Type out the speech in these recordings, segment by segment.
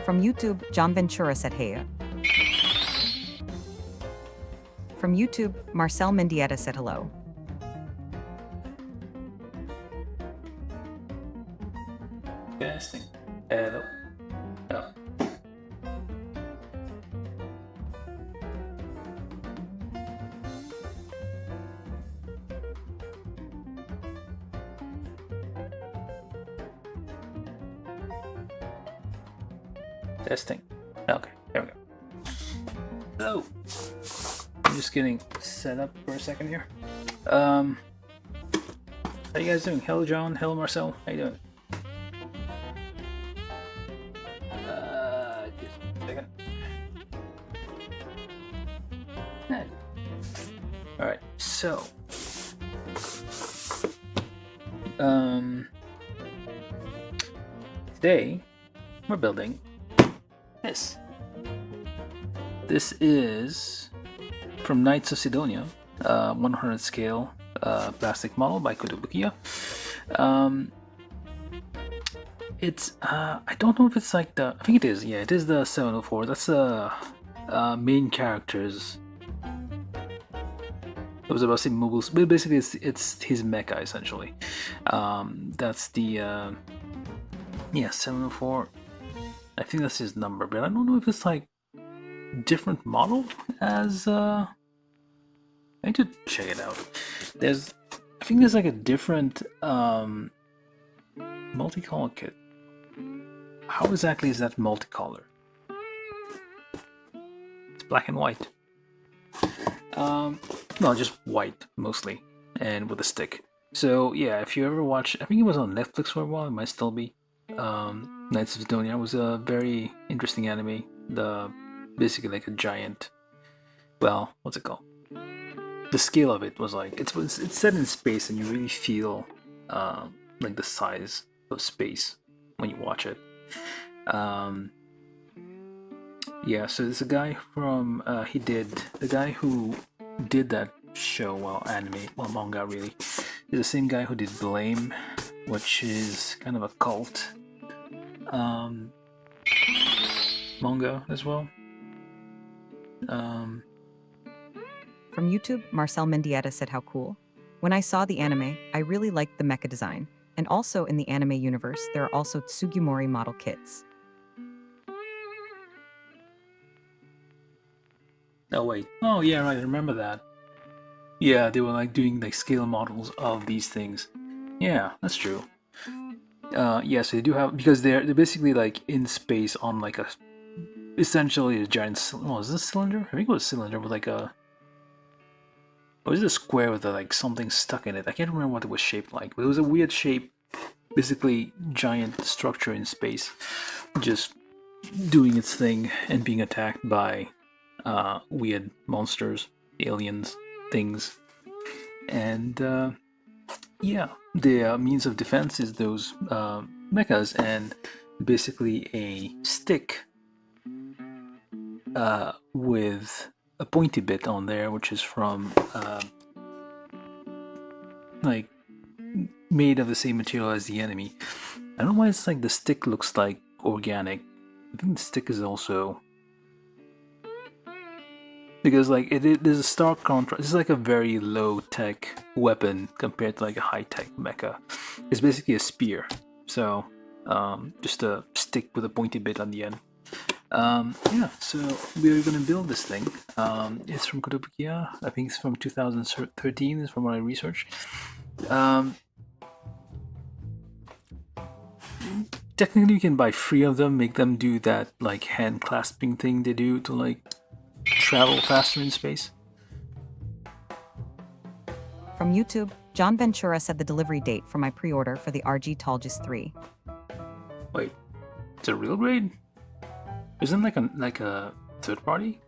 From YouTube, John Ventura said hey. From YouTube, Marcel Mendieta said hello. Testing. Hello. Oh. Testing. Okay, there we go. So, I'm just getting set up for a second here. How you guys doing? Hello, John. Hello, Marcel. How you doing? Just a second. Hey. All right. So, today we're building this. This is from Knights of Sidonia, 100 scale plastic model by Kotobukiya. It's I don't know if it's like the, I think it is. Yeah, it is the 704. That's the main characters. I was about to say mobile, but basically it's his mecha essentially. That's the yeah, 704. I think that's his number, but I don't know if it's like different model as I need to check it out. I think there's like a different multicolor kit. How exactly is that multicolor? It's black and white. No, just white mostly, and with a stick. So yeah, if you ever watch, I think it was on Netflix for a while, it might still be. Knights of Sidonia was a very interesting anime. Basically like a giant, well, what's it called? The scale of it was like, it's set in space, and you really feel like the size of space when you watch it. Yeah, so there's a guy from the guy who did that show, well, anime, well, manga really, is the same guy who did Blame, which is kind of a cult manga as well. From YouTube, Marcel Mendieta said how cool. When I saw the anime, I really liked the mecha design. And also in the anime universe, there are also Tsugumori model kits. Oh wait, oh yeah, right, I remember that. Yeah, they were like doing like scale models of these things. Yeah, that's true. Yeah, so they do have, because they're basically like in space on like a, essentially a giant, oh, is this a cylinder? I think it was a cylinder with like a, or is it a square with a, like something stuck in it? I can't remember what it was shaped like, but it was a weird shape, basically giant structure in space, just doing its thing and being attacked by weird monsters, aliens, things. And yeah, the means of defense is those mechas, and basically a stick with a pointy bit on there, which is from like made of the same material as the enemy. I don't know why it's like the stick looks like organic. I think the stick is also, because like there's a stark contrast. It's like a very low tech weapon compared to like a high tech mecha. It's basically a spear, so just a stick with a pointy bit on the end. Yeah, so we're gonna build this thing. It's from Kotobukiya. I think it's from 2013, is from what I researched. Technically you can buy 3 of them, make them do that like hand clasping thing they do to like travel faster in space. From YouTube, John Ventura said the delivery date for my pre-order for the RG Talgis 3. Wait, it's a real grade? Isn't like a third party?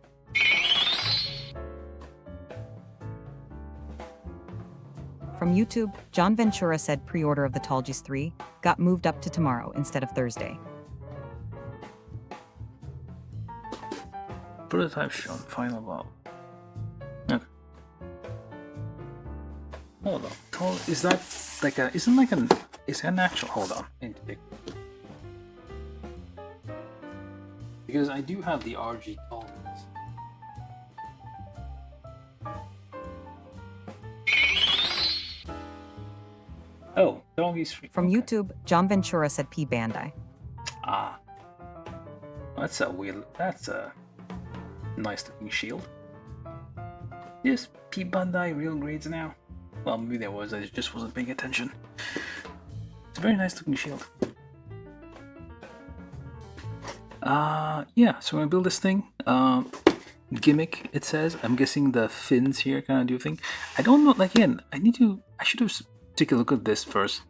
From YouTube, John Ventura said pre-order of the Talgis 3 got moved up to tomorrow instead of Thursday. Prototype shown. Final model. Okay. Hold on. Is that like a? Isn't like an? Is that an actual? Hold on. I need to pick. Because I do have the RG Talgis. Oh, Talgis free. From Okay. YouTube, John Ventura said P Bandai. Ah, that's a nice looking shield. Yes, P Bandai real grades now. Well, maybe there was. I just wasn't paying attention. It's a very nice looking shield. Yeah. So we're gonna build this thing. Gimmick. It says. I'm guessing the fins here kind of do thing. I don't know. Like again, I should have take a look at this first.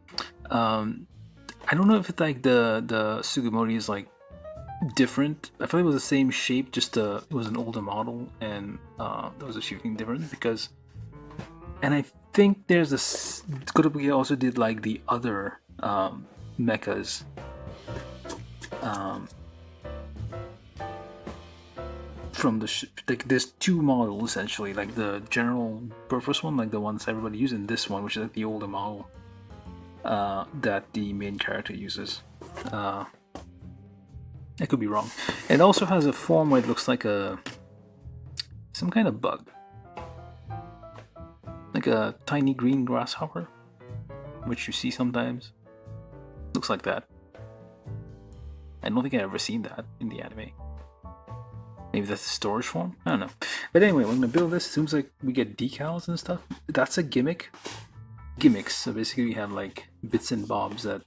I don't know if it's like the Tsugumori is like different. I thought it was the same shape, just it was an older model, and there was a few things different because. And I think there's this. Kotobukiya also did like the other mechas. From the like there's two models essentially, like the general purpose one, like the ones everybody uses, and this one, which is like the older model that the main character uses. I could be wrong. It also has a form where it looks like some kind of bug, like a tiny green grasshopper, which you see sometimes. Looks like that. I don't think I've ever seen that in the anime. Maybe that's the storage form? I don't know. But anyway, we're gonna build this. It seems like we get decals and stuff. That's a gimmick. Gimmicks. So basically we have like bits and bobs that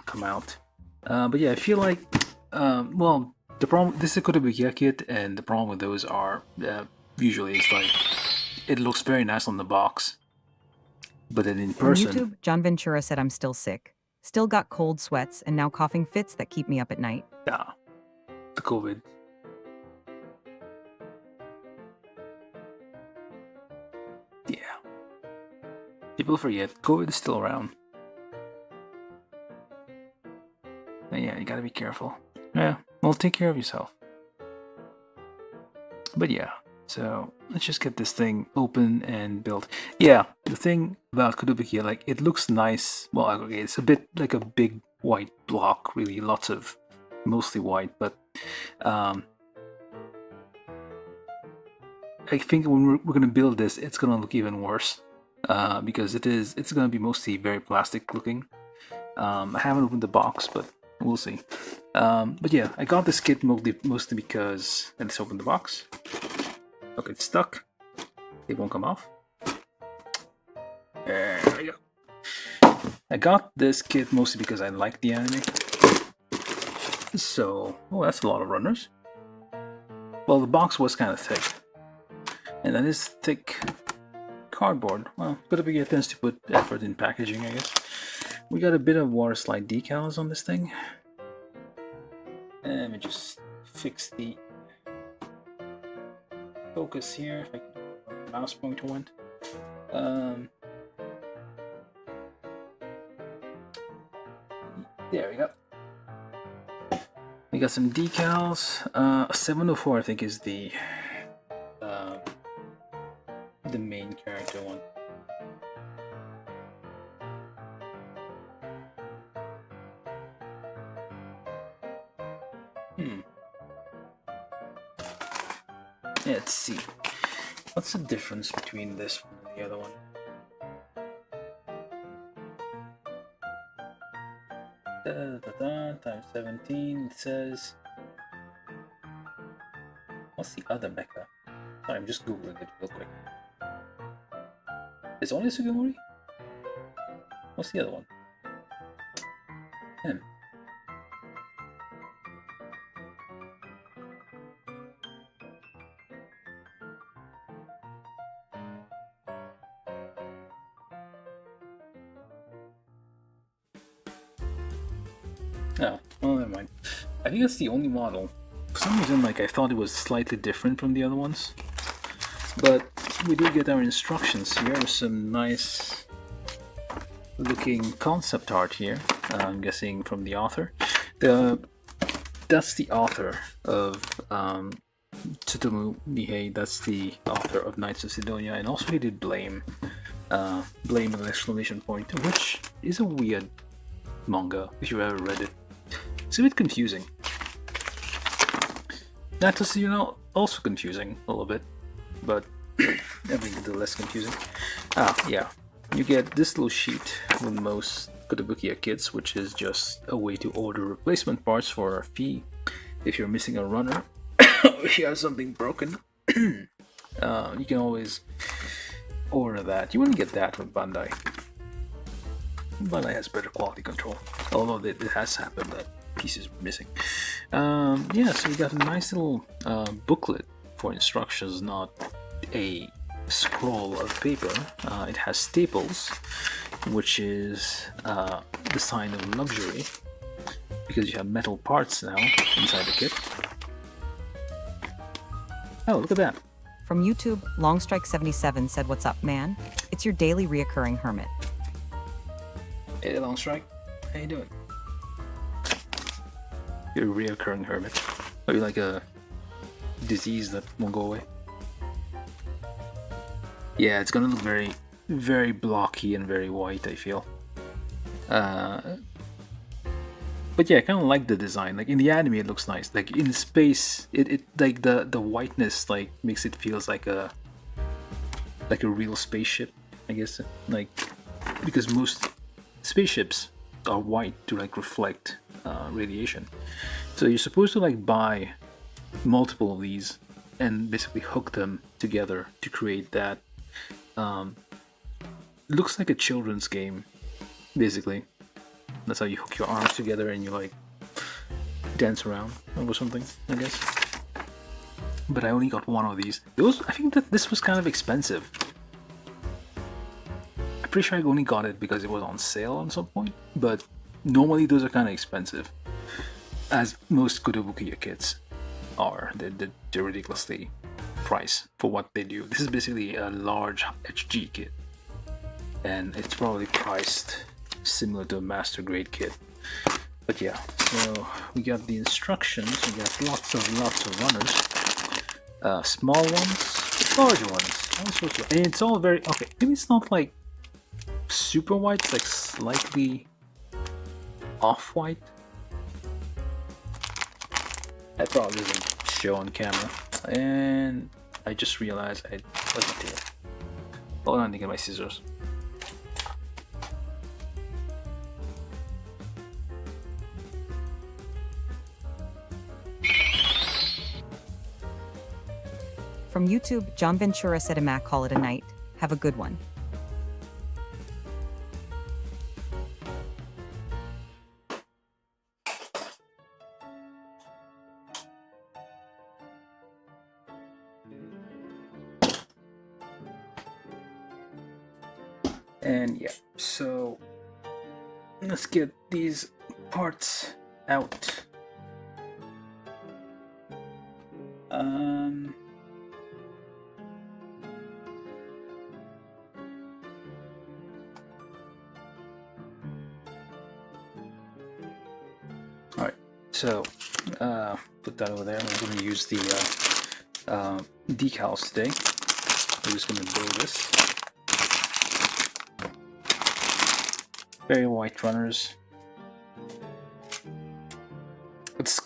come out. But yeah, I feel like, well, the problem, this is a Kotobukiya kit, and the problem with those are, usually it's like, it looks very nice on the box. But then in person... From YouTube, John Ventura said I'm still sick. Still got cold sweats and now coughing fits that keep me up at night. Yeah, the COVID. Yeah. People forget, COVID is still around. And yeah, you gotta be careful. Yeah, well, take care of yourself. But yeah, so let's just get this thing open and built. Yeah, the thing about Kotobukiya, like, it looks nice. Well, okay, it's a bit like a big white block, really, lots of, mostly white, but I think when we're gonna build this, it's gonna look even worse because it's gonna be mostly very plastic looking. I haven't opened the box, but we'll see. But yeah, I got this kit mostly because let's open the box. Okay, it's stuck. It won't come off. There we go. I got this kit mostly because I like the anime. So, oh, that's a lot of runners. Well, the box was kind of thick. And that is thick cardboard. Well, Kotobukiya tends to put effort in packaging, I guess. We got a bit of water slide decals on this thing. And let me just fix the focus here. If I can, where the mouse pointer went. There we go. We got some decals. 704, I think, is the main character one. Let's see. What's the difference between this one and the other one? Times 17, it says. What's the other mecha? Sorry, I'm just googling it real quick. Is only Tsugumori? What's the other one? Oh, well, never mind. I think that's the only model. For some reason, like I thought it was slightly different from the other ones, but we do get our instructions here. There's some nice looking concept art here. I'm guessing from the author. That's the author of Tsugumori. That's the author of Knights of Sidonia, and also he did Blame. Blame with an exclamation point, which is a weird manga if you've ever read it. It's a bit confusing. That is, also confusing a little bit, but every little less confusing. Yeah. You get this little sheet with most Kotobukiya kits, which is just a way to order replacement parts for a fee. If you're missing a runner, or if you have something broken, you can always order that. You wouldn't get that with Bandai. Bandai has better quality control, although it has happened that pieces were missing. Yeah, so we got a nice little booklet for instructions, not a scroll of paper. It has staples, which is the sign of luxury, because you have metal parts now inside the kit. Oh, look at that. From YouTube, Longstrike77 said, "What's up, man? It's your daily reoccurring hermit." Hey, Longstrike. How you doing? You're a reoccurring hermit. Are you like a disease that won't go away? Yeah, it's gonna look very, very blocky and very white, I feel. But yeah, I kind of like the design. Like in the anime, it looks nice. Like in space, it like the whiteness like makes it feels like a real spaceship, I guess. Like because most spaceships are white to like reflect radiation. So you're supposed to like buy multiple of these and basically hook them together to create that. Looks like a children's game, basically. That's how you hook your arms together and you like dance around or something, I guess. But I only got one of these. I think that this was kind of expensive. I'm pretty sure I only got it because it was on sale at some point. But normally those are kind of expensive, as most Kotobukiya kits are. They're ridiculously priced for what they do. This is basically a large HG kit, and it's probably priced similar to a master grade kit. But yeah, so we got the instructions. We got lots of runners, small ones, large ones, all sorts of, and it's all very okay. Maybe it's not like super white. It's like slightly off-white. That probably doesn't show on camera. And I just realized I wasn't here. Hold on, to get my scissors. From YouTube, John Ventura said, "Mac, call it a night. Have a good one." And yeah, so let's get these parts out. Alright, so put that over there. I'm going to use the decals today. We're just going to build this. Very white runners. It's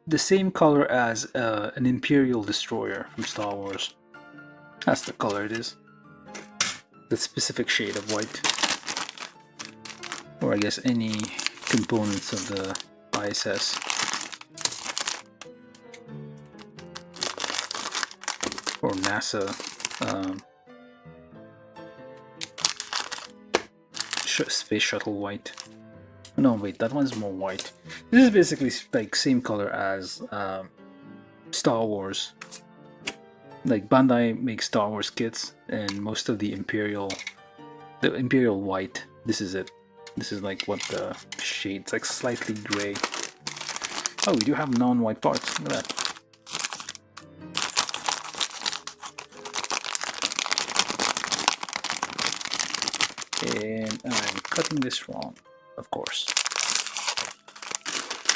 the same color as an Imperial destroyer from Star Wars. That's the color it is. The specific shade of white, or I guess any components of the ISS. Or NASA. Space shuttle white. No, wait, that one's more white. This is basically like same color as Star Wars. Like Bandai makes Star Wars kits, and most of the Imperial white. This is it. This is like what the shade. It's like slightly gray. Oh, we do have non-white parts. Look at that. And I'm cutting this wrong, of course.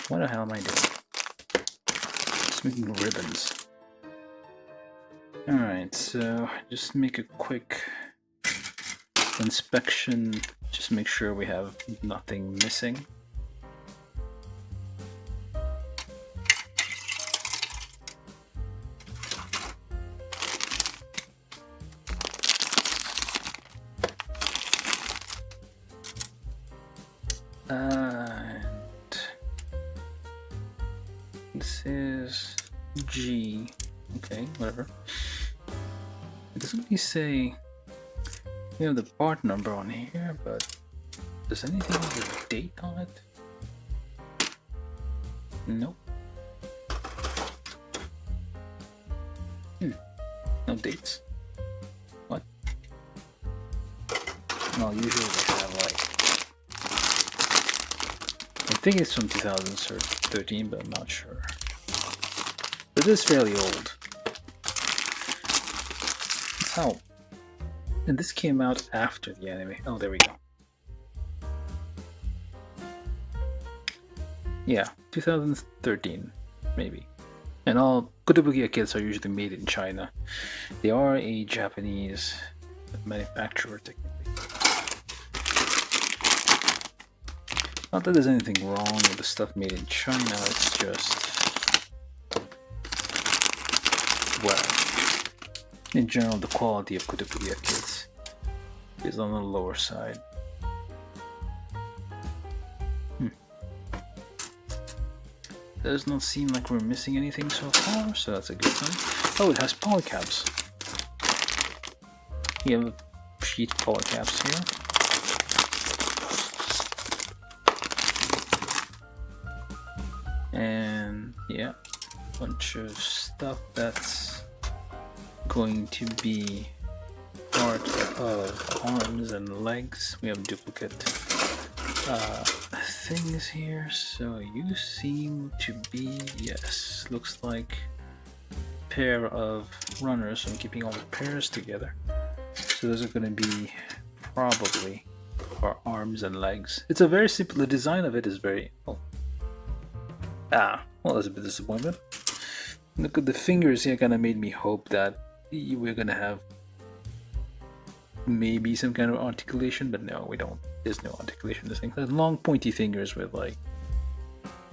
What the hell am I doing? Just making ribbons. Alright, so just make a quick inspection. Just make sure we have nothing missing. And this is G. Okay, whatever. It doesn't really say we have the part number on here, but does anything have a date on it? Nope. No dates. What? Well, usually they have like, I think it's from 2013, but I'm not sure. But it is fairly old. Oh, and this came out after the anime. Oh, there we go. Yeah, 2013, maybe. And all Kotobukiya kits are usually made in China. They are a Japanese manufacturer, technically. Not that there's anything wrong with the stuff made in China, it's just, well, in general, the quality of Kotobukiya kits is on the lower side. Does not seem like we're missing anything so far, so that's a good sign. Oh, it has polycaps. We have sheet polycaps here. And yeah, a bunch of stuff that's going to be part of arms and legs. We have duplicate things here, so you seem to be, yes, looks like a pair of runners. I'm keeping all the pairs together, so those are going to be probably our arms and legs. It's a very simple, the design of it is very, well, that's a bit disappointment. Look at the fingers here, kind of made me hope that we're gonna have maybe some kind of articulation, but no, we don't. There's no articulation in this thing. Long pointy fingers with like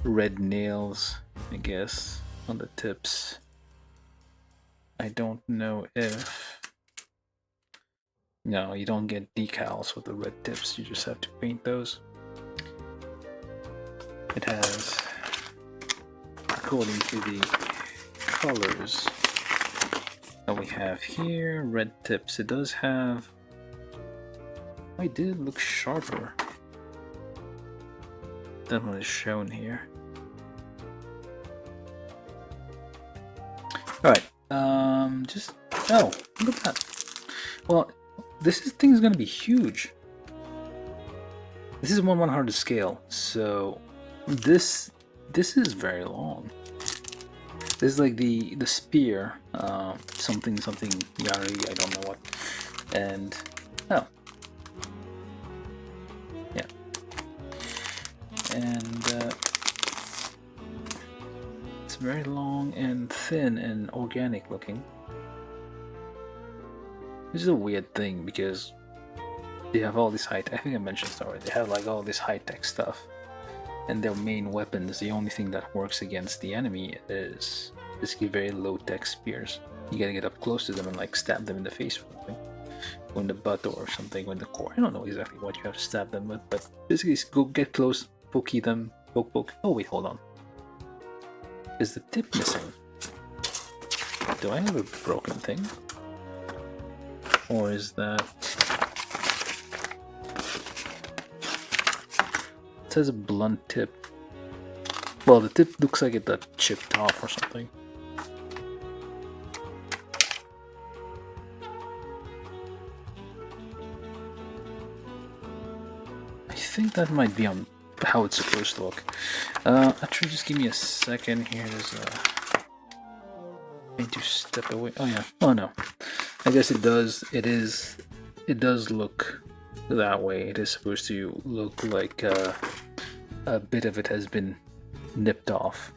red nails, I guess, on the tips. I don't know if... No, you don't get decals with the red tips, you just have to paint those. It has, according to the colors that we have here, red tips. It does have... Why did it look sharper than what is shown here? Alright, just... Oh, look at that. Well, this thing is going to be huge. This is 1/100 scale, so this is very long. This is like the spear, something Yari, I don't know what, and oh, yeah, and it's very long and thin and organic looking. This is a weird thing because they have all this I think I mentioned this already. They have like all this high-tech stuff, and their main weapons, the only thing that works against the enemy is basically very low-tech spears. You gotta get up close to them and like stab them in the face or something, or in the butt or something, or in the core. I don't know exactly what you have to stab them with, but basically go get close, pokey them, poke. Oh wait, hold on. Is the tip missing? Do I have a broken thing? Or is that... It says a blunt tip. Well, the tip looks like it got chipped off or something. I think that might be on how it's supposed to look. Actually, just give me a second here. I need to step away. Oh yeah. Oh no. I guess it does. It does look that way. It is supposed to look like a bit of it has been nipped off.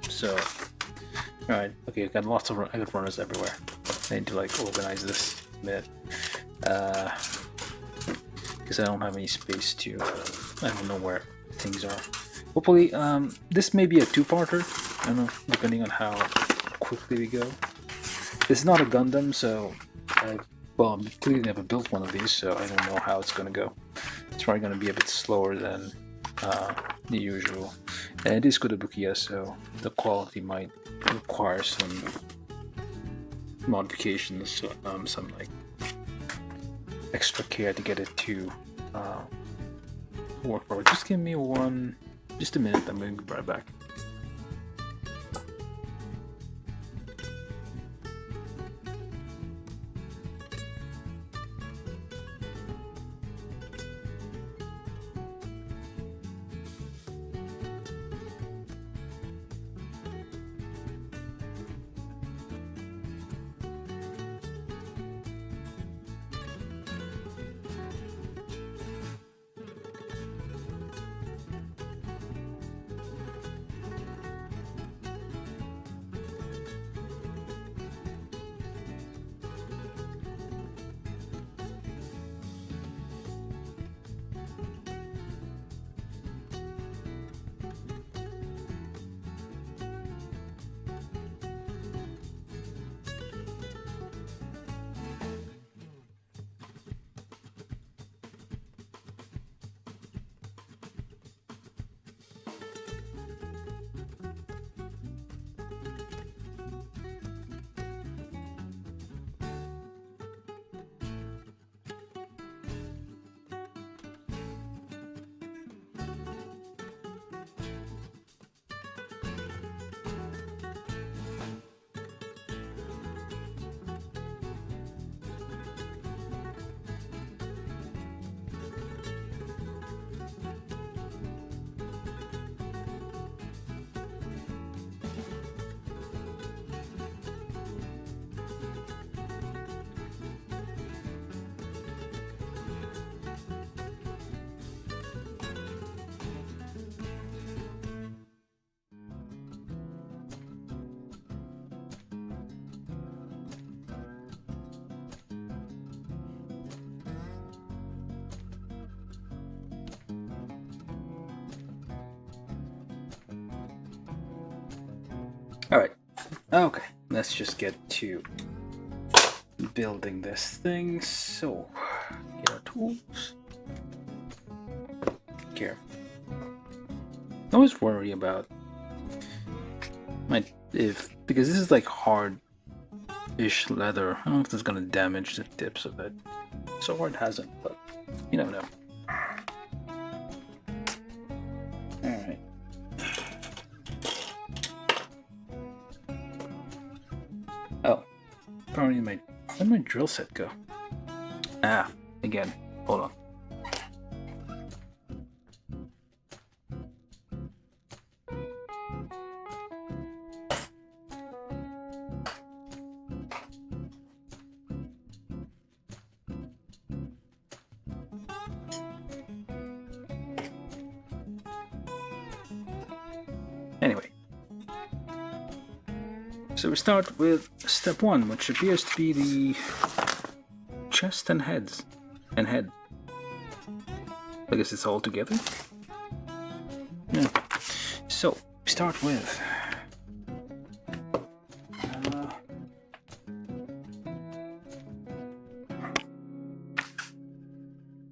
So, all right. Okay, I've got lots of I got runners everywhere. I need to like organize this a bit. Because I don't have any space to. I don't know where things are. Hopefully, this may be a two-parter. I don't know, depending on how quickly we go. This is not a Gundam, so I've clearly never built one of these, so I don't know how it's gonna go. It's probably gonna be a bit slower than the usual. And it is Kotobukiya, so the quality might require some modifications, some like extra care to get it to work for. Just give me just a minute. I'm going to be right back. Alright, okay, let's just get to building this thing. So, get our tools. Careful. I always worry about because this is like hard-ish leather. I don't know if this is gonna damage the tips of it. So far it hasn't, but you never know. Alright. Oh, apparently where'd my drill set go? Ah, again, hold on. Anyway, so we start with step 1, which appears to be the chest and head. I guess it's all together. Yeah. So we start with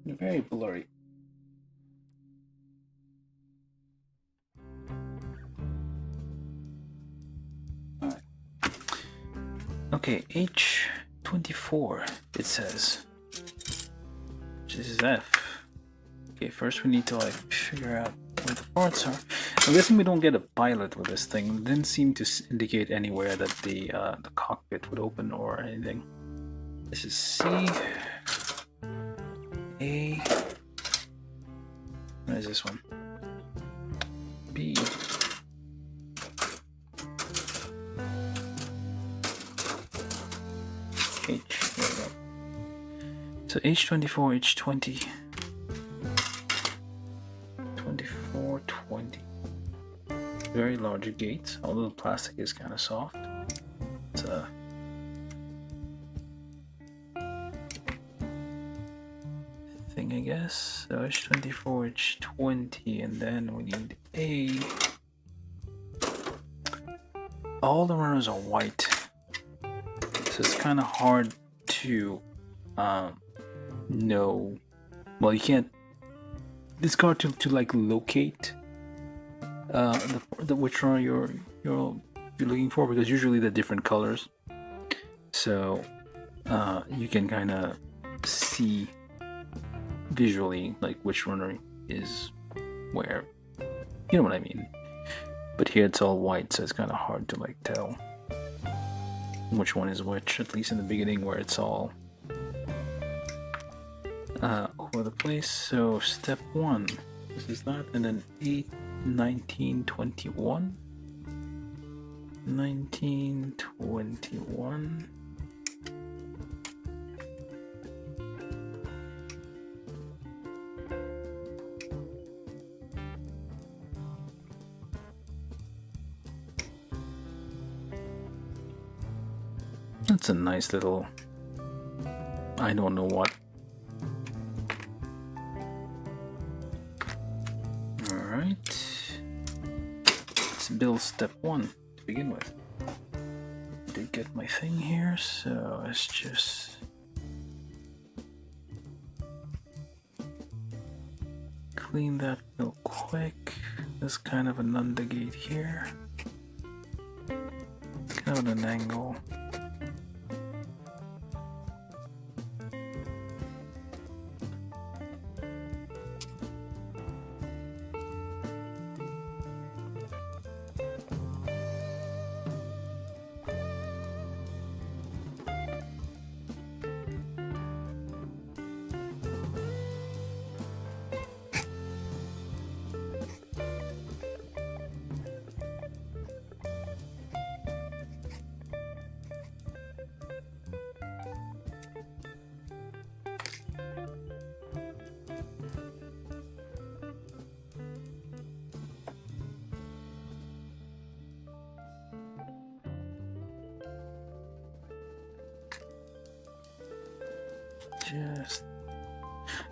very blurry. Okay, H24 it says. This is F. Okay, first we need to like figure out where the parts are. I'm guessing we don't get a pilot with this thing. It didn't seem to indicate anywhere that the cockpit would open or anything. This is C, A, Where is this one? B. H. There we go. So H24, H20. 2420. Very large gates, although the plastic is kind of soft. It's a thing, I guess. So H24, H20, and then we need A. All the runners are white, so it's kind of hard to know. Well, you can't. It's hard to like locate the which runner you're looking for, because usually they're different colors. So you can kind of see visually like which runner is where. You know what I mean? But here it's all white, so it's kind of hard to like tell which one is which, at least in the beginning where it's all over the place. So step 1, this is that, and then 8, 19, 21. 19, 21. That's a nice little, I don't know what. Alright, let's build step 1 to begin with. I did get my thing here, so let's just clean that real quick. There's kind of an undergate here, kind of at an angle.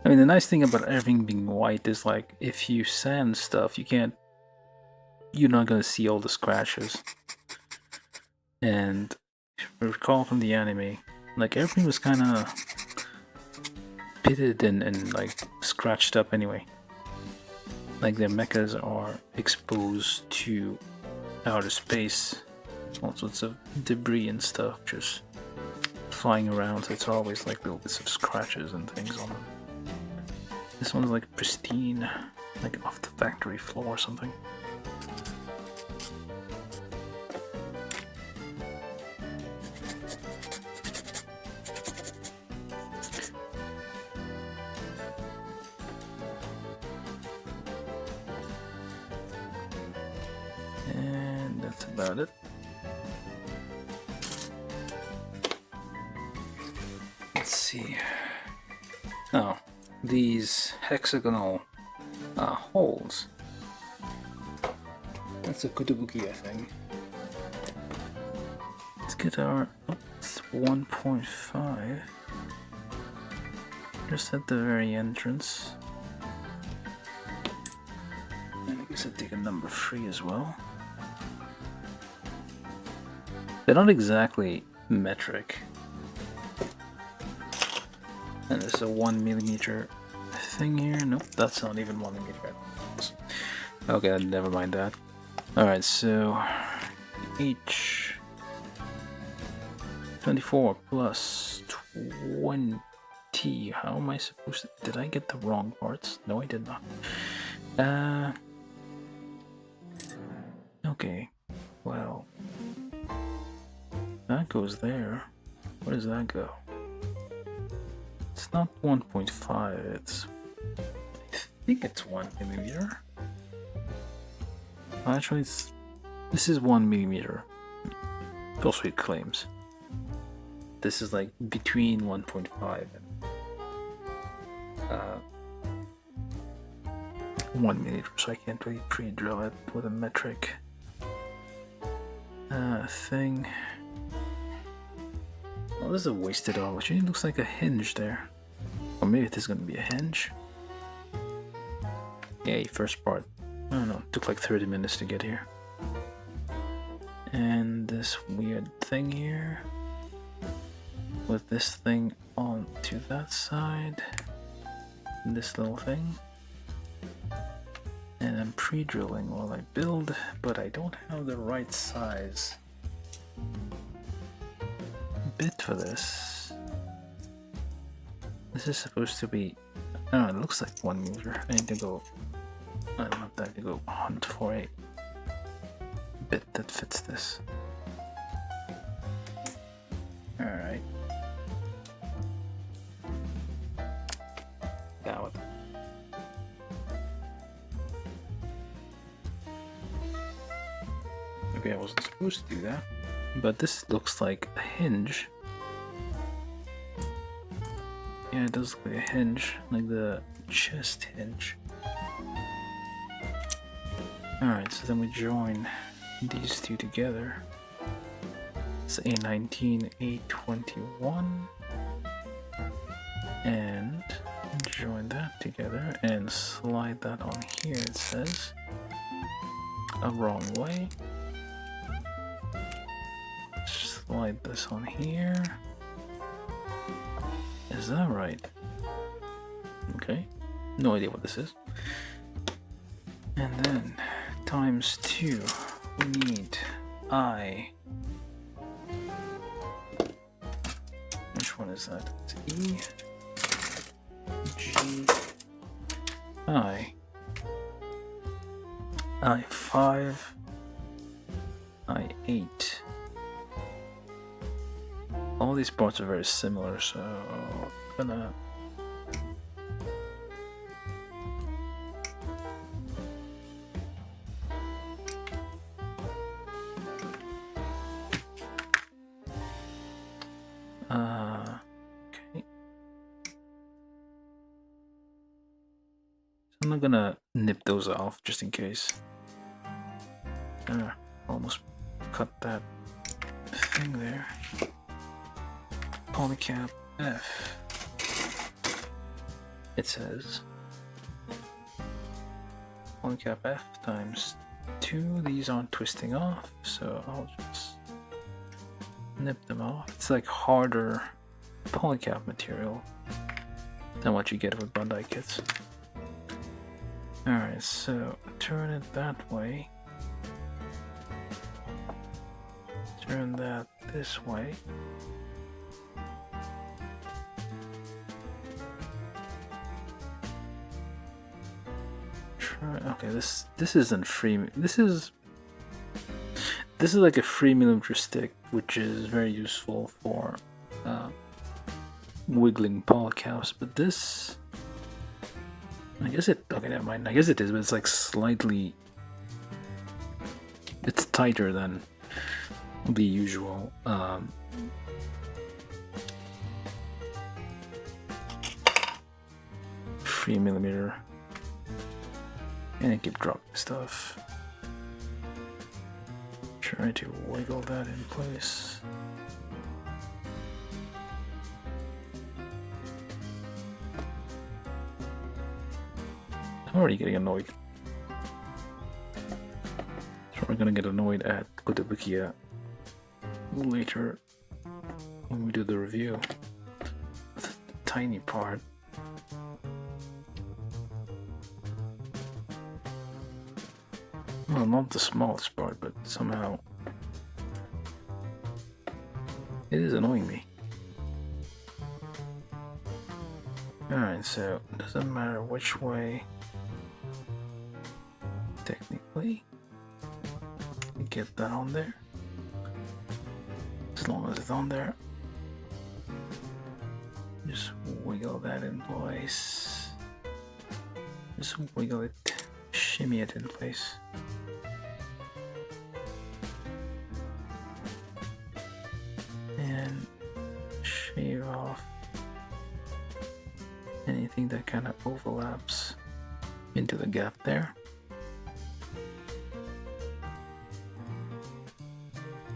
I mean, the nice thing about everything being white is like if you sand stuff, you're not gonna see all the scratches. And if I recall from the anime, like everything was kind of pitted and like scratched up anyway. Like their mechas are exposed to outer space, all sorts of debris and stuff just flying around, so it's always like little bits of scratches and things on them. This one's like pristine, like off the factory floor or something. And that's about it. Let's see. Oh, these hexagonal holes. That's a Kotobukiya thing. Let's get our. Oh, it's 1.5. Just at the very entrance. And I guess I'll take a number 3 as well. They're not exactly metric. And there's a 1mm thing here. Nope, that's not even 1mm. Okay, never mind that. Alright, so H 24 plus 20. How am I supposed to? Did I get the wrong parts? No, I did not. Okay, well, that goes there. Where does that go? It's not 1.5, it's, I think it's 1 millimeter. Actually, this is 1 millimeter. Also, it claims this is like between 1.5 and 1 millimeter, so I can't really pre-drill it with a metric thing. Well, this is a wasted opportunity. It looks like a hinge there. Or maybe this is gonna be a hinge. Yay, first part. I don't know, it took like 30 minutes to get here. And this weird thing here. With this thing on to that side. And this little thing. And I'm pre-drilling while I build, but I don't have the right size bit for this. This is supposed to be, I don't know, it looks like 1 meter. I need to go, I don't know, I have to go hunt for a bit that fits this. Alright. Got it. Maybe I wasn't supposed to do that, but this looks like a hinge. Yeah, it does look like a hinge, like the chest hinge. Alright, so then we join these two together. It's A19, A21, and join that together and slide that on here. It says a wrong way. Slide this on here. Is that right? Okay, no idea what this is. And then times 2, we need I. Which one is that? It's E, G, I. I5, I8. All these parts are very similar, so I'm gonna okay. So I'm not gonna nip those off just in case. Almost cut that thing there. Polycap F. It says Polycap F times 2. These aren't twisting off, so I'll just nip them off. It's like harder polycap material than what you get with Bandai kits. Alright, so turn it that way. Turn that this way. Okay, this isn't free. This is like a 3mm stick, which is very useful for wiggling polycaps. But this, I guess it. Okay, never mind. I guess it is, but it's like slightly. It's tighter than the usual. 3mm. And I keep dropping stuff. Try to wiggle that in place. I'm already getting annoyed. So we're gonna get annoyed at Kotobukiya later when we do the review. The tiny part. Well, not the smallest part, but somehow it is annoying me. Alright, so it doesn't matter which way, technically, you get that on there. As long as it's on there, just wiggle that in place. Just wiggle it, shimmy it in place. And shave off anything that kind of overlaps into the gap there.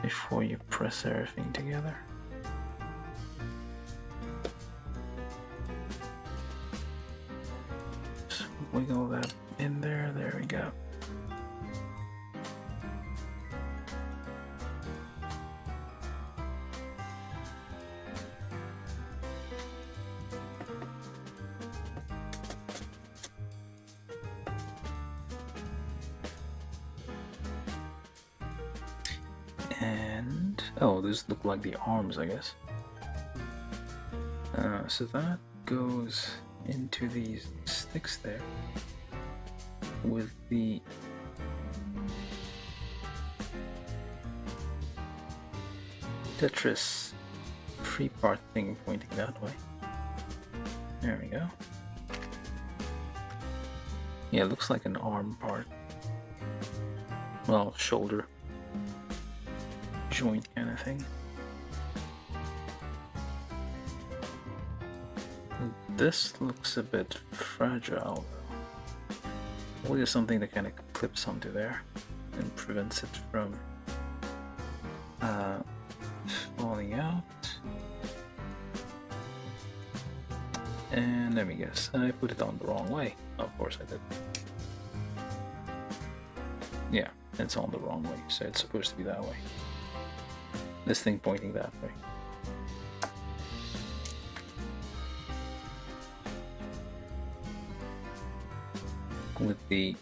Before you press everything together. Just wiggle that in there, there we go. And oh, these look like the arms, I guess. So that goes into these sticks there with the Tetris free part thing pointing that way. There we go. Yeah, it looks like an arm part. Well, shoulder joint kind of thing. This looks a bit fragile though. Well, there's something that kind of clips onto there and prevents it from falling out. And let me guess, I put it on the wrong way. Of course I did. Yeah, it's on the wrong way, so it's supposed to be that way. This thing pointing that way. With the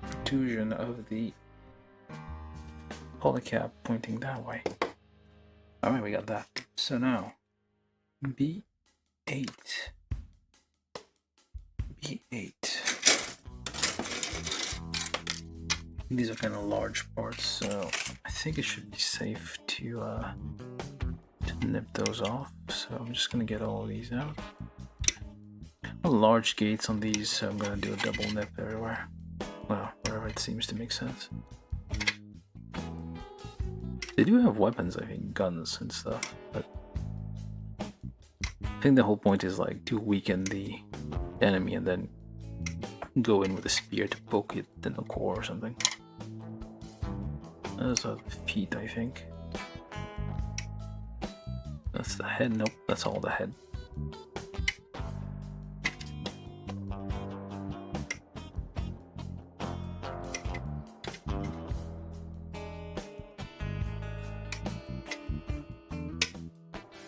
protrusion of the polycap pointing that way. Alright, we got that. So now, B8. B8. These are kind of large parts, so I think it should be safe to nip those off. So I'm just gonna get all of these out. Large gates on these, so I'm gonna do a double nip everywhere. Well, wherever it seems to make sense. They do have weapons, I think, guns and stuff, but I think the whole point is like to weaken the enemy and then go in with a spear to poke it in the core or something. Those are the feet, I think. That's the head. Nope, that's all the head.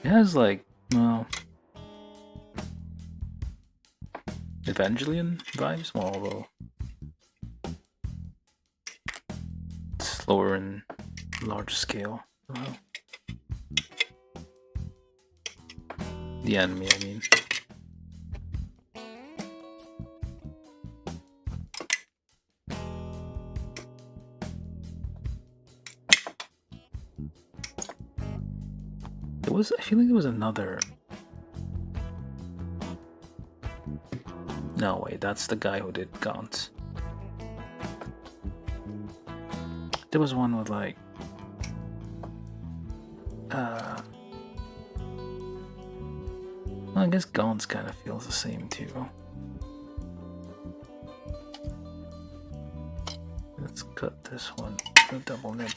It has like, well, Evangelion vibes, well, although slower and large scale. The enemy, I mean. I feel like there was another. No, wait, that's the guy who did Gaunt. There was one with like well, I guess Gaunt's kind of feels the same too. Let's cut this one, a double nip.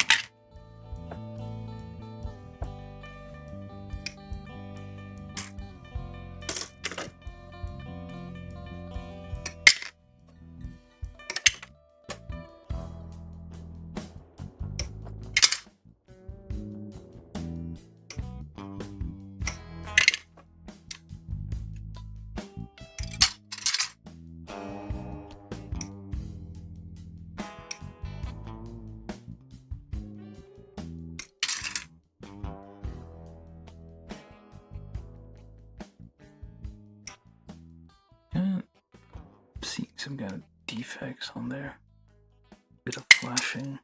Seeing some kind of defects on there. Bit of flashing.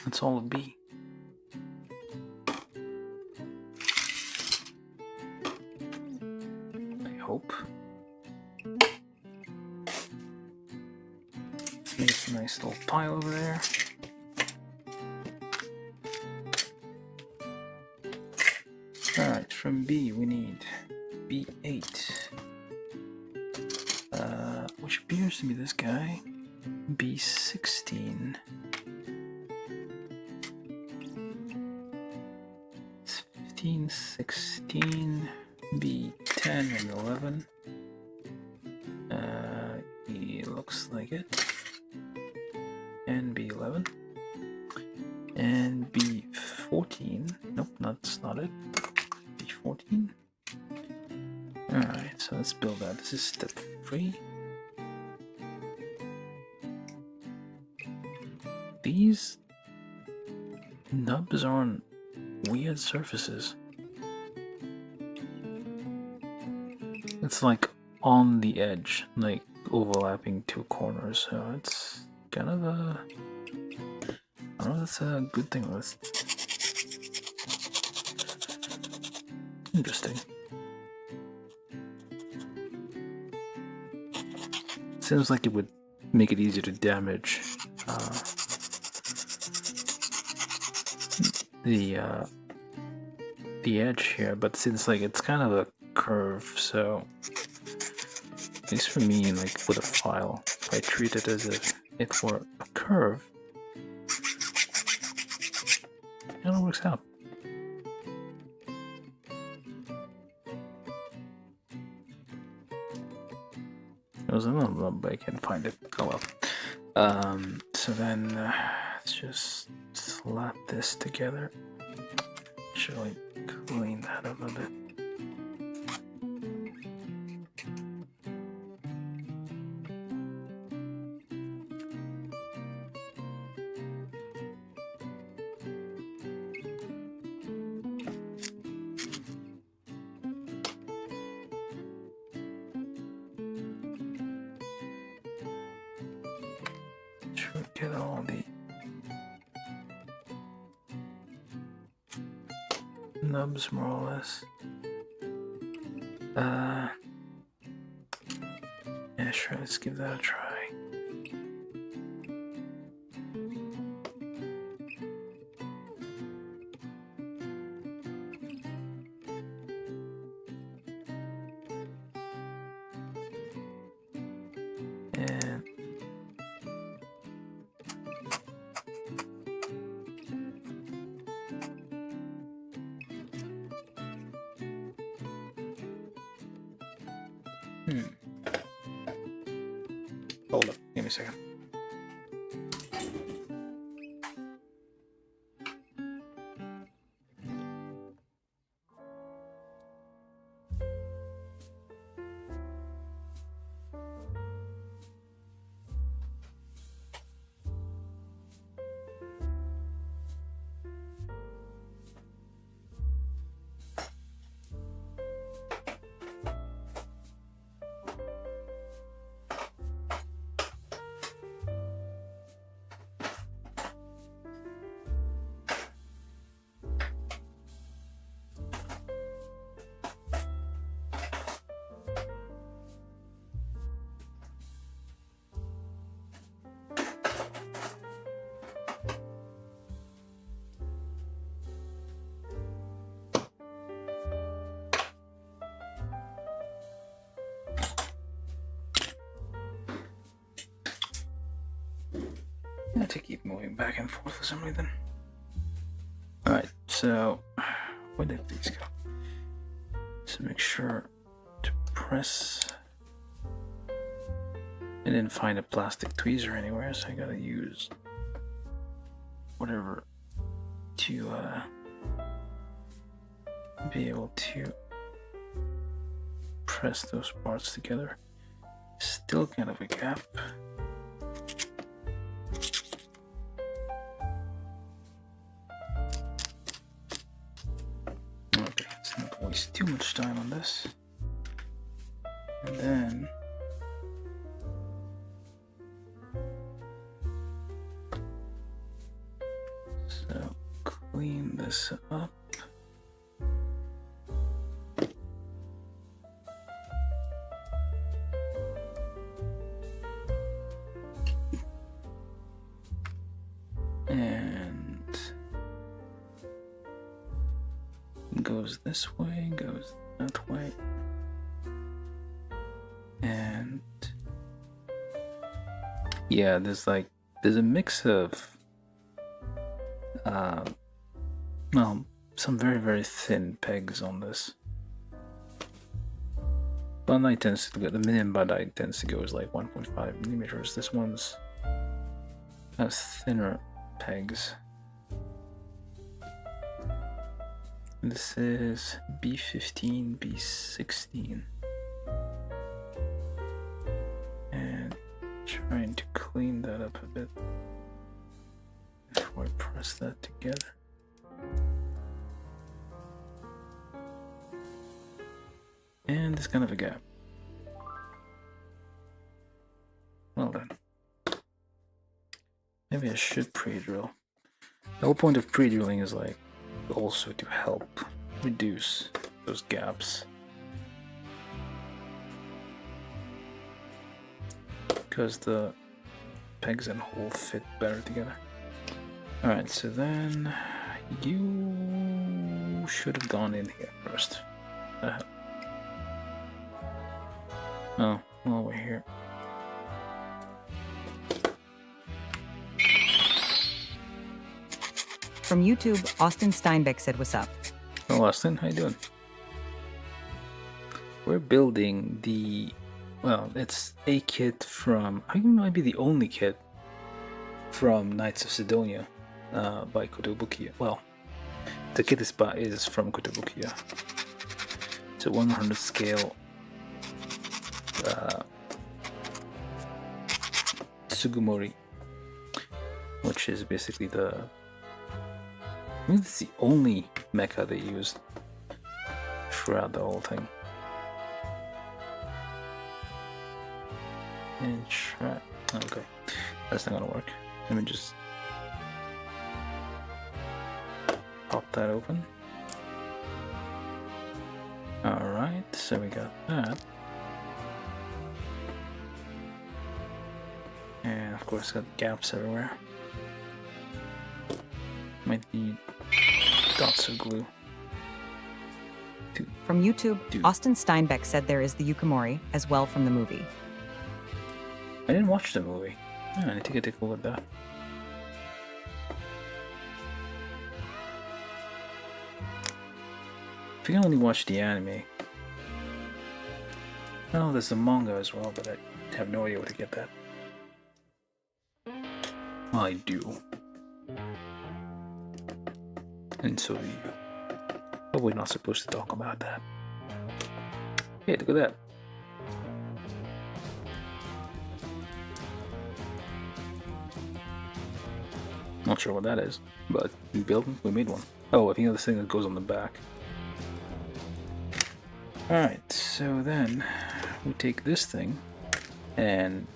That's all of B. I hope. Make a nice little pile over there. Alright, from B we need B8. Which appears to be this guy. B16. It's 15, 16, B10 and 11. He looks like it. And B11. And B14. Nope, that's not it. B14. Alright, so let's build that. This is step 3. These nubs are on weird surfaces. It's like on the edge, like overlapping 2 corners, so it's kind of a... I don't know if that's a good thing or it's interesting. Seems like it would make it easier to damage the edge here, but since like it's kind of a curve, so at least for me, like with a file, if I treat it as if it were a curve, it kind of works out. There was another nub, but I can't find it. Oh well. So then let's just slap this together. Should I clean that up a bit? Should get all the nubs more or less. Yeah, sure, let's give that a try. And hold up, give me a second. I have to keep moving back and forth for some reason. Alright, so where did these go? So make sure to press. I didn't find a plastic tweezer anywhere, so I gotta use whatever to be able to press those parts together. Still kind of a gap. Okay, let's not waste too much time on this. And then So clean this up. And goes this way, goes that way. And yeah, there's a mix of well, some very, very thin pegs on this. Bud light tends to go, the minimum Bud light tends to go is like 1.5 millimeters. This one's has thinner pegs. This is B15, B16. And trying to clean that up a bit before I press that together. And there's kind of a gap. Well then. Maybe I should pre-drill. The whole point of pre-drilling is like also to help reduce those gaps. Because the pegs and hole fit better together. Alright, so then you should have gone in here first. Oh, well, we're here. From YouTube, Austin Steinbeck said, "What's up?" Hello, Austin. How you doing? We're building the... Well, it's a kit from... I think it might be the only kit from Knights of Sidonia by Kotobukiya. Well, the kit is from Kotobukiya. It's a 100 scale Tsugumori, which is basically the... I think it's the only mecha they used throughout the whole thing. And okay, that's not gonna work. Let me just pop that open. Alright, so we got that. And of course got gaps everywhere. Might need dots of glue. From YouTube, Austin Steinbeck said there is the Yukimori as well from the movie. I didn't watch the movie. I need to take a look at that. If you can only watch the anime. Well, there's the manga as well, but I have no idea where to get that. I do. And so do you. But we're not supposed to talk about that. Hey, look at that. Not sure what that is, but we made one. Oh, I think that's the thing that goes on the back. Alright, so then we take this thing and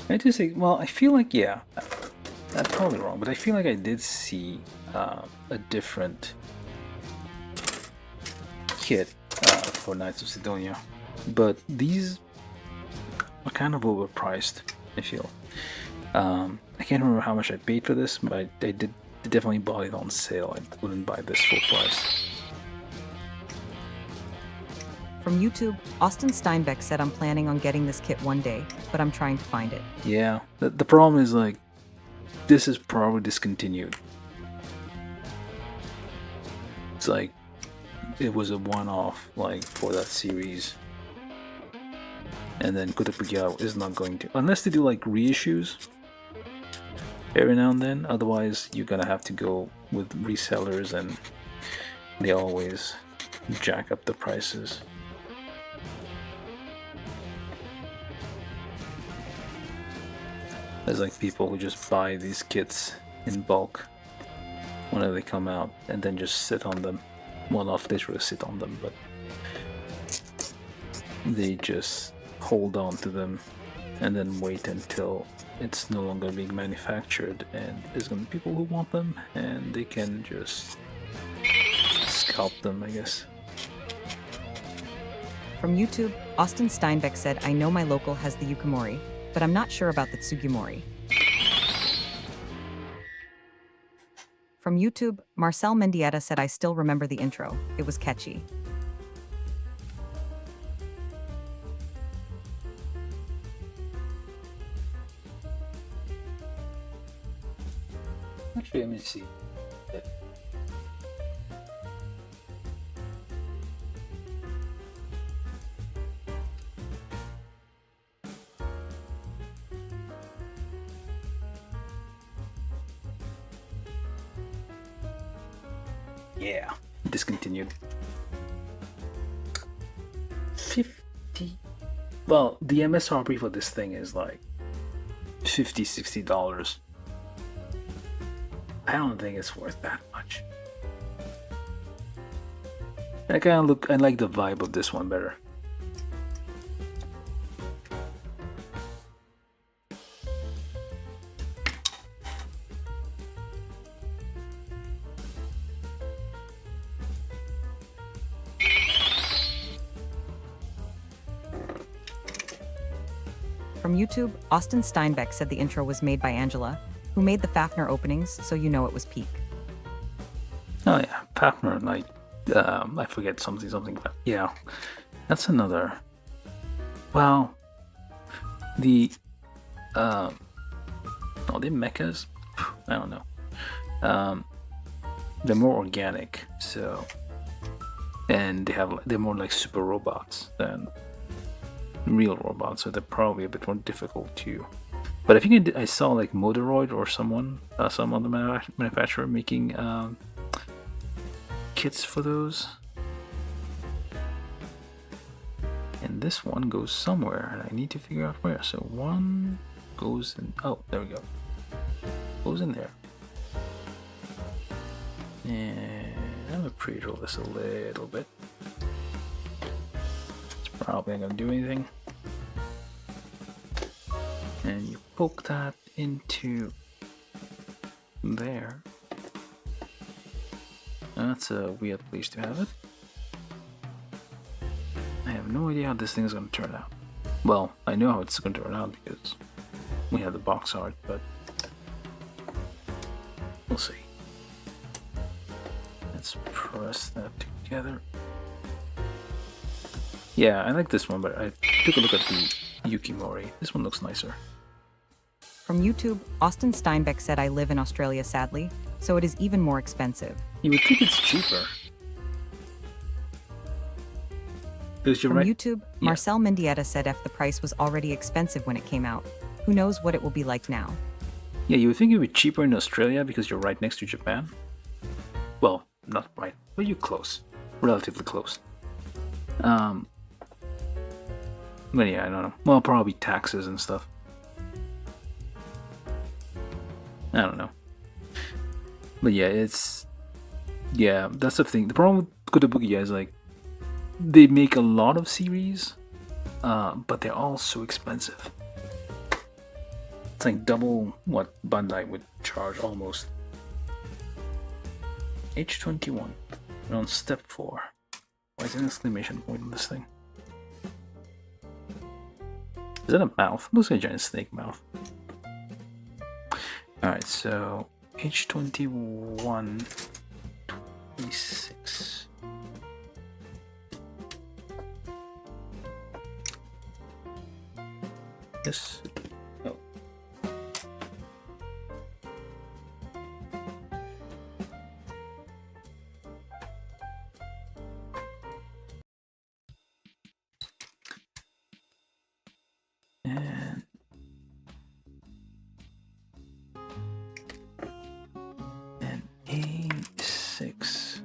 I just say, well, I feel like, yeah, that's probably wrong, but I feel like I did see a different kit for Knights of Sidonia, but these are kind of overpriced, I feel. I can't remember how much I paid for this, but I did definitely bought it on sale. I wouldn't buy this full price. From YouTube, Austin Steinbeck said, "I'm planning on getting this kit one day, but I'm trying to find it." Yeah, the problem is like, this is probably discontinued. It's like, it was a one-off like for that series. And then Kotobukiya is not going to, unless they do like reissues every now and then, otherwise you're gonna have to go with resellers and they always jack up the prices. There's like people who just buy these kits in bulk whenever they come out and then just sit on them. Well, not literally sit on them, but they just hold on to them and then wait until it's no longer being manufactured and there's gonna be people who want them and they can just scalp them, I guess. From YouTube, Austin Steinbeck said, I know my local has the Yukamori, but I'm not sure about the Tsugumori. From YouTube, Marcel Mendieta said, I still remember the intro. It was catchy. Actually, let me see. Yeah, discontinued. 50. Well, the MSRP for this thing is like $50-$60. I don't think it's worth that much. I like the vibe of this one better. From YouTube, Austin Steinbeck said the intro was made by Angela, who made the Fafner openings, so you know it was peak. Oh yeah, Fafner, like, I forget something. Yeah, that's another. Well, the, are they mechas? I don't know. They're more organic, so, and they're more like super robots than real robots, so they're probably a bit more difficult to. But I think I saw like Motoroid or some other manufacturer making kits for those. And this one goes somewhere, and I need to figure out where. So one goes in. Oh, there we go. Goes in there. And I'm gonna pre-roll this a little bit. It's probably not gonna do anything. And you poke that into there. That's a weird place to have it. I have no idea how this thing is going to turn out. Well, I know how it's going to turn out because we have the box art, but we'll see. Let's press that together. Yeah, I like this one, but I took a look at the Yukimori. This one looks nicer. From YouTube, Austin Steinbeck said, I live in Australia sadly, so it is even more expensive. You would think it's cheaper. Because you're From right. YouTube, Marcel Mendieta said, the price was already expensive when it came out. Who knows what it will be like now? Yeah, you would think it would be cheaper in Australia because you're right next to Japan. Well, not right, but you're close. Relatively close. But yeah, I don't know. Well, probably taxes and stuff. I don't know. But yeah, that's the thing. The problem with Kotobukiya is like, they make a lot of series, but they're all so expensive. It's like double what Bandai would charge almost. H21. We're on step 4. Why is there an exclamation point on this thing? Is that a mouth? Looks like a giant snake mouth. Alright, so H21 26. Yes. Oh. And 86.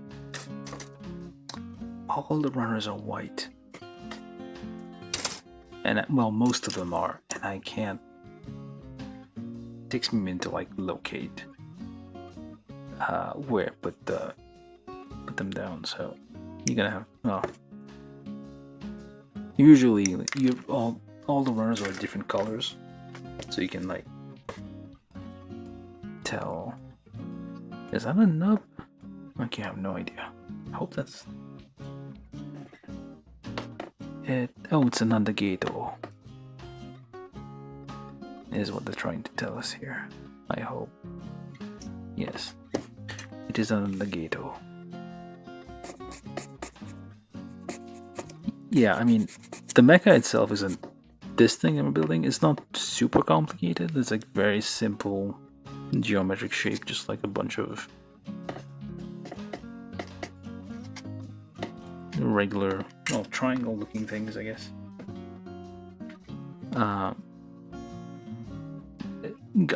All the runners are white. And well, most of them are, and I can't. It takes me a minute to like locate where put them down. So you're gonna have usually all the runners are different colors, so you can like tell. Is that a nub? Okay, I have no idea. I hope that's it. Oh, it's an Andagato. Is what they're trying to tell us here. I hope. Yes, it is an Andagato. Yeah, I mean, the mecha itself isn't. This thing I'm building is not super complicated. It's like very simple geometric shape, just like a bunch of regular, well, triangle looking things, I guess.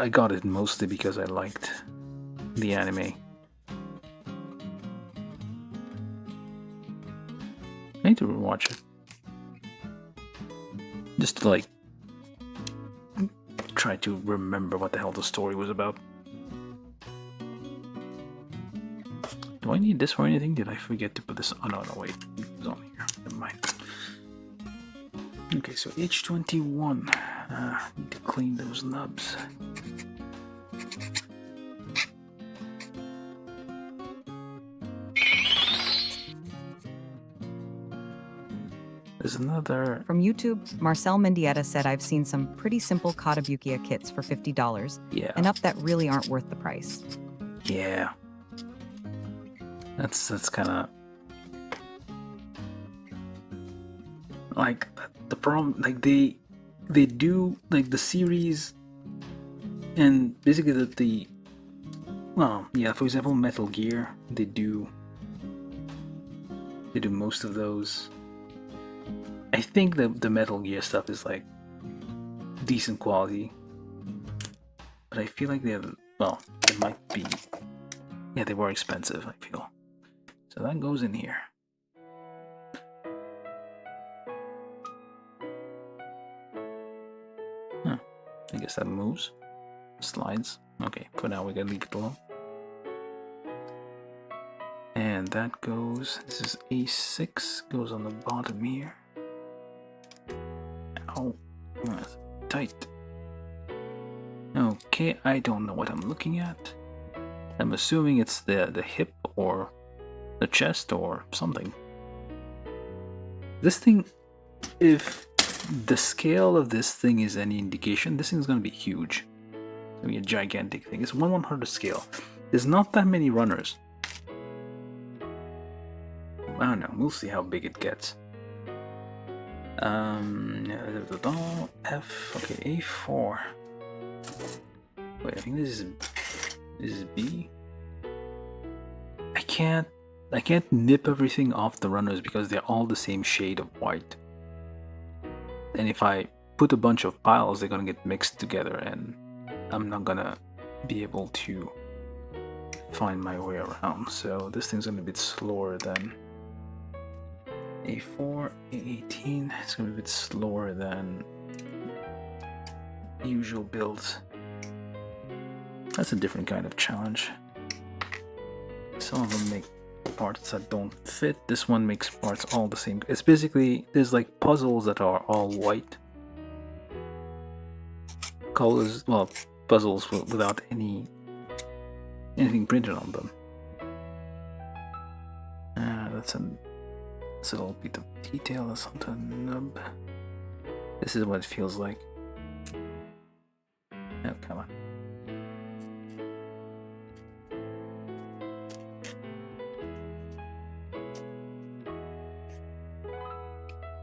I got it mostly because I liked the anime. I need to rewatch it. Just to like try to remember what the hell the story was about. Do I need this for anything? Did I forget to put this? Oh no, wait. It was on here. Never mind. Okay, so H21. Need to clean those nubs. There's another. From YouTube, Marcel Mendieta said I've seen some pretty simple Kotobukiya kits for $50. Yeah. And up that really aren't worth the price. Yeah. That's kind of like the problem. Like they do like the series, and basically the well, yeah. For example, Metal Gear, they do most of those. I think the Metal Gear stuff is like decent quality, but I feel like it might be. Yeah, they were expensive, I feel. So that goes in here. Huh. I guess that moves. Slides. Okay, for now we're gonna leave it alone. And that goes, this is A6, goes on the bottom here. Ow, that's tight. Okay, I don't know what I'm looking at. I'm assuming it's the hip or the chest or something. This thing, if the scale of this thing is any indication, this thing's gonna be huge. It's gonna be a gigantic thing. It's 1/100 scale. There's not that many runners. I don't know, we'll see how big it gets. F, okay, A4. Wait, I think this is B. I can't nip everything off the runners because they're all the same shade of white. And if I put a bunch of piles, they're gonna get mixed together and I'm not gonna be able to find my way around. So this thing's gonna be a bit slower than A4, A18. It's gonna be a bit slower than usual builds. That's a different kind of challenge. Some of them make parts that don't fit. This one makes parts all the same. It's basically, there's like puzzles that are all white. Colors, well, puzzles without anything printed on them. That's a little bit of detail. That's not a nub. This is what it feels like. Oh, come on.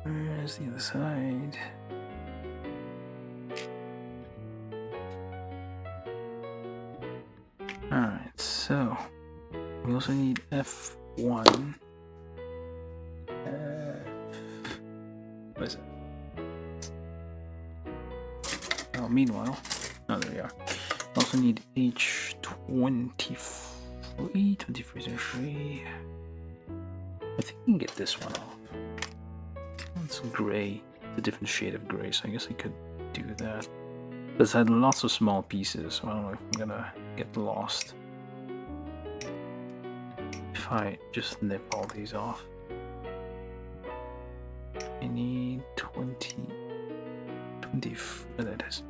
Where's the other side? Alright, so we also need F1. What is it? Oh, meanwhile, oh, there we are. Also need H23, 23. I think I can get this one off. It's gray. It's a different shade of gray, so I guess I could do that. But it's had lots of small pieces, so I don't know if I'm gonna get lost if I just nip all these off. I need 20. 20. There it is.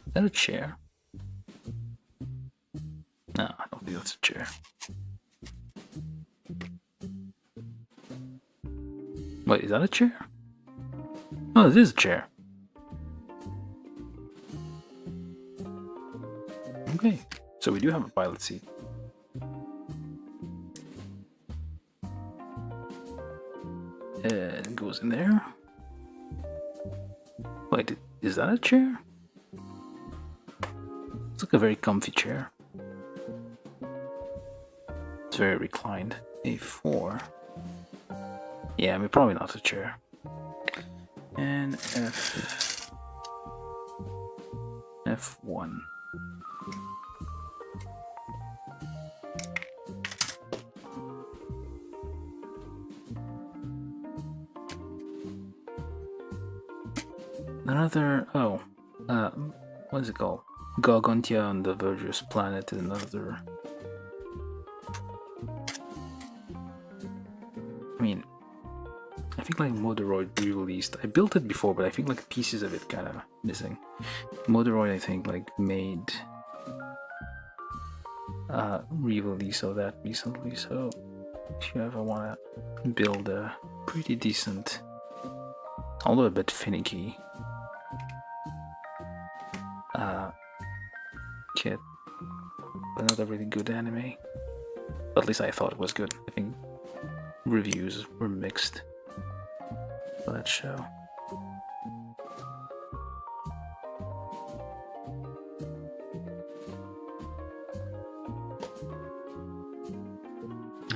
Is that a chair? No, I don't think that's a chair. Wait, is that a chair? Oh, it is a chair. Okay, so we do have a pilot seat. It goes in there. Wait, is that a chair? It's like a very comfy chair. It's very reclined. A4. Yeah, I mean, probably not a chair. And F1. Another, what is it called? Gargantia on the Virtuous Planet is another. I mean, I think like Modoroid re-released. I built it before, but I think like pieces of it kind of missing. Modoroid, I think, like made re-release of that recently. So if you ever want to build a pretty decent, although a bit finicky, kit, another really good anime. At least I thought it was good. I think reviews were mixed for that show.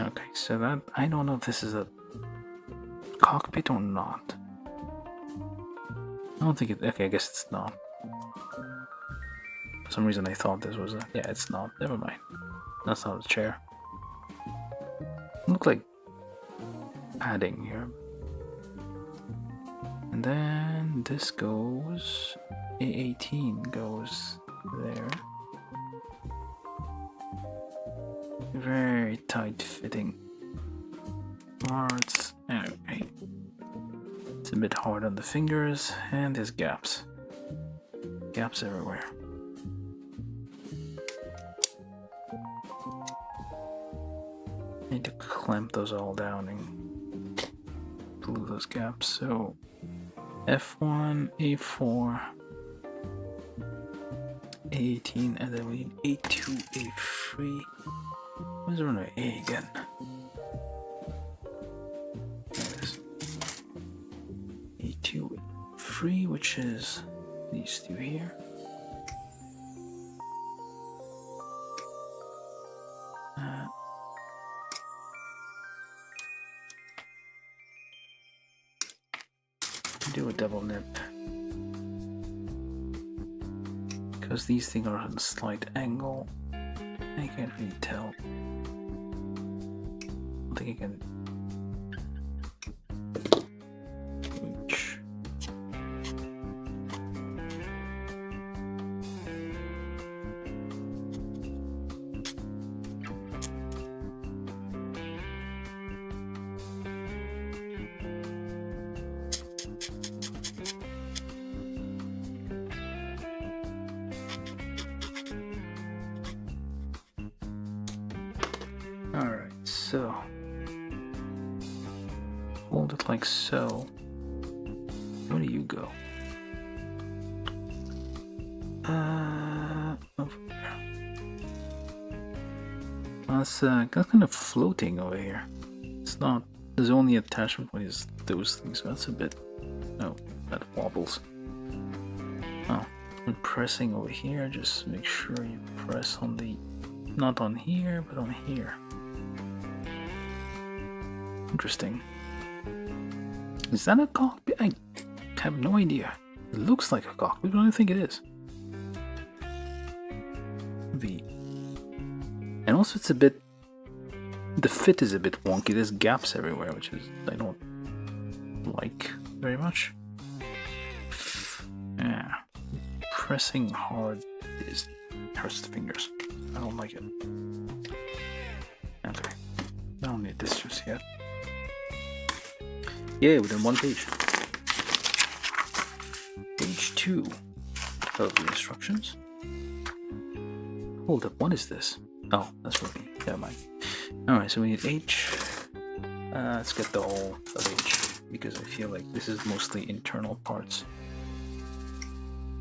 Okay, so that, I don't know if this is a cockpit or not. I don't think it, okay, I guess it's not. For some reason I thought this was a, yeah, it's not, never mind. That's not a chair. Look like padding here. And then this goes, A18 goes there. Very tight fitting parts. Okay. It's a bit hard on the fingers, and there's gaps. Gaps everywhere. Need to clamp those all down and glue those gaps. So F1, A4, A18, and then we need A2, A3. Where's the runway A again? There it is. A2, A3, which is these two here. Do a double nip because these things are at a slight angle. I can't really tell. I think I can reach. Alright, so hold it like so. Where do you go? Over there. That's kind of floating over here. It's not. There's only attachment point is those things. So that's a bit. No, that wobbles. Oh, when pressing over here, just make sure you press on the, not on here, but on here. Interesting. Is that a cockpit? I have no idea. It looks like a cockpit, but I don't think it is. And also it's a bit The fit is a bit wonky. There's gaps everywhere, which is I don't like very much. Yeah, pressing hard hurts the fingers. I don't like it. Okay, I don't need this just yet. Yeah, within one page. Page 2 of the instructions. Hold up, what is this? Oh, that's what we need. Never mind. Alright, so we need H. Let's get the whole of H, because I feel like this is mostly internal parts.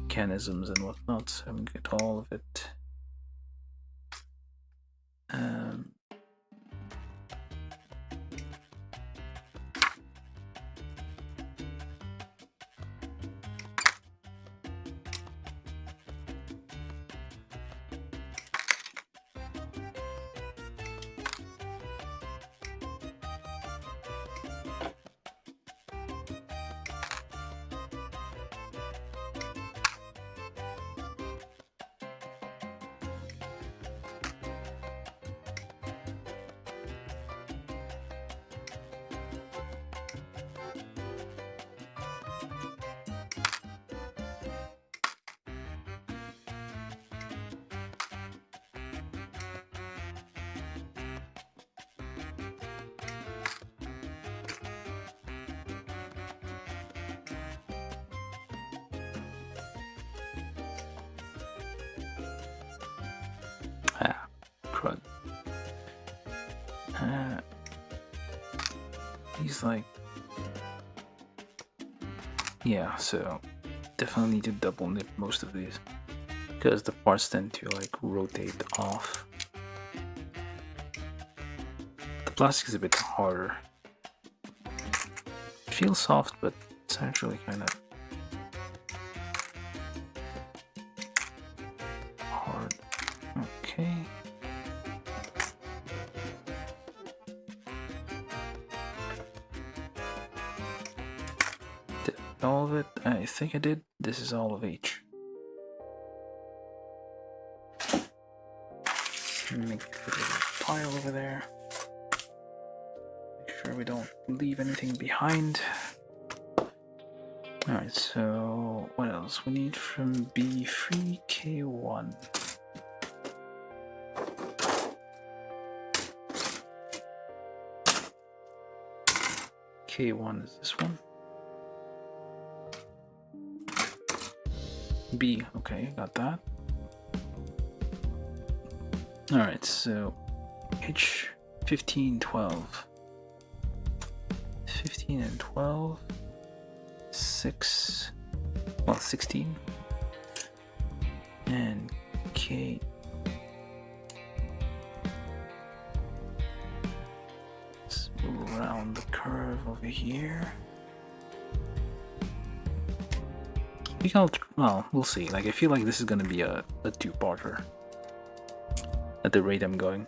Mechanisms and whatnot, so we get all of it. Crud. He's like, yeah, so definitely need to double knit most of these because the parts tend to like rotate off. The plastic is a bit harder. It feels soft, but it's actually kind of hard. Okay. All of it? I think I did. This is all of H. Make a little pile over there. Make sure we don't leave anything behind. Alright, so what else? We need from B3 K1. K1 is this one. B, okay, got that. Alright, so H 15, 12. 15 and 12. 6. Well, 16. And K. Let's move around the curve over here. I think well, we'll see. Like, I feel like this is gonna be a two-parter at the rate I'm going.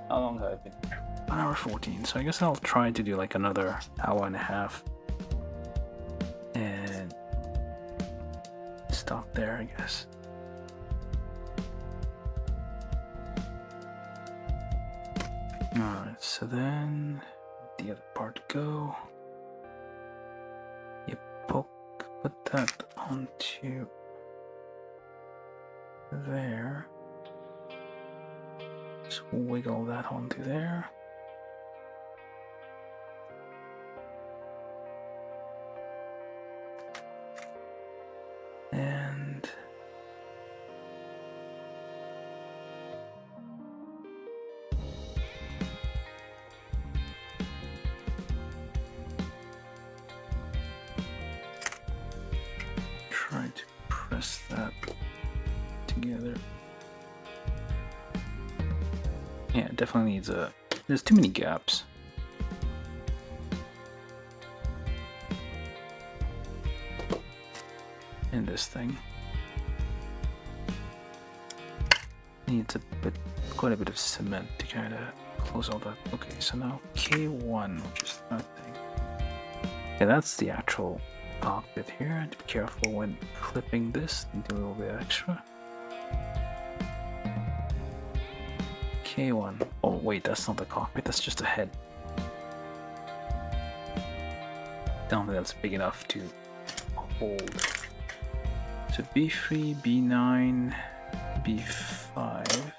How long have I been here? 1 hour 14, so I guess I'll try to do like another hour and a half and stop there, I guess. Alright, so then the other part go. You put that onto there. Just wiggle that onto there. And try to press that together. Yeah, it definitely needs there's too many gaps. In this thing. Needs quite a bit of cement to kind of close all that. Okay, so now K1, which is that thing. Okay, that's the actual cockpit here. And be careful when clipping this, do a little bit extra. K1. Oh wait, that's not the cockpit, that's just a head. Don't think that's big enough to hold. So B3, B9, B5.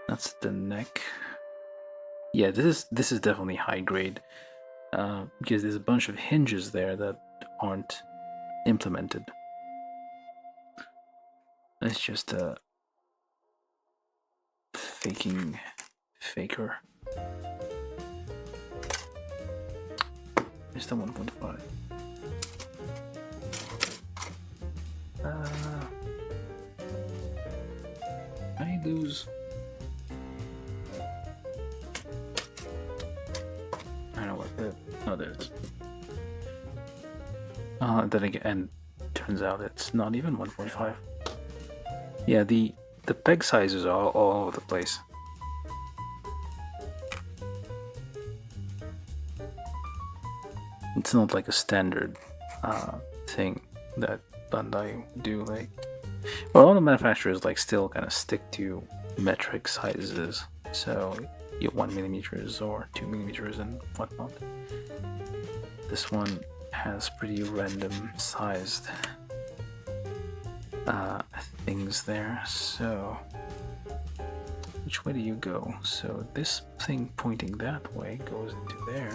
That's the neck. Yeah, this is definitely high grade. Because there's a bunch of hinges there that aren't implemented. It's just a faker. It's the 1.5. I lose. I don't know what the. Oh, there it is. Then again, turns out it's not even 1.5. Yeah, the peg sizes are all over the place. It's not like a standard thing that Bandai do. Like, well, all the manufacturers like still kind of stick to metric sizes. So you get 1mm or 2mm and whatnot. This one has pretty random sized things there. So which way do you go? So this thing pointing that way goes into there.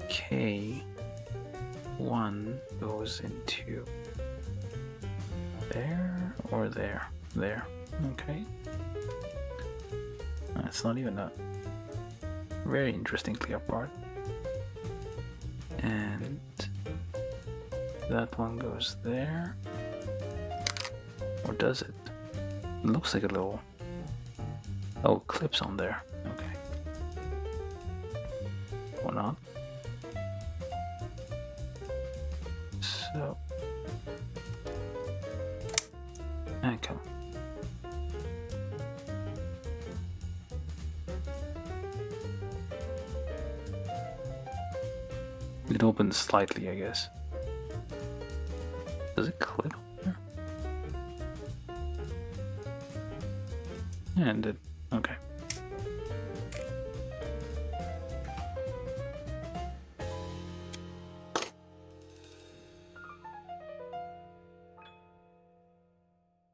K1 goes into there or there. There. Okay. That's not even a very interesting clear part. And that one goes there. Or does it? It looks like a little... Oh, clips on there. Okay. Or not. So... Okay. It opens slightly, I guess. Does it clip on there? And it... okay.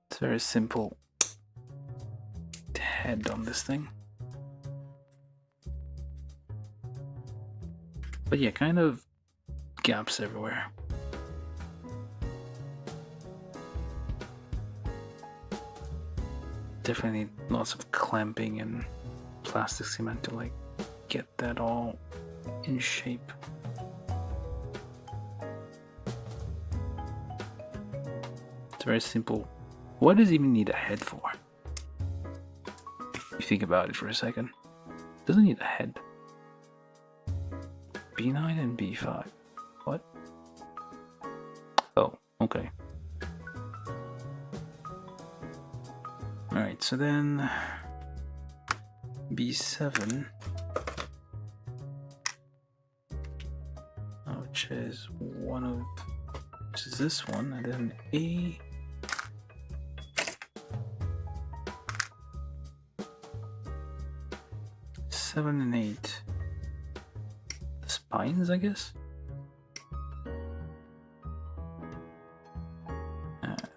It's very simple head on this thing. But yeah, kind of gaps everywhere. Definitely lots of clamping and plastic cement to like get that all in shape. It's very simple. What does it even need a head for? If you think about it for a second. It doesn't need a head. B9 and B5. What? Oh, okay. Alright, so then B7, which is which is this one, and then A. Seven and 8. The spines, I guess.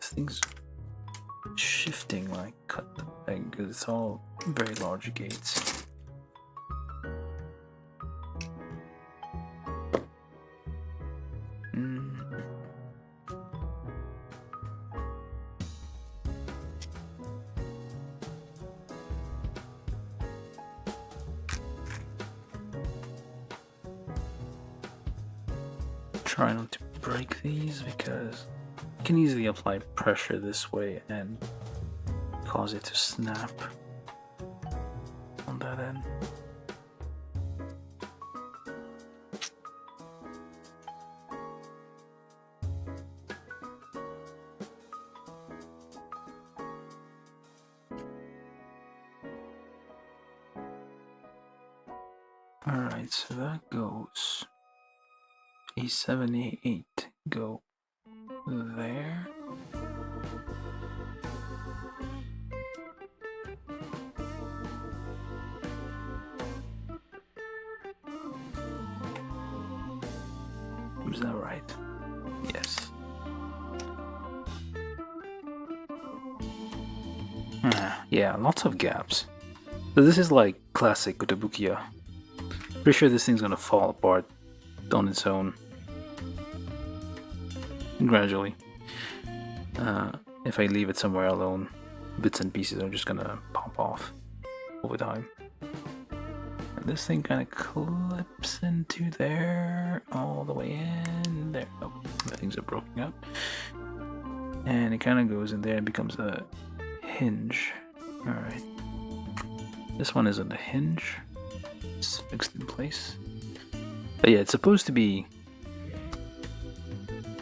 This thing's shifting when I cut the peg because it's all very large gates. Try not to break these because you can easily apply pressure this way and cause it to snap on that end. Alright, so that goes A7, A8 go there. Is that right? Yes. Yeah, lots of gaps. So this is like classic Kotobukiya. Pretty sure this thing's gonna fall apart on its own. Gradually. If I leave it somewhere alone, bits and pieces are just gonna pop off over time. And this thing kind of clips into there, all the way in there. Oh, the things are broken up. And it kind of goes in there and becomes a hinge. Alright. This one isn't a hinge. It's fixed in place. But yeah, it's supposed to be...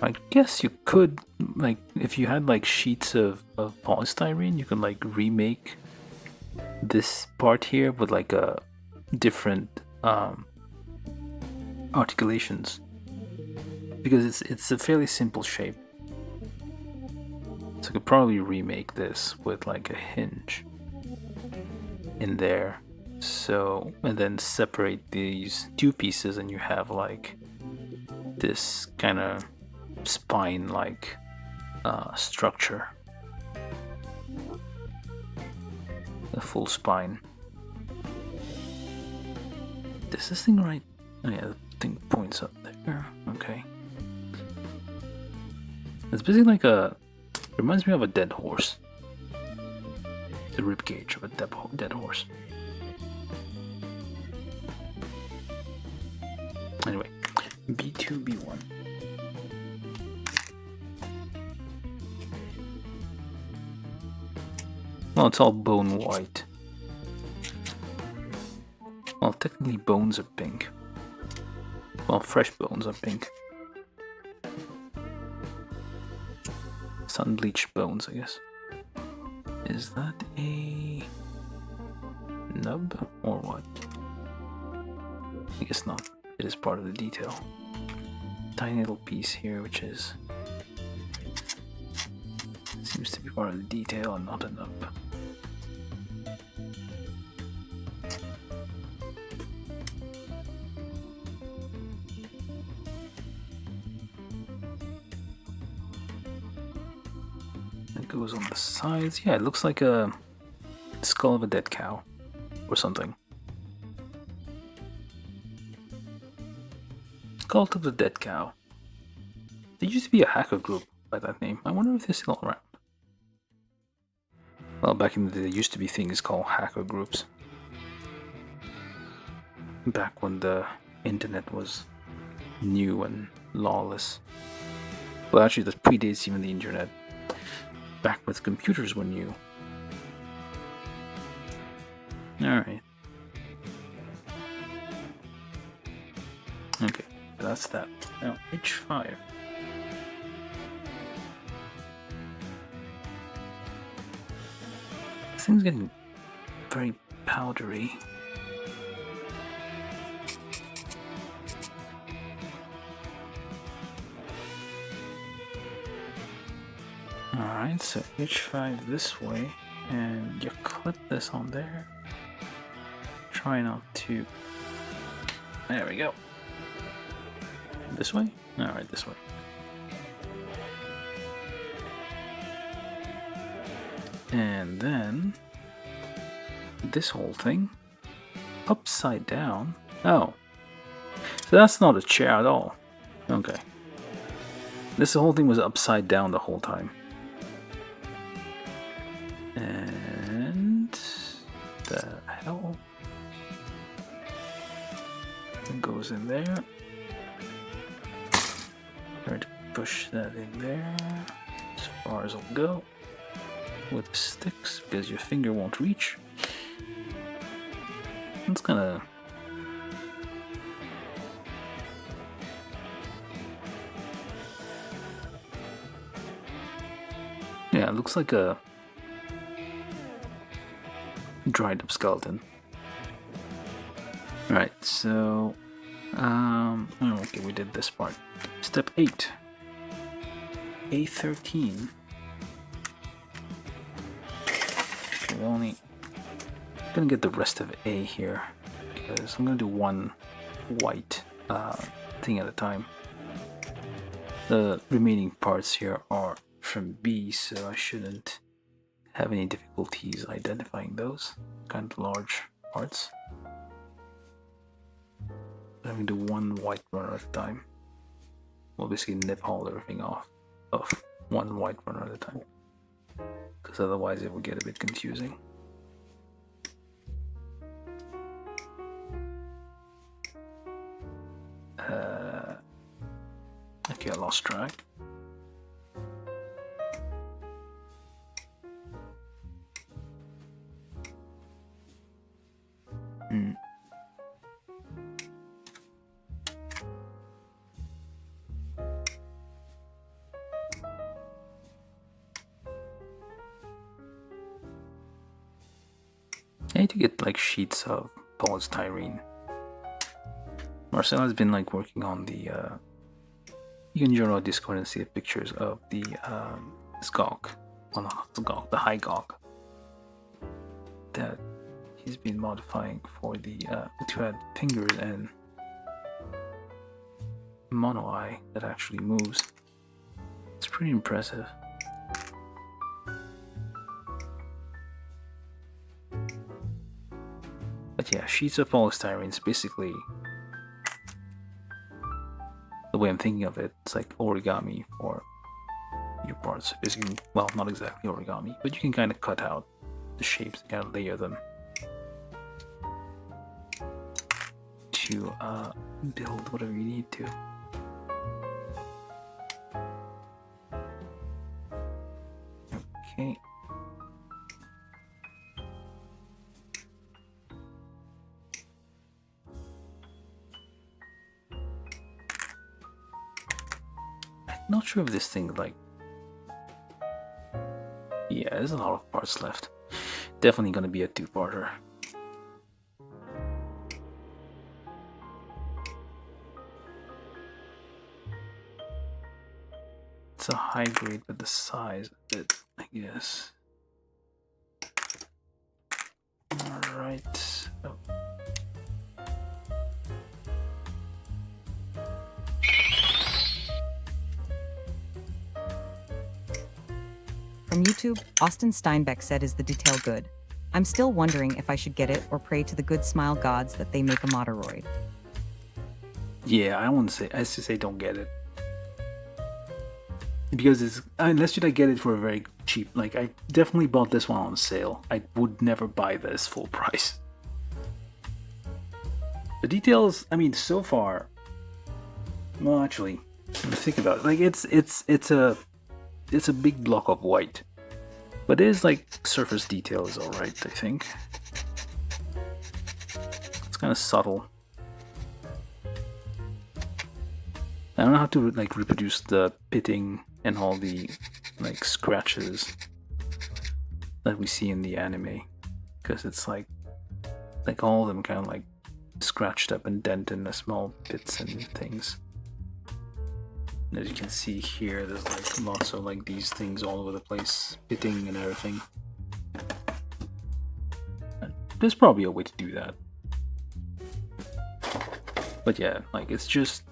I guess you could, like, if you had like sheets of polystyrene, you could like remake this part here with like a different articulations, because it's a fairly simple shape. So I could probably remake this with like a hinge in there. So, and then separate these two pieces and you have like this kind of spine like structure, a full spine. Is this thing right? Oh yeah, the thing points up there. Okay. It's basically like reminds me of a dead horse. The rib cage of a dead horse. Anyway, B2, B1. Well, it's all bone white. Well, technically bones are pink. Well, fresh bones are pink. Sun-bleached bones, I guess. Is that a nub or what? I guess not. It is part of the detail. Tiny little piece here, which is... seems to be part of the detail and not a nub. It goes on the sides. Yeah, it looks like a skull of a dead cow or something. Cult of the Dead Cow. There used to be a hacker group by that name. I wonder if they're still around. Well, back in the day, there used to be things called hacker groups. Back when the internet was new and lawless. Well, actually, that predates even the internet. Back with computers were new. Alright. Okay, that's that. Now, H5. This thing's getting very powdery. Alright, so H5 this way, and you clip this on there. Try not to... There we go. This way? Alright, this way. And then... this whole thing upside down. Oh. So that's not a chair at all. Okay. This whole thing was upside down the whole time. And... the hell? It goes in there. Try to push that in there as far as it'll go with sticks because your finger won't reach. It's gonna... yeah, it looks like a dried up skeleton. Right, so oh, okay, we did this part. Step 8. A13. Okay, we're only gonna get the rest of A here because I'm gonna do one white thing at a time. The remaining parts here are from B, so I shouldn't have any difficulties identifying those kind of large parts. I'm going to do one white runner at a time. We'll basically nip all everything off of one white runner at a time, because otherwise it will get a bit confusing. Okay, I lost track. I need to get like sheets of polystyrene. Marcel has been like working on the you can join our Discord and see the pictures of the this gawk, well not the gawk, the high gawk that he's been modifying for the to add fingers and mono eye that actually moves. It's pretty impressive. But yeah, sheets of polystyrene is basically, the way I'm thinking of it, it's like origami for your parts. Basically, well, not exactly origami, but you can kind of cut out the shapes and kind of layer them to build whatever you need to. Okay. Not sure if this thing like, yeah, there's a lot of parts left. Definitely gonna be a two-parter. It's a high grade, but the size of it, I guess. All right. Oh. From YouTube, Austin Steinbeck said, "Is the detail good? I'm still wondering if I should get it or pray to the good smile gods that they make a Moderoid." Yeah, I wouldn't say. I should say don't get it, because it's, unless you like get it for a very cheap. Like I definitely bought this one on sale. I would never buy this full price. The details, I mean, so far. Well, actually, let me think about it. Like it's a big block of white, but it is like surface detail is all right. I think it's kind of subtle. I don't know how to like reproduce the pitting and all the like scratches that we see in the anime, because it's like all of them kind of like scratched up and dented in small bits and things. And as you can see here, there's like lots of like these things all over the place, pitting and everything. And there's probably a way to do that, but yeah, like it's just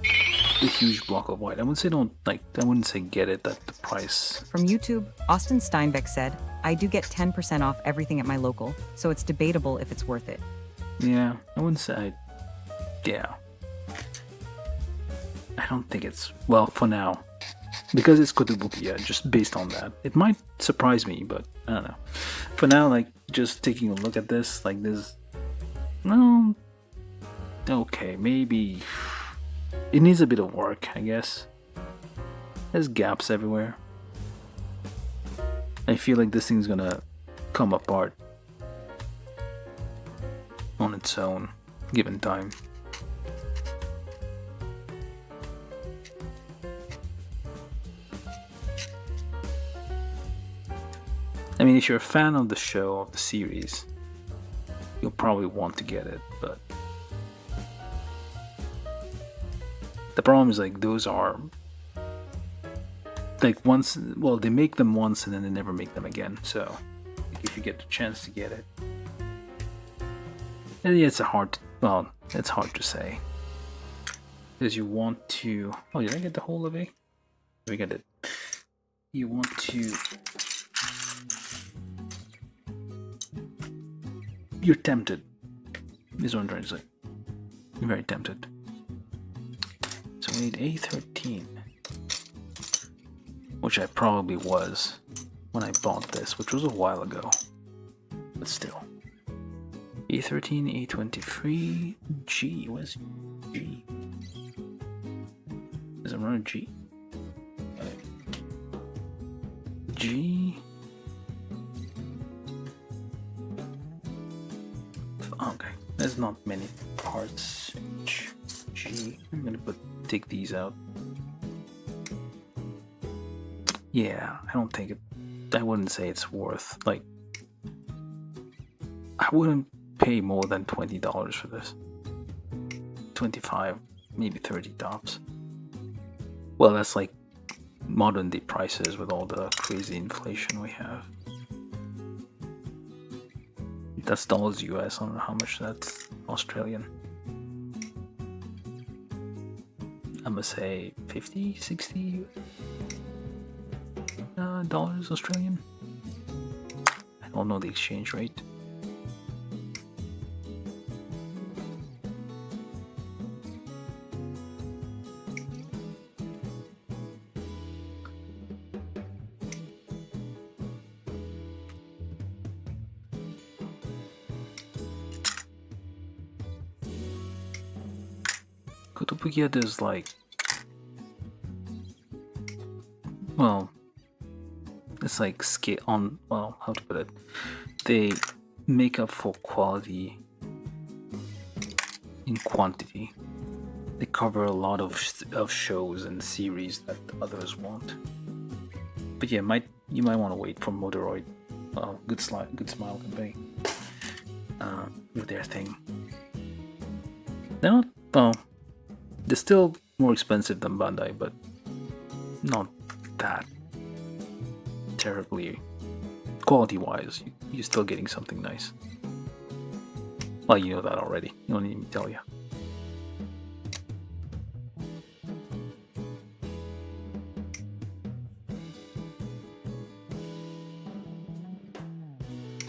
a huge block of white. I wouldn't say don't like. I wouldn't say get it at the price. From YouTube, Austin Steinbeck said, "I do get 10% off everything at my local, so it's debatable if it's worth it." Yeah, I wouldn't say. Yeah, I don't think it's, well, for now, because it's Kotobukiya. Just based on that, it might surprise me, but I don't know. For now, like just taking a look at this, like this, no, okay, maybe. It needs a bit of work, I guess. There's gaps everywhere. I feel like this thing's gonna come apart on its own, given time. I mean, if you're a fan of the show, of the series, you'll probably want to get it, but the problem is like those are like once, well, they make them once and then they never make them again. So like, if you get the chance to get it, and yeah, it's hard to say. because you want to. Oh, did I get the whole of A? We get it. You want to. You're tempted. Is what I'm trying to say. You're very tempted. So we need A13, which I probably was when I bought this, which was a while ago, but still. A13, A23, G. Where's G? Does it run a G? G. Okay, there's not many parts. G. I'm gonna take these out. Yeah, I don't think it. I wouldn't say it's worth. Like, I wouldn't pay more than $20 for this. 25, maybe 30 tops. Well, that's like modern day prices with all the crazy inflation we have. That's dollars US. I don't know how much that's Australian. I'm gonna say 50, 60 dollars Australian. I don't know the exchange rate. Kotobukiya does like, well, it's like scale on, well, how to put it, they make up for quality in quantity. They cover a lot of shows and series that others won't. But yeah, you might want to wait for Motoroid, Good Smile Company, with their thing. They're not, well, they're still more expensive than Bandai, but not that terribly. Quality-wise, you're still getting something nice. Well, you know that already. You don't need me to tell you.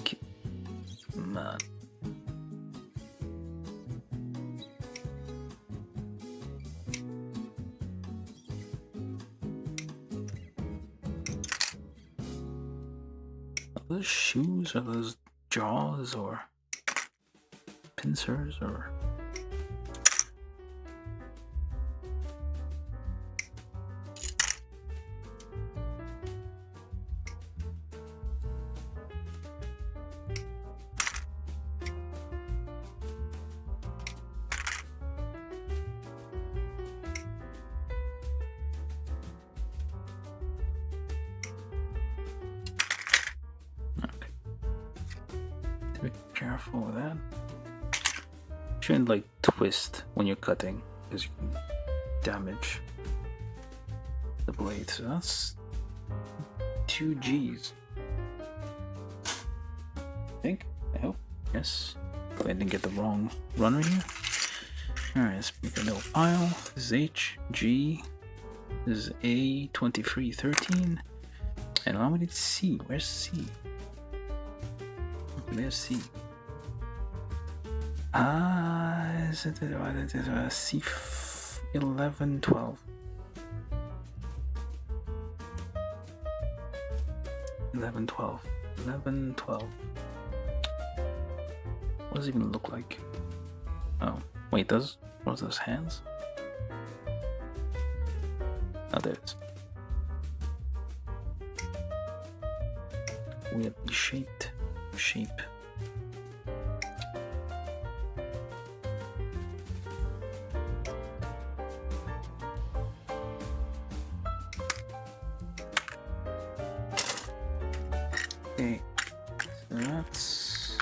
Okay. Man. Are those shoes? Are those jaws or pincers or? Be careful with that. Shouldn't like twist when you're cutting because you can damage the blade. So that's 2 G's. I hope. Yes. I didn't get the wrong runner here. Alright, let's make a little pile. This is H, G. This is A2313. And allow me to C. Where's C? There's C. Is it divided into C 11, 12? 11, 12. 11, 12. What does it even look like? Oh, wait, what are those hands? Oh, there it is. Weirdly shaped shape. Okay, so that's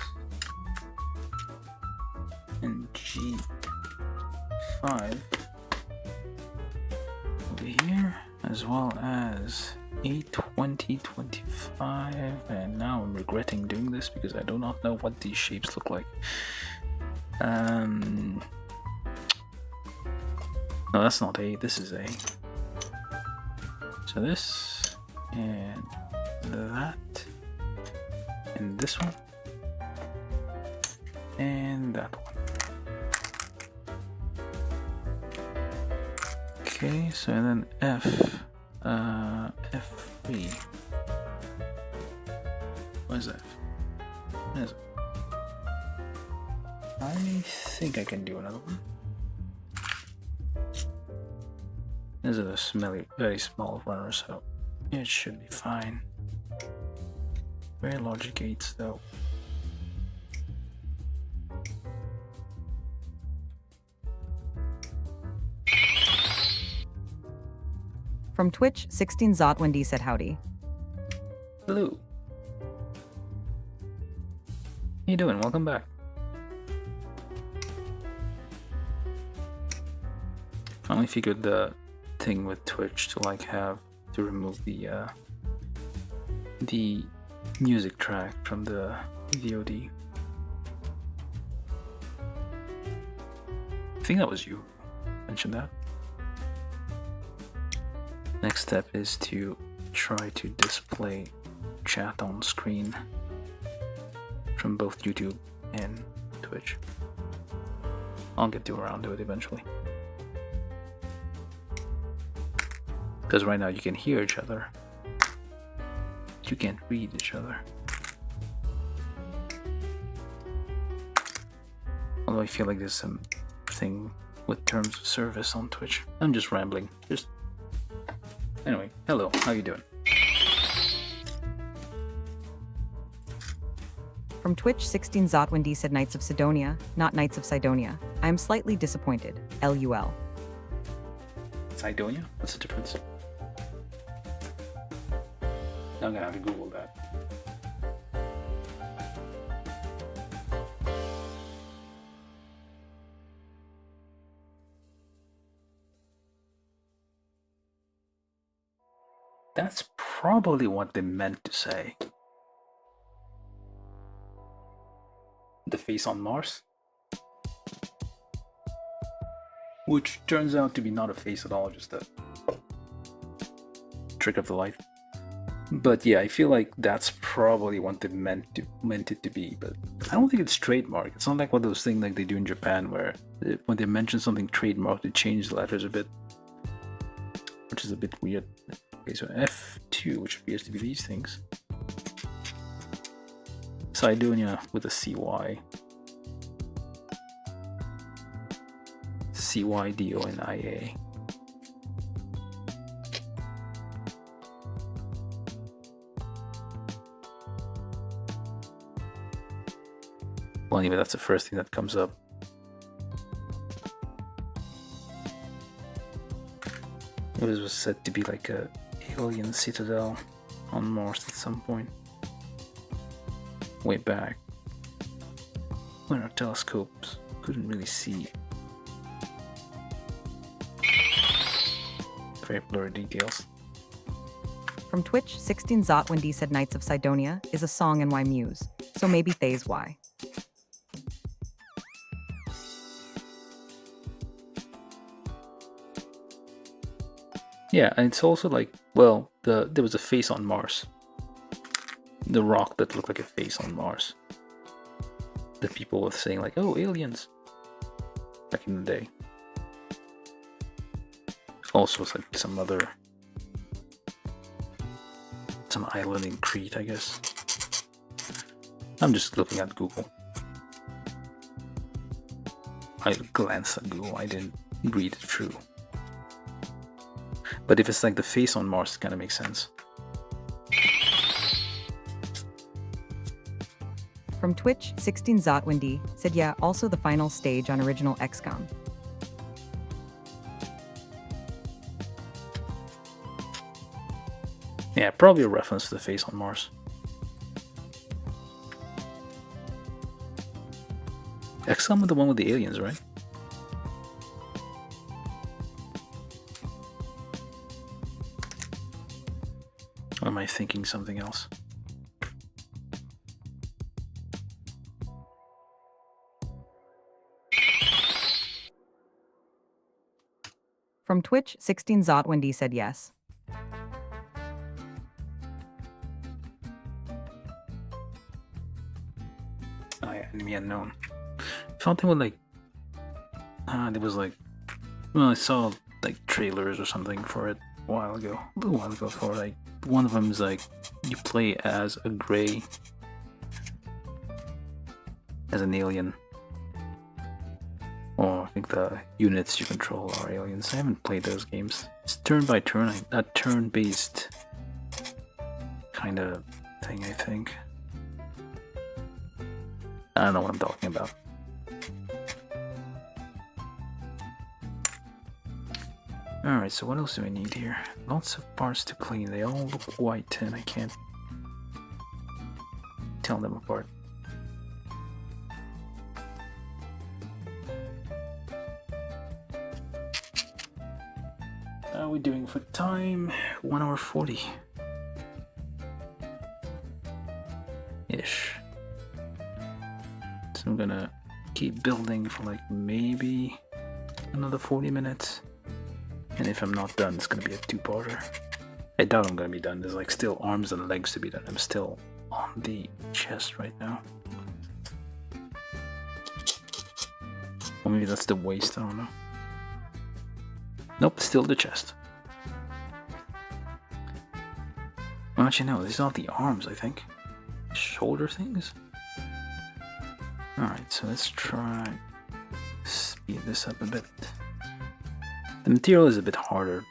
in G5 over here, as well as A2025, and now I'm regretting doing this because I do not know what these shapes look like. No, that's not A. This is A. So this and that and this one and that one. Okay, so and then F. F3. Where's F? There's F. I think I can do another one. This is a smelly, very small runner, so it should be fine. Very logic gates though. From Twitch, 16 Zotwendy said howdy. Hello. How you doing? Welcome back. Finally figured the thing with Twitch to like have to remove the music track from the VOD. I think that was you who mentioned that. Next step is to try to display chat on screen from both YouTube and Twitch. I'll get around to it eventually. Because right now you can hear each other. You can't read each other. Although I feel like there's some thing with terms of service on Twitch. I'm just rambling. Anyway, hello, how you doing? From Twitch, 16 Zotwendy said Knights of Sidonia, not Knights of Sidonia. I am slightly disappointed. LUL. Sidonia? What's the difference? I'm gonna have to Google that. That's probably what they meant to say. The face on Mars? Which turns out to be not a face at all, just a trick of the light. But yeah, I feel like that's probably what they meant it to be, but I don't think it's trademark. It's not like one of those things like they do in Japan where when they mention something trademark, they change the letters a bit, which is a bit weird. Okay, so F2, which appears to be these things. Sidonia with a CY. CYDONIA. Well, anyway, that's the first thing that comes up. It was said to be like a alien citadel on Mars at some point. Way back. When our telescopes couldn't really see. Very blurry details. From Twitch, 16 Zotwendy said Knights of Sidonia is a song and why Muse. So maybe Thay's why. Yeah, and it's also like, well, there was a face on Mars. The rock that looked like a face on Mars. The people were saying like, oh, aliens. Back in the day. Also, it's like some island in Crete, I guess. I'm just looking at Google. I glanced at Google, I didn't read it through. But if it's like the face on Mars, it kind of makes sense. From Twitch, 16 Zotwendy said yeah, also the final stage on original XCOM. Yeah, probably a reference to the face on Mars. XCOM is the one with the aliens, right? Or am I thinking something else? From Twitch, 16 Zotwendy said yes. Oh yeah, enemy unknown. Something with like, there was like, well, I saw like trailers or something for it a little while ago. For like, one of them is like, you play as a gray, as an alien. Or I think the units you control are aliens. I haven't played those games. It's turn by turn, a turn-based kind of thing, I think. I don't know what I'm talking about. Alright, so what else do I need here? Lots of parts to clean. They all look white and I can't tell them apart. How are we doing for time? 1 hour 40. Ish. So I'm gonna keep building for like maybe another 40 minutes. And if I'm not done, it's gonna be a two-parter. I doubt I'm gonna be done. There's like still arms and legs to be done. I'm still on the chest right now. Or maybe that's the waist, I don't know. Nope, still the chest. Well, actually, no, these are the arms, I think. Shoulder things? Alright, so let's try speed this up a bit. The material is a bit hard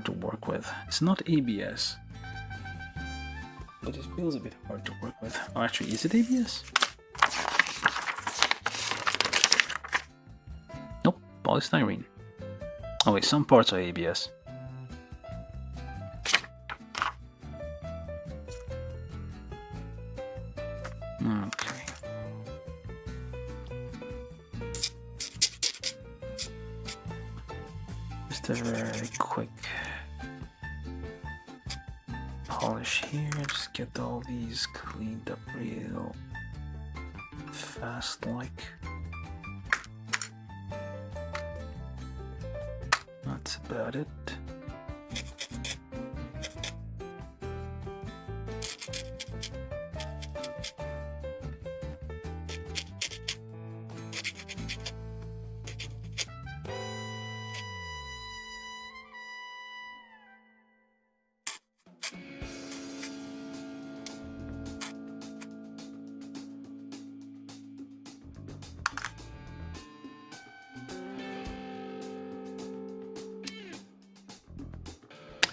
to work with. It's not ABS, but it feels a bit hard to work with. Oh, actually, is it ABS? Nope, polystyrene. Oh wait, some parts are ABS. Okay. Just a very quick polish here. Just get all these cleaned up real fast like. That's about it.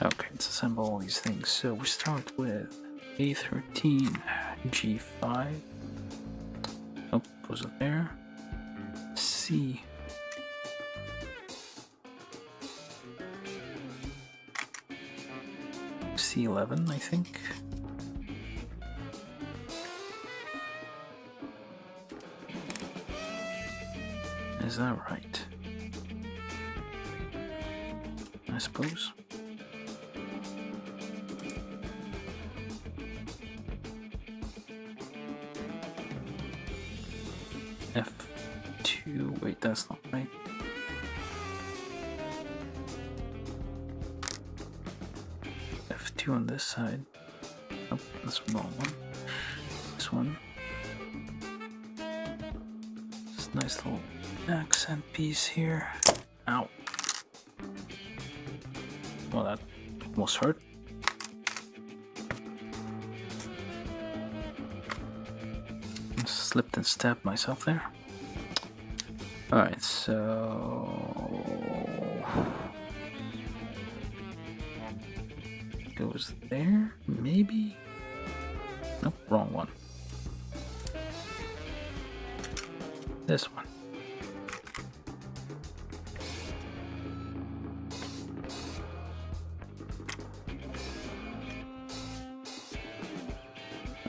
Okay, let's assemble all these things. So we start with A13, G5. Oh, goes up there. C. C11, I think. Is that right? I suppose. F2, wait, that's not right. F2 on this side. Oh, that's the wrong one. This one. This nice little accent piece here. Ow. Well, that almost hurt. Slipped and stabbed myself there. Alright, so goes there, maybe? Nope, wrong one. This one.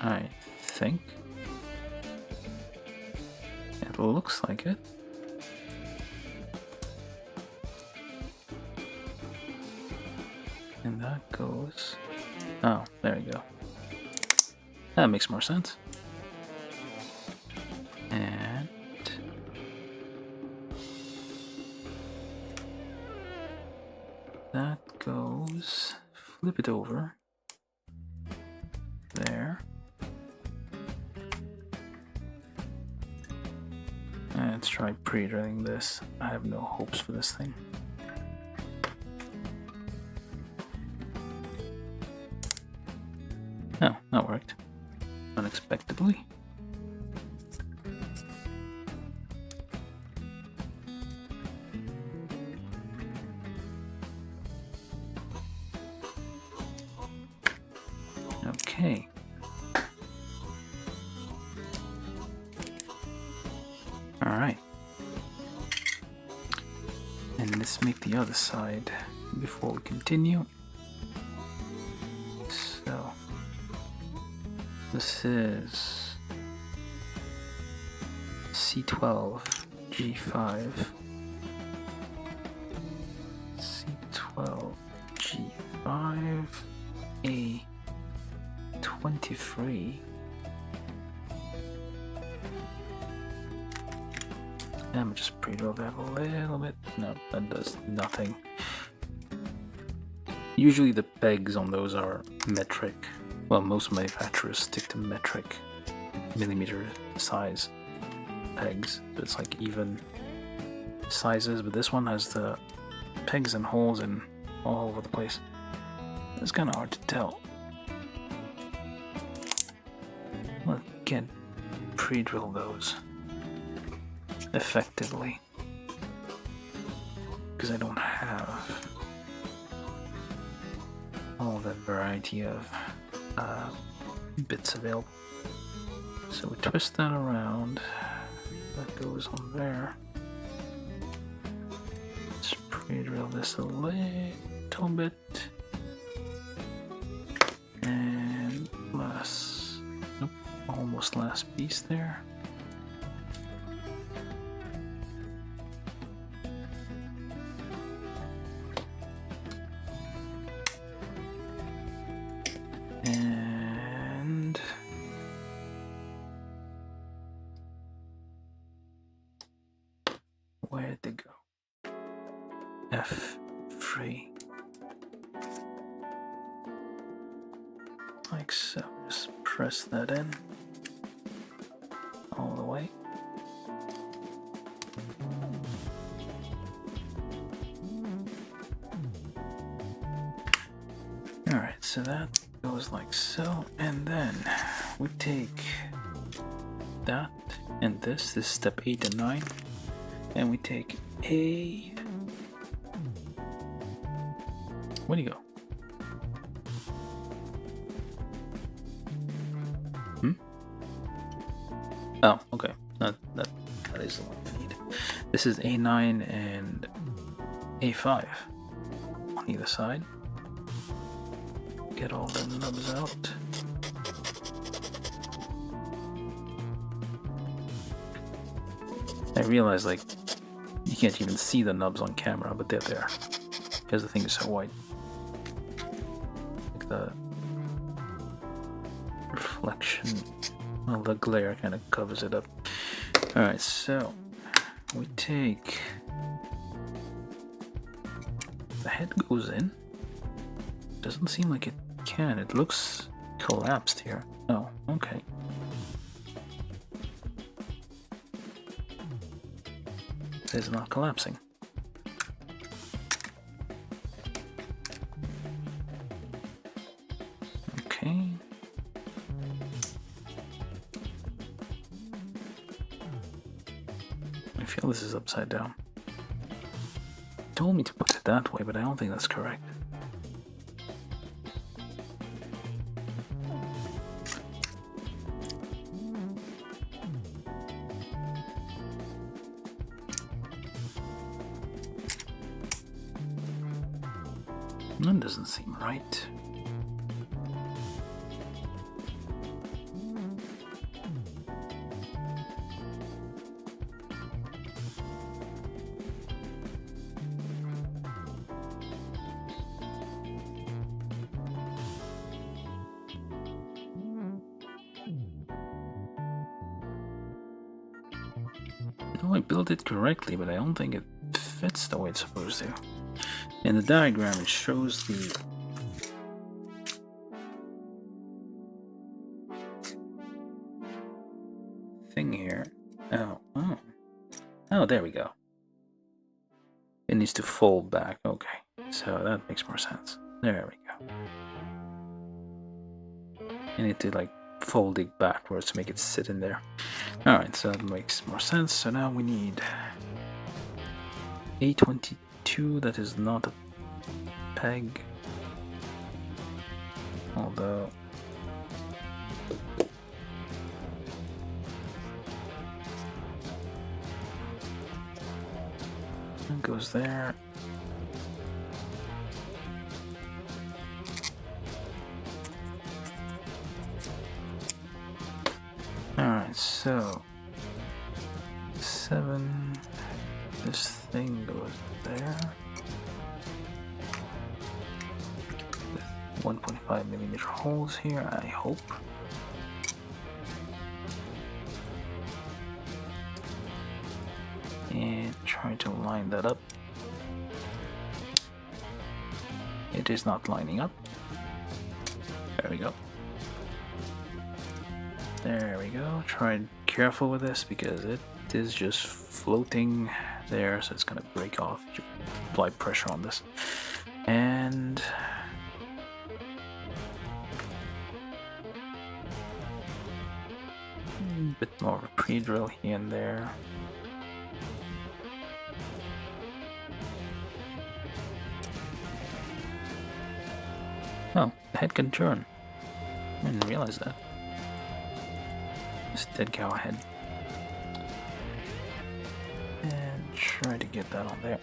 I think it looks like it. And that goes... Oh, there you go. That makes more sense. And... flip it over. There. And let's try pre-drilling this. I have no hopes for this thing. Oh, that worked. Unexpectedly. Okay. Alright. And let's make the other side before we continue. So, this is C12, G5, C12, G5, A23. I'm just pre-drill that a little bit. No, that does nothing. Usually the pegs on those are metric. Well, most manufacturers stick to metric millimeter size pegs. So it's like even sizes, but this one has the pegs and holes in all over the place. It's kind of hard to tell. Well, can't pre-drill those effectively because I don't have all that variety of bits available. So we twist that around. That goes on there. Let's pre-drill this a little bit. And nope, almost last piece there. And where'd they go? F3. Like so. Just press that in all the way. Alright, so that goes like so, and then we take that and this is step 8 and 9, and we take a... Where'd he go? Oh, okay. That is the one I need. This is A9 and A5 on either side. Get all the nubs out. I realize, like, you can't even see the nubs on camera, but they're there because the thing is so white. Like the reflection, well, the glare kind of covers it up. Alright, so we take the head goes in. Doesn't seem like it can. It looks collapsed here. Oh, okay. It's not collapsing. Okay. I feel this is upside down. It told me to put it that way, but I don't think that's correct. That doesn't seem right. No, I built it correctly, but I don't think it fits the way it's supposed to. In the diagram, it shows the Oh, there we go. It needs to fold back. Okay, so that makes more sense. There we go. You need to like fold it backwards to make it sit in there. Alright, so that makes more sense. So now we need A22. That is not a peg. Although it goes there. Alright, so 7. This thing goes there. 1.5mm holes here, I hope. And try to line that up. It is not lining up. There we go. There we go. Try careful with this because it is just floating there, so it's gonna break off. You apply pressure on this. And a bit more of a pre-drill here and there. Oh, the head can turn. I didn't realize that. This dead cow head. And try to get that on there.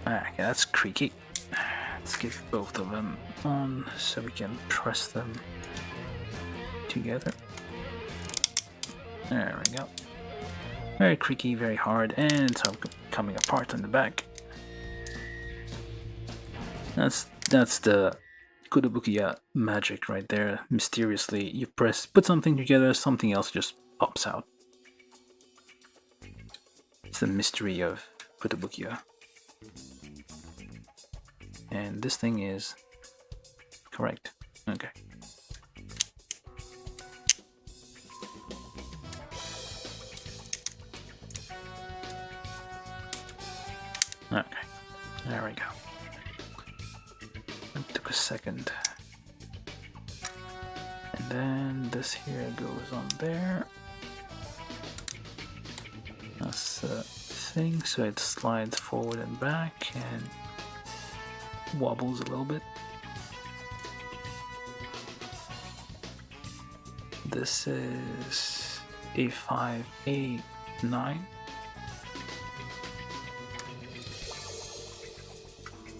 Okay, that's creaky. Let's get both of them on so we can press them together. There we go. Very creaky, very hard, and it's coming apart on the back. That's the Kotobukiya magic right there. Mysteriously, you put something together, something else just pops out. It's the mystery of Kotobukiya. And this thing is correct. Okay. Okay, there we go. It took a second. And then this here goes on there. That's the thing, so it slides forward and back and wobbles a little bit. This is A5, A9.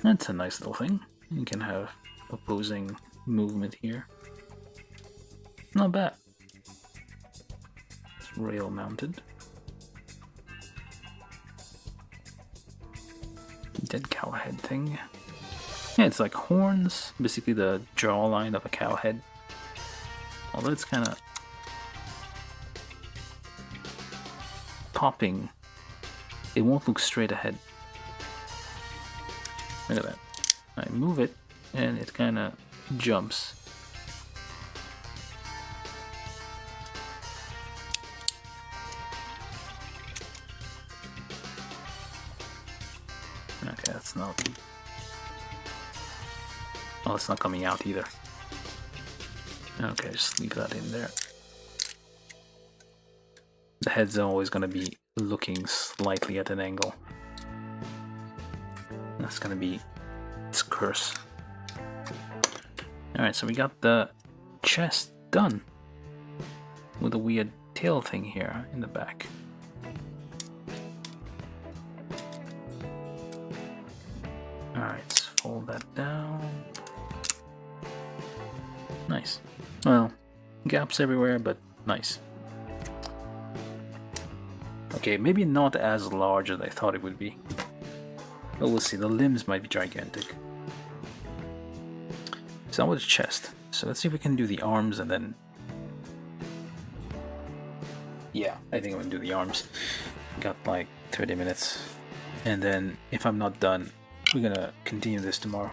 That's a nice little thing. You can have opposing movement here. Not bad. It's rail mounted. Dead cow head thing. Yeah, it's like horns, basically the jawline of a cow head. Although it's kind of popping, it won't look straight ahead. Look at that. I move it and it kind of jumps. Okay, that's not... Oh, it's not coming out either. Okay, just leave that in there. The head's always going to be looking slightly at an angle. That's going to be its curse. Alright, so we got the chest done. With a weird tail thing here in the back. Alright, let's fold that down. Nice. Well, gaps everywhere, but nice. Okay, maybe not as large as I thought it would be. But we'll see, the limbs might be gigantic. So that was the chest. So let's see if we can do the arms and then... Yeah, I think I'm gonna do the arms. Got like 30 minutes. And then, if I'm not done, we're gonna continue this tomorrow.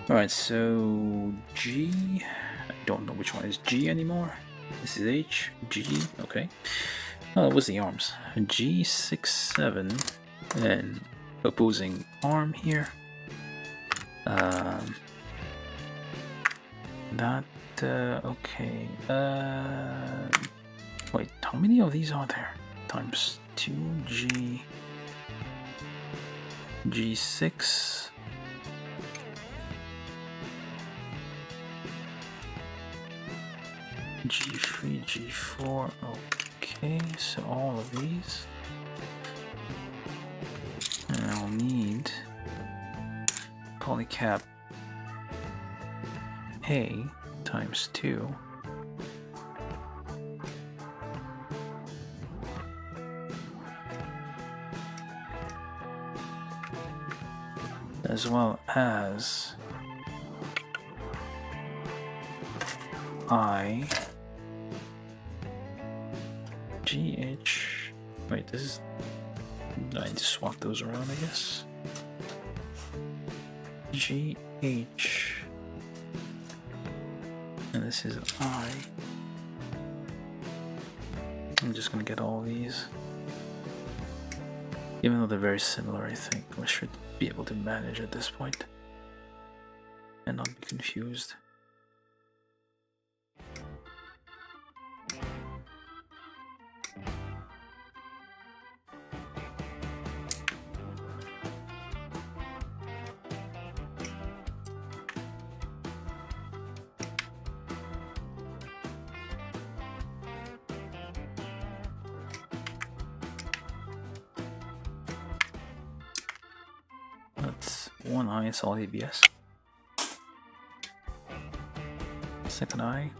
Alright, so G... I don't know which one is G anymore. This is H, G, okay. Oh, what's the arms? G, 6, 7, and opposing arm here. Okay. Wait, how many of these are there? Times 2, G, G6. G3, G4, okay, so all of these. And I'll need polycap A times 2. As well as I GH. Wait, this is. I need to swap those around, I guess. GH. And this is I. I'm just gonna get all these. Even though they're very similar, I think we should be able to manage at this point and not be confused. That's one eye is all ABS. Second eye.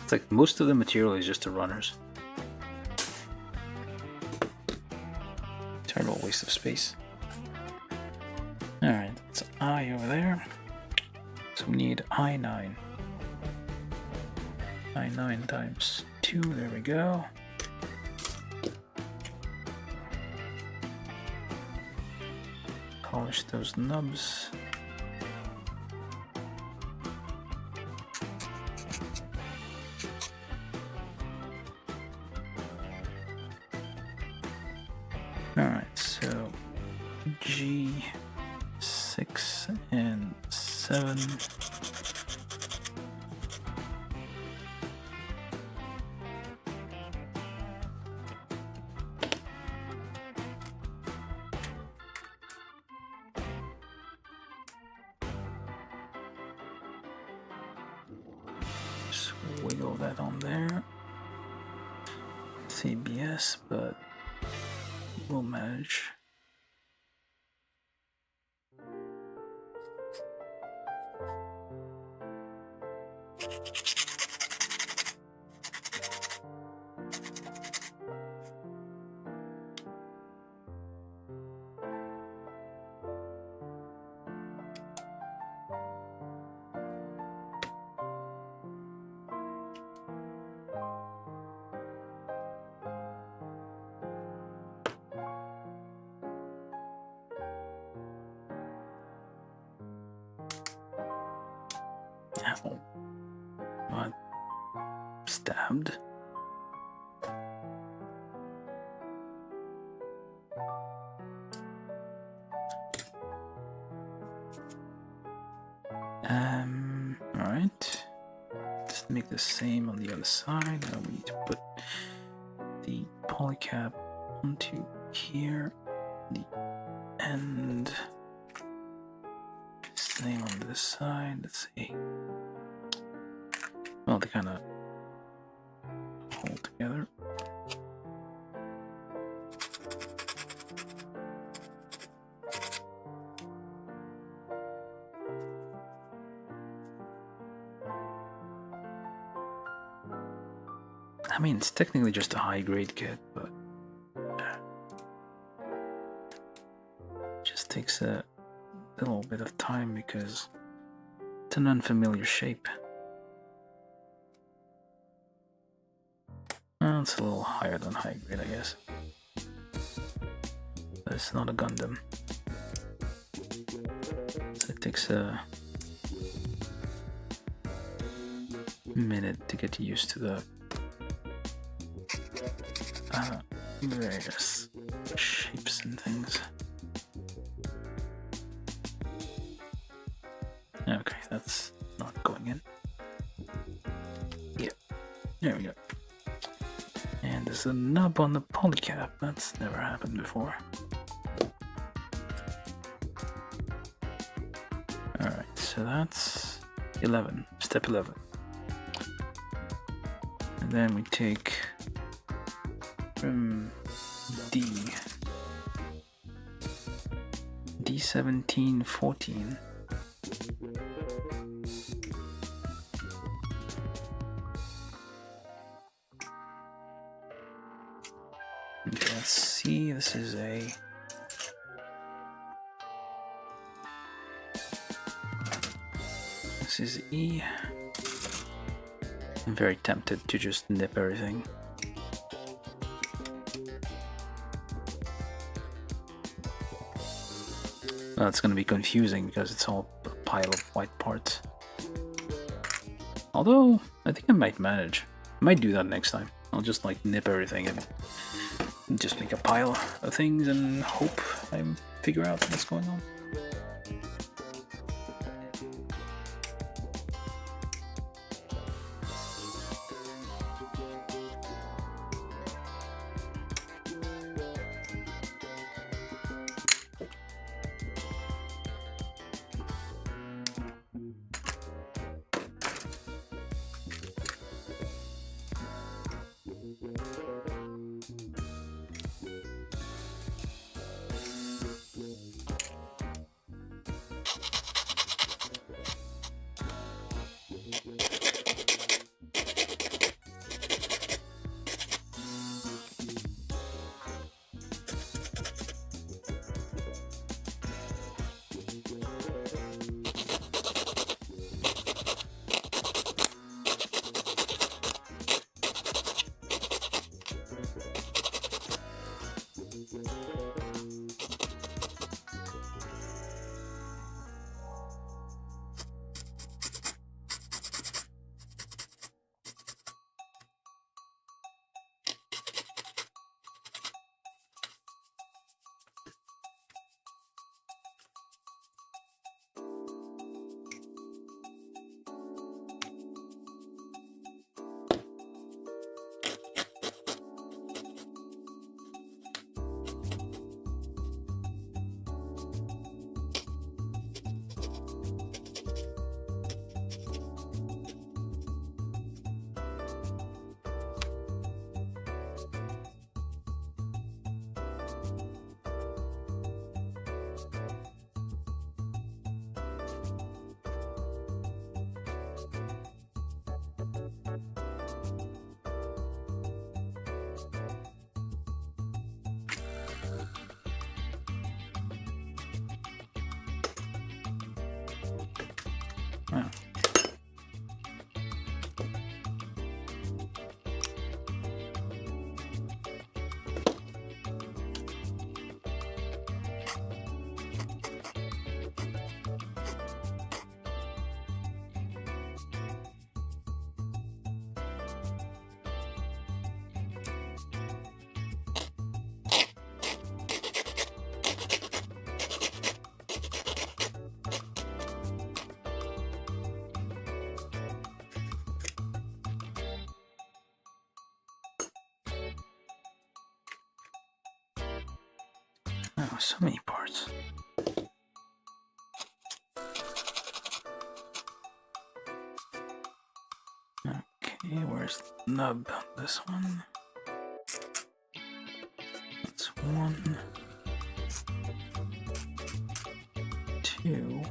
It's like most of the material is just the runners. Terrible waste of space. Alright, it's I over there. So we need I9. I9 times 2, there we go. Polish those nubs. Alright, so G6 and 7. Just wiggle that on there. It's ABS, but we'll manage. Ow. What? Stabbed? Alright. Just make the same on the other side. Now we need to put the polycap onto here. The end. Same on this side. Let's see. Well, they kind of hold together. I mean, it's technically just a high-grade kit, but it just takes a little bit of time because it's an unfamiliar shape. Well, it's a little higher than high-grade, I guess. But it's not a Gundam. So it takes a minute to get used to the various shapes and things. Okay, that's not going in. Yeah, there we go. And there's a nub on the polycap. That's never happened before. Alright, so that's 11, step 11. And then we take from D17, 14. Okay, let's see, this is E. I'm very tempted to just nip everything. Well, it's gonna be confusing because it's all a pile of white parts. Although, I think I might manage. I might do that next time. I'll just like nip everything and just make a pile of things and hope I figure out what's going on. Wow. Oh, so many parts. Okay, where's the nub on this one? That's 1, 2.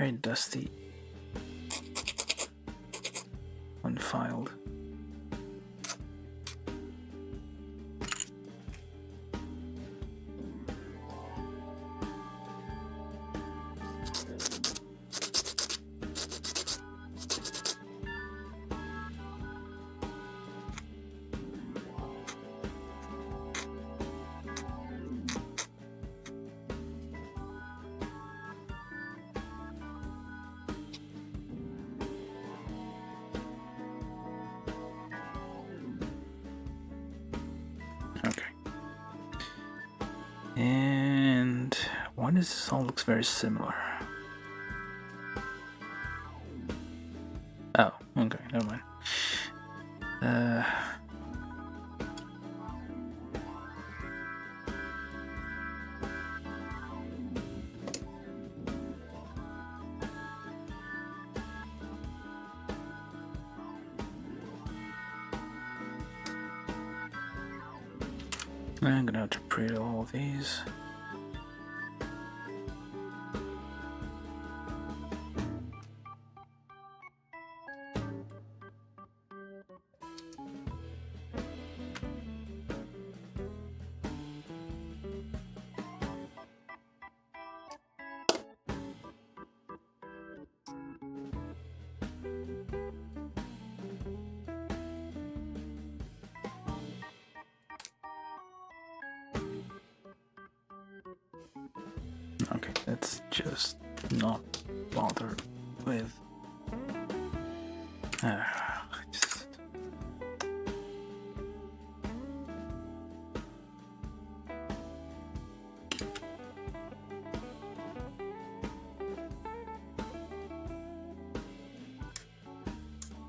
Very dusty. Unfiled. Okay. And why does this all looks very similar? Oh, okay, never mind. I'm gonna have to print all of these. Okay, let's just not bother with. Just...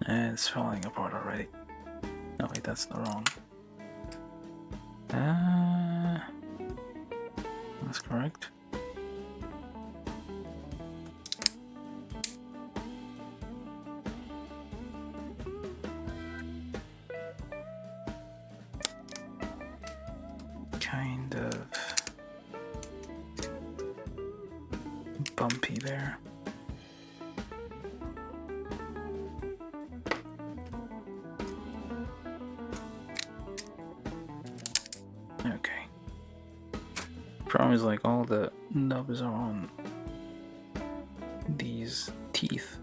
And it's falling apart already. No, wait, that's the wrong. That's correct. Kind of bumpy there. Okay. Problem is, like, all the nubs are on these teeth.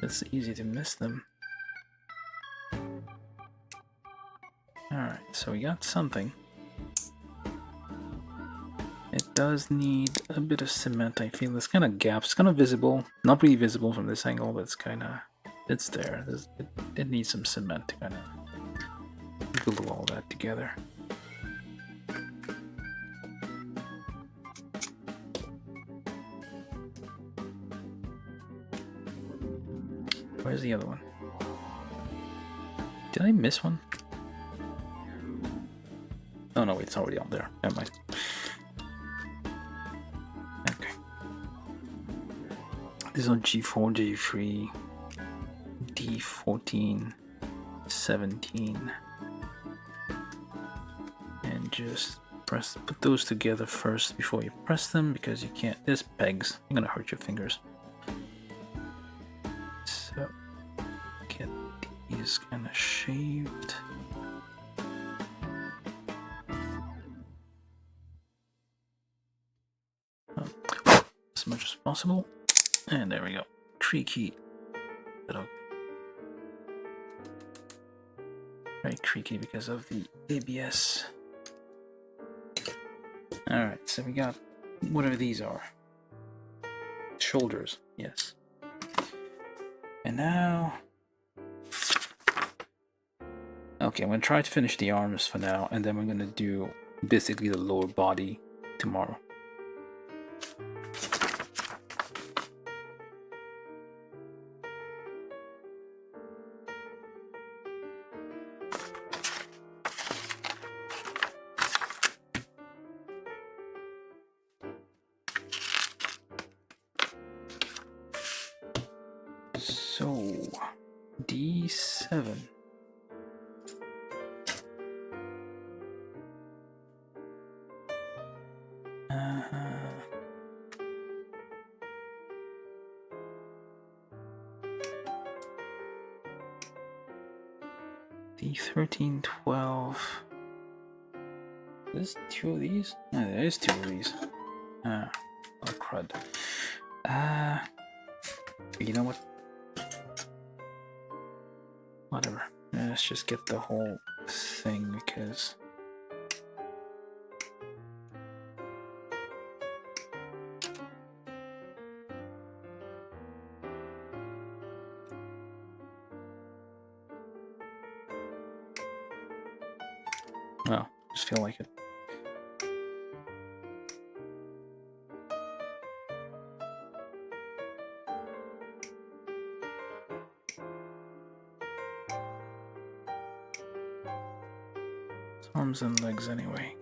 It's easy to miss them. Alright, so we got something. It does need a bit of cement, I feel. There's kind of gaps, kind of visible. Not really visible from this angle, but it's kind of... It's there. It needs some cement to kind of glue all that together. Where's the other one? Did I miss one? Oh no, wait, it's already on there. Never mind. Okay. This is on G4, G3, D14, 17. And just put those together first before you press them, because you can't. There's pegs. You're gonna hurt your fingers. So get these kind of shaved. As much as possible. And there we go. Creaky. But okay. Very creaky because of the ABS. Alright, so we got whatever these are. Shoulders, yes. And now... Okay, I'm going to try to finish the arms for now, and then we're going to do basically the lower body tomorrow. So, D7. 13, 12. There's two of these? No, there is two of these. Oh crud. You know what? Whatever. Let's just get the whole thing because... Oh, just feel like it. It's arms and legs anyway.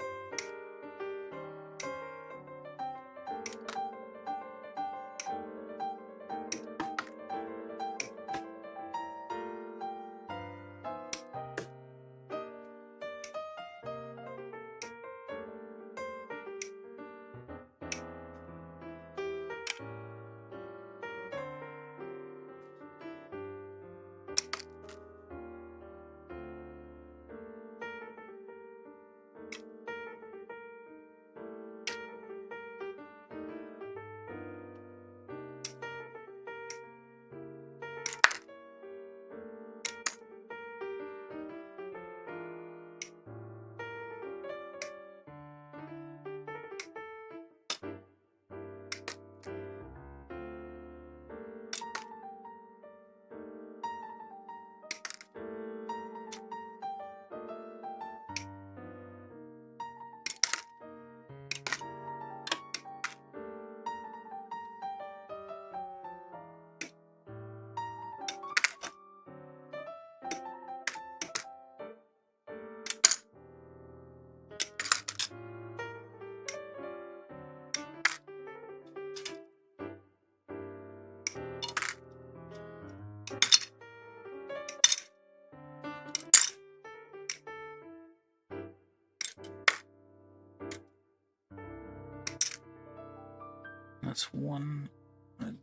That's one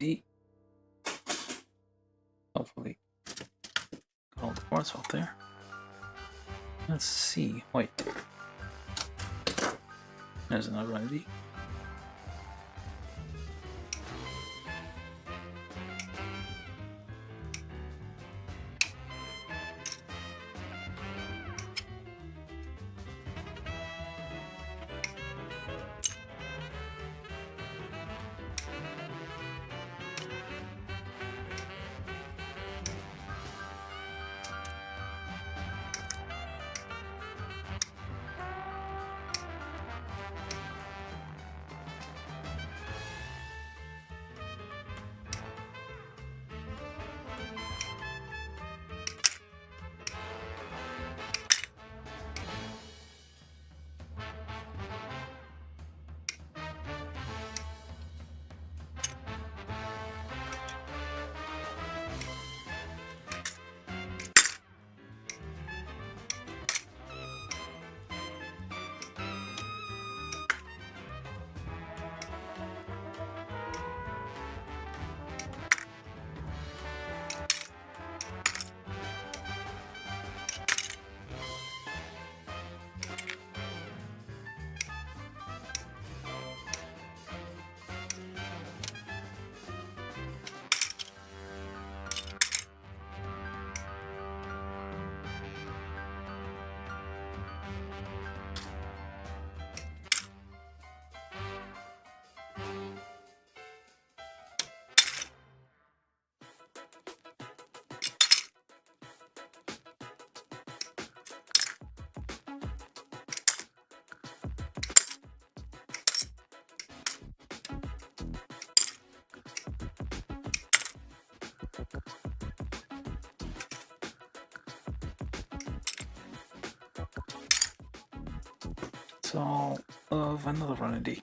D. Hopefully, got all the parts out there. Let's see. Wait. There's another D. It's all of another run of D.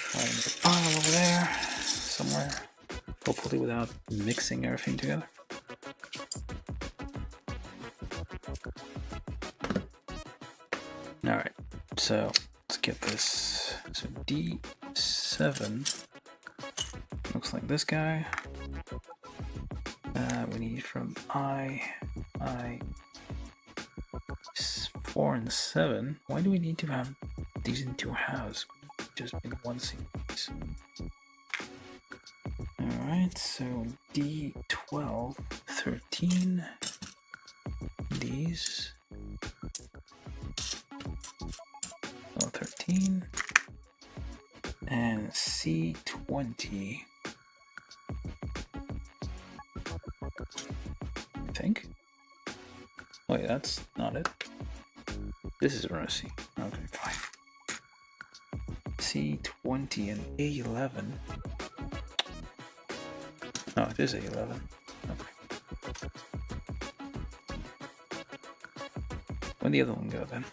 Try to make a pile over there, somewhere. Hopefully without mixing everything together. Alright, so let's get this. So D7 looks like this guy. We need from I 4 and 7. Why do we need to have these in two halves? Just in one sequence. Alright, so D12, 13. These. Oh, 13. And C20. I think. Wait, that's not it. This is row C. Okay, fine. C20 and A11. Oh, it is A11. Okay. Where'd the other one go then?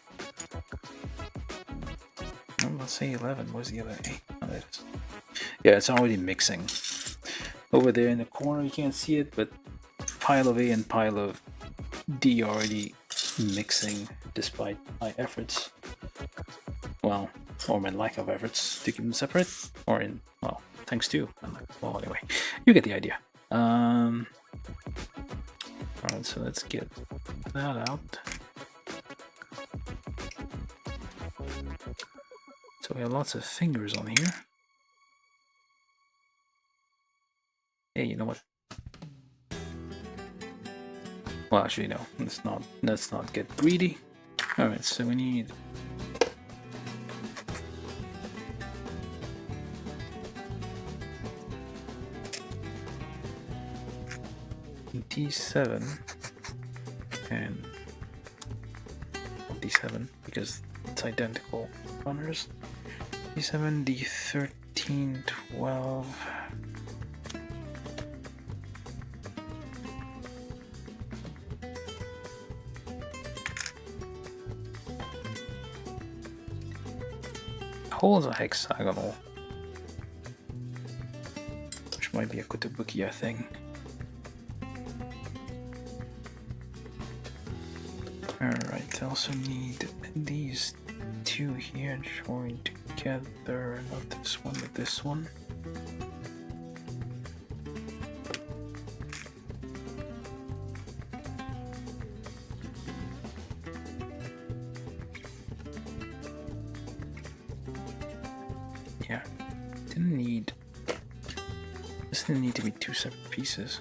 Oh, let's say 11. Where's the other A? Oh, there it is. Yeah, it's already mixing. Over there in the corner, you can't see it, but pile of A and pile of D already mixing despite my efforts. Well, or my lack of efforts to keep them separate, or in, well, thanks to, well, anyway, you get the idea. Alright, so let's get that out. So we have lots of fingers on here. Hey, you know what? Well, actually, no. Let's not get greedy. All right, so we need D7 and D7 because it's identical runners. D7, D13, 12. Holes are hexagonal, which might be a Kotobukiya thing. Alright, I also need these two here joined together, not this one, but this one. Yeah, this didn't need to be two separate pieces.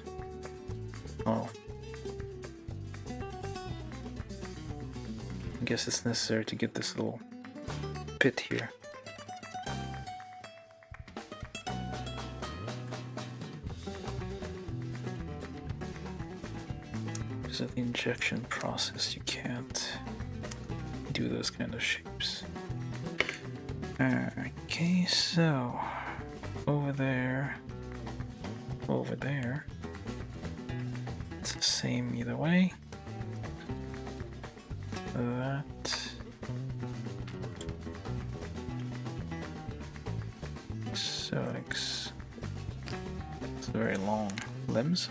Oh. I guess it's necessary to get this little pit here. Because of the injection process, you can't do those kind of shapes. Okay, so over there, it's the same either way. That it's very long limbs.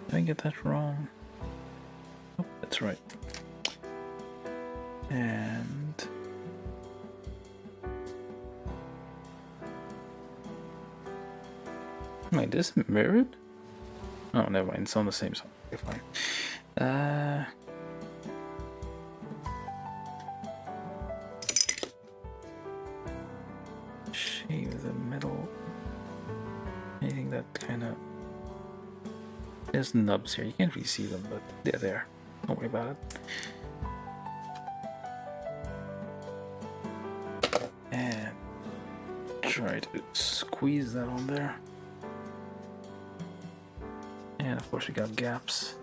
Did I get that wrong? Oh, that's right. And wait, this mirrored? Oh, never mind. It's on the same side. Okay, fine. Shave the middle. Anything that kind of. There's nubs here. You can't really see them, but they're there. Don't worry about it. And try to squeeze that on there. And of course we got gaps.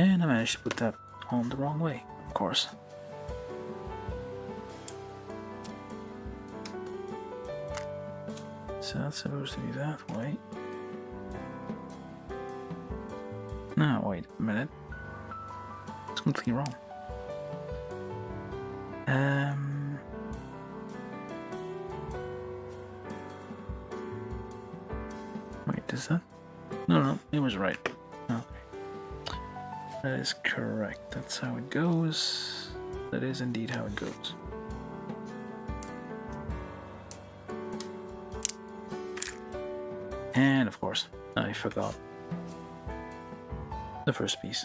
And I managed to put that on the wrong way, of course. So that's supposed to be that way. No, wait a minute. It's completely wrong. Wait, is that? No, it was right. Okay. That is correct. That's how it goes. That is indeed how it goes. And of course, I forgot the first piece.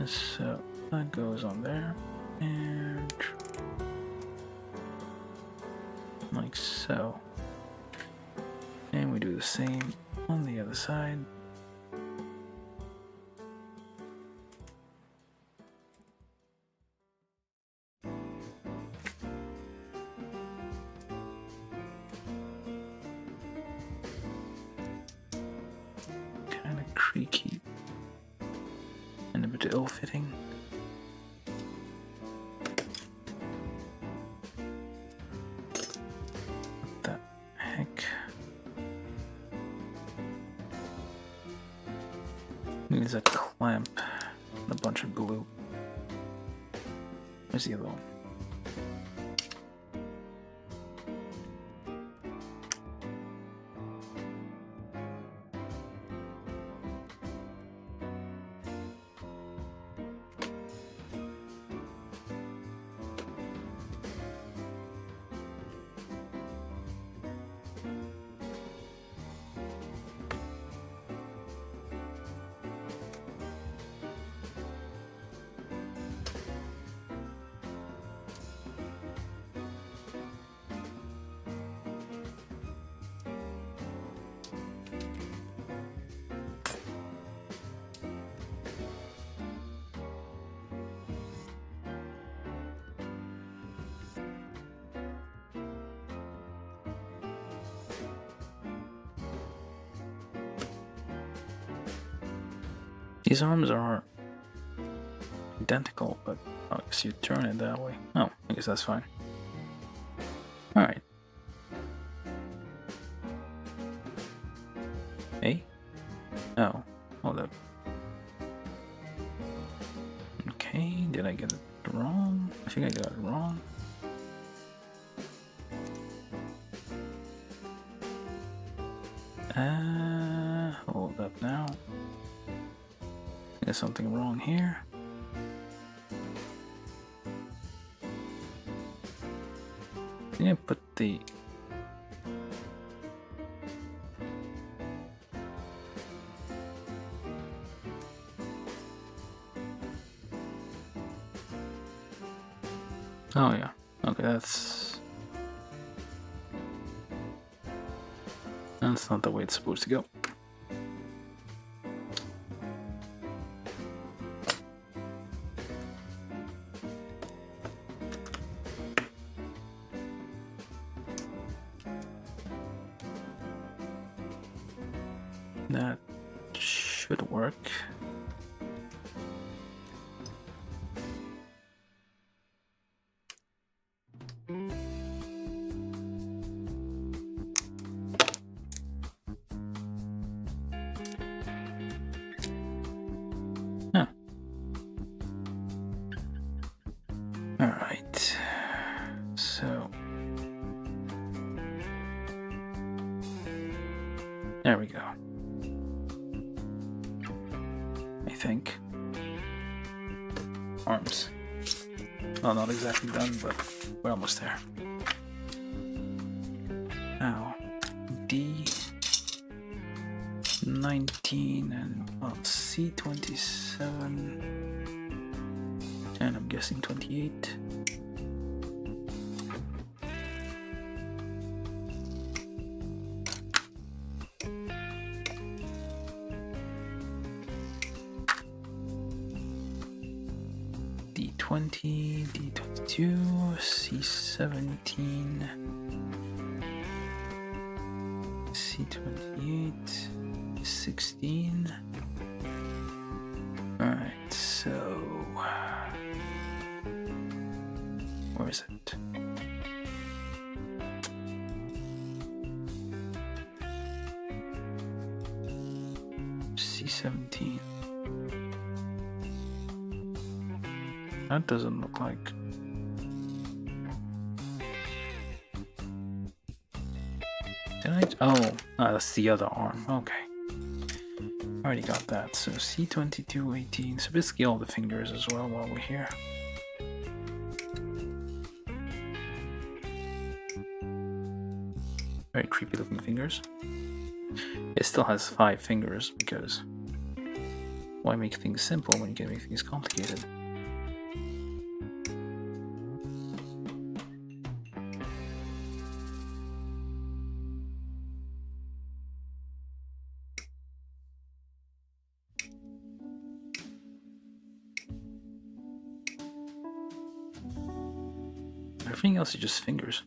So that goes on there, and like so. And we do the same on the other side. Kind of creaky and a bit ill-fitting. What the heck? Needs a clamp and a bunch of glue. Where's the other one? These arms are identical, but I guess you turn it that way. Oh, I guess that's fine. Alright. Hey? Oh, hold up. Okay, did I get it wrong? I think I got it wrong. Hold up now. There's something wrong here. Yeah, put the... Oh yeah, okay, that's not the way it's supposed to go. That should work. Huh. All right. So there we go. I think. Arms. Well, not exactly done, but we're almost there. Now, D19 and C27, and I'm guessing 28. D20, D22, C17, C28, 16, Alright, so where is it? C17. That doesn't look like. Did I? Oh, that's the other arm. Okay. Already got that. So C22, 18. So basically all the fingers as well while we're here. Very creepy looking fingers. It still has 5 fingers because why make things simple when you can make things complicated? Everything else is just fingers.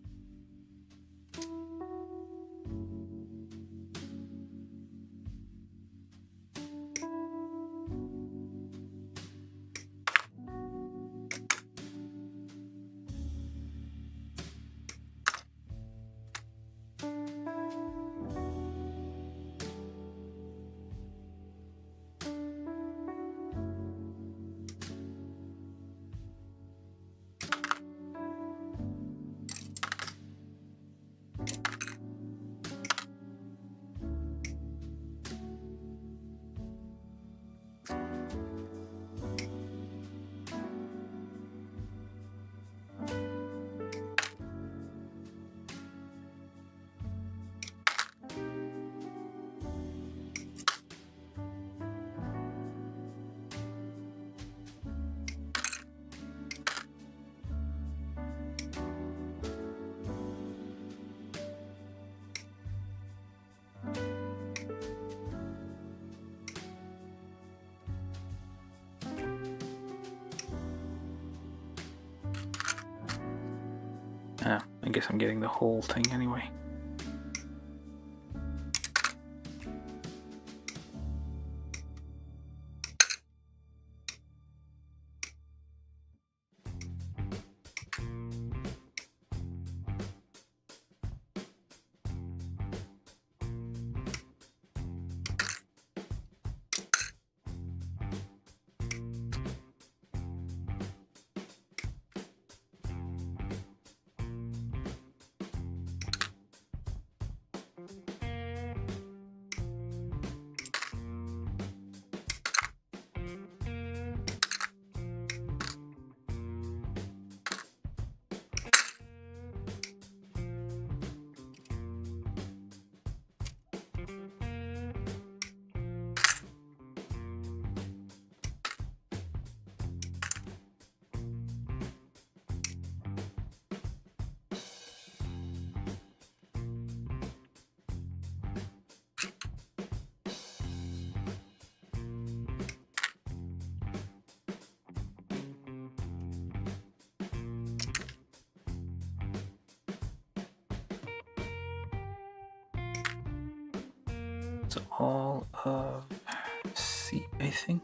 I guess I'm getting the whole thing anyway. It's all of C, I think.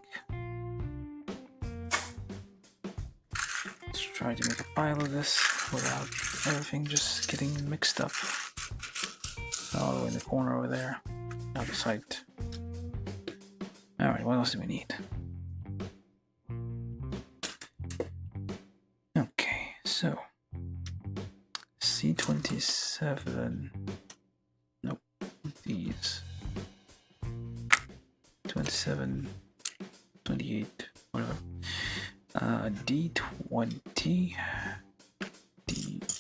Let's try to make a pile of this without everything just getting mixed up. All the way in the corner over there, out of sight. Alright, what else do we need? Okay, so C27. Nope, these. 27, 28, whatever. D20, D22.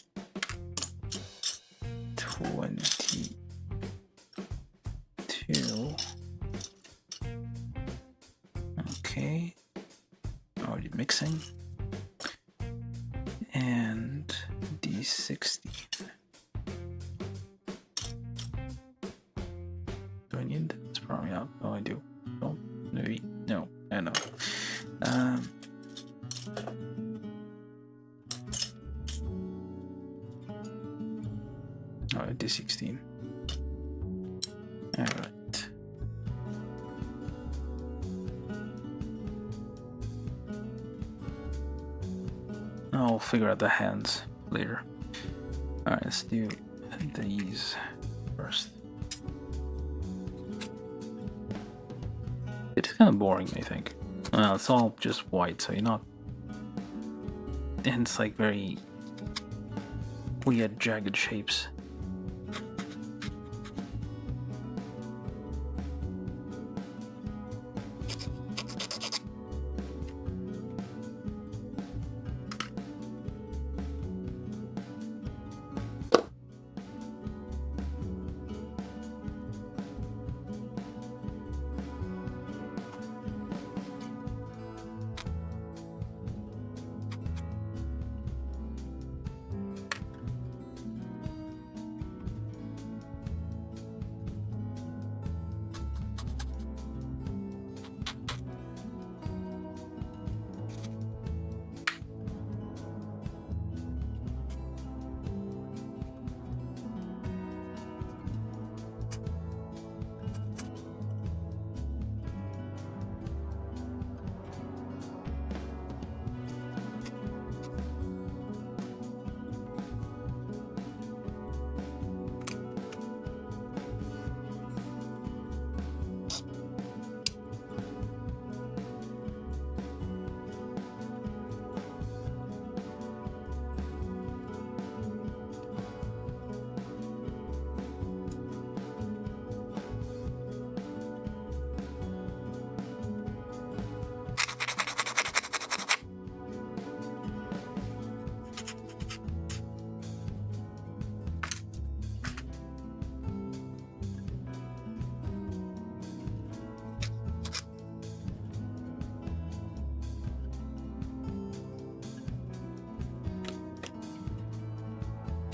Okay, already mixing. And D60. Do I need that? It's probably not. Oh, I do. Oh, maybe. No, I know. Oh, D16. Alright. I'll figure out the hands later. Alright, let's do these first. It's kind of boring, I think. Well, it's all just white, so you're not... And it's like very weird, jagged shapes.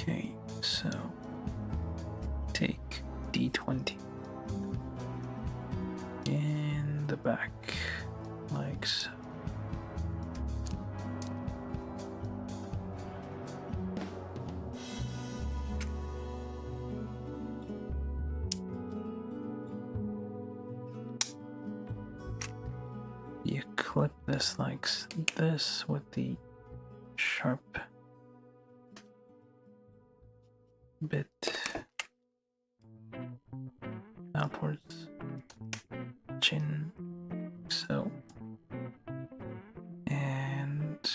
Okay, so take D20 in the back, like so. You clip this like this with the sharp bit outwards, chin, so, and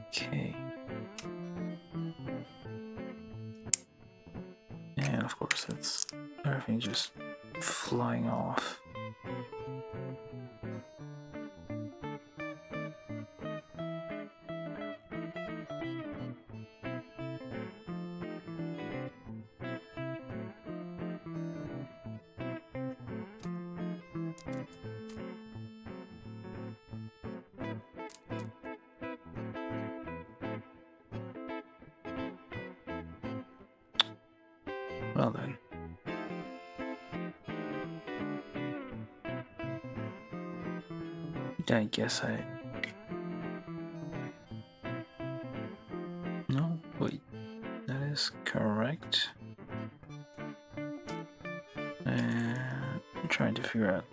okay, and of course it's everything just flying off. Well then. I guess I... No, wait. That is correct. And I'm trying to figure out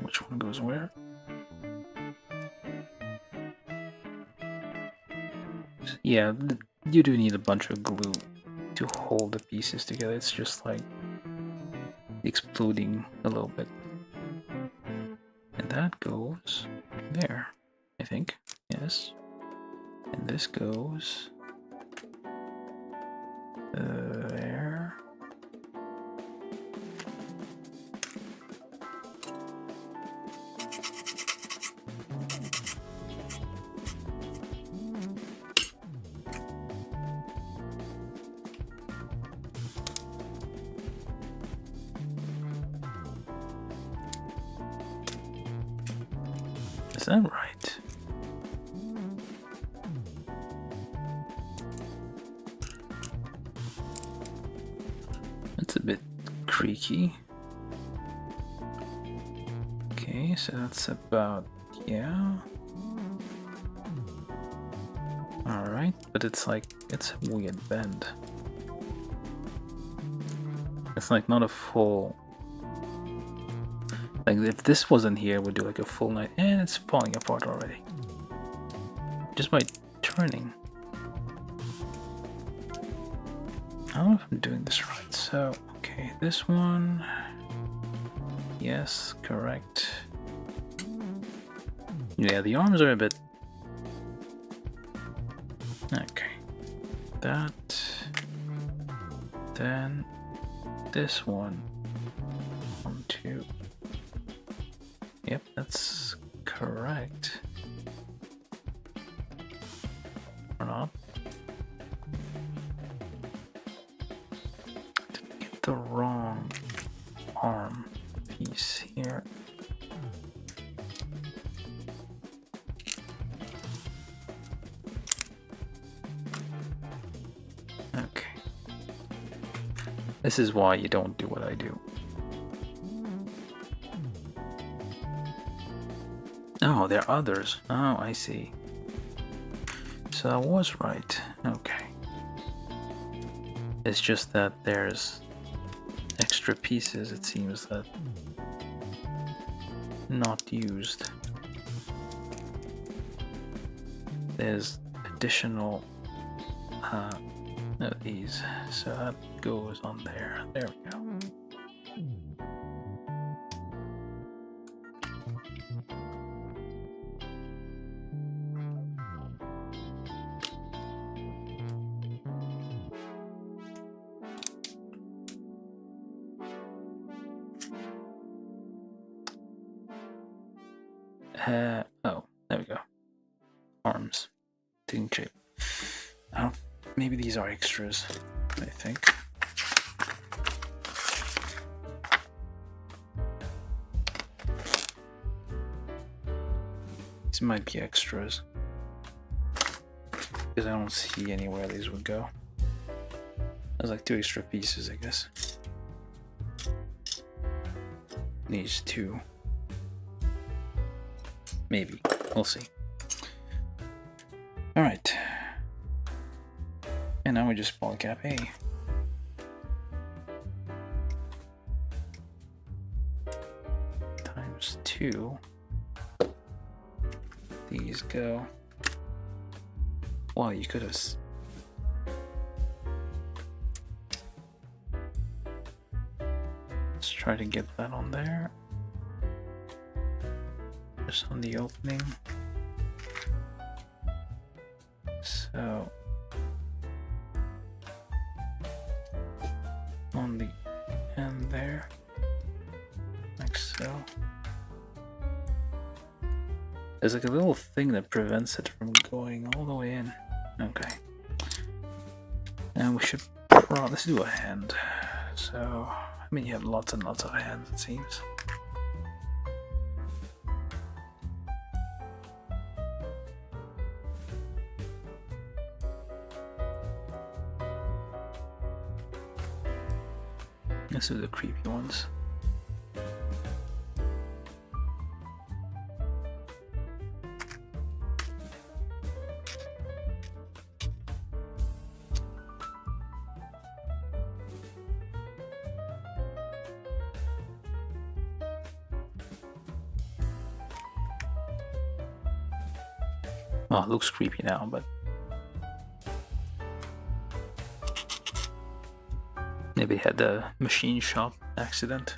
which one goes where. Yeah, you do need a bunch of glue to hold the pieces together. It's just like exploding a little bit. And that goes there, I think. Yes. And this goes there. Is that right? That's a bit creaky. Okay, so that's about, yeah. Alright, but it's like, it's a weird bend. It's like not a full Like if this wasn't here, we'd do like a full night, and it's falling apart already. Just by turning. I don't know if I'm doing this right. So, okay, this one. Yes, correct. Yeah, the arms are a bit... Okay. That. Then this one. 1, 2. Yep, that's correct. Or not. Didn't get the wrong arm piece here. Okay. This is why you don't do what I do. Oh, there are others. Oh, I see. So I was right. Okay. It's just that there's extra pieces, it seems, that not used. There's additional of these, so that goes on there. There we go. Oh, there we go. Arms. Didn't shape. Maybe these are extras, I think. These might be extras. Because I don't see anywhere these would go. There's like 2 extra pieces, I guess. These 2. Maybe. We'll see. Alright. And now we just polycap A. Times 2. These go. Wow, you could have... Let's try to get that on there. Just on the opening. So on the end there, like so. There's like a little thing that prevents it from going all the way in. Okay. And we should let's do a hand. So, I mean, you have lots and lots of hands, it seems. Let's do the creepy ones. Oh, it looks creepy now, but maybe had a machine shop accident.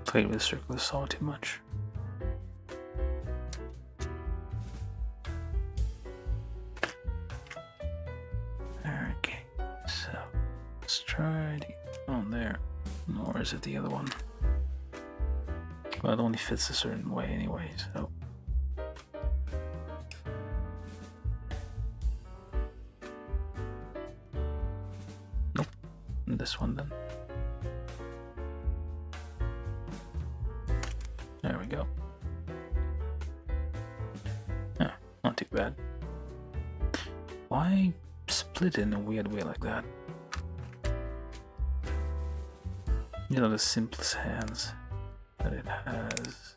Played with the circular saw too much. Okay, so let's try to get on there. Or is it the other one? Well, it only fits a certain way anyway, so. Nope. And this one then. There we go. Oh, not too bad. Why split in a weird way like that. You know, the simplest hands that it has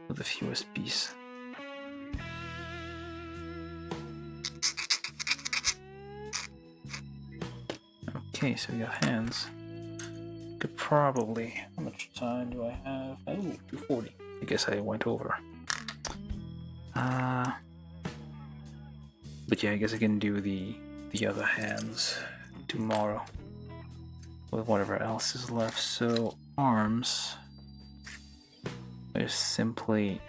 with the fewest piece. Okay, so we got hands. Could probably... How much time do I have? Oh, 240. I guess I went over. But yeah, I guess I can do the other hands tomorrow with whatever else is left. So arms, there's simply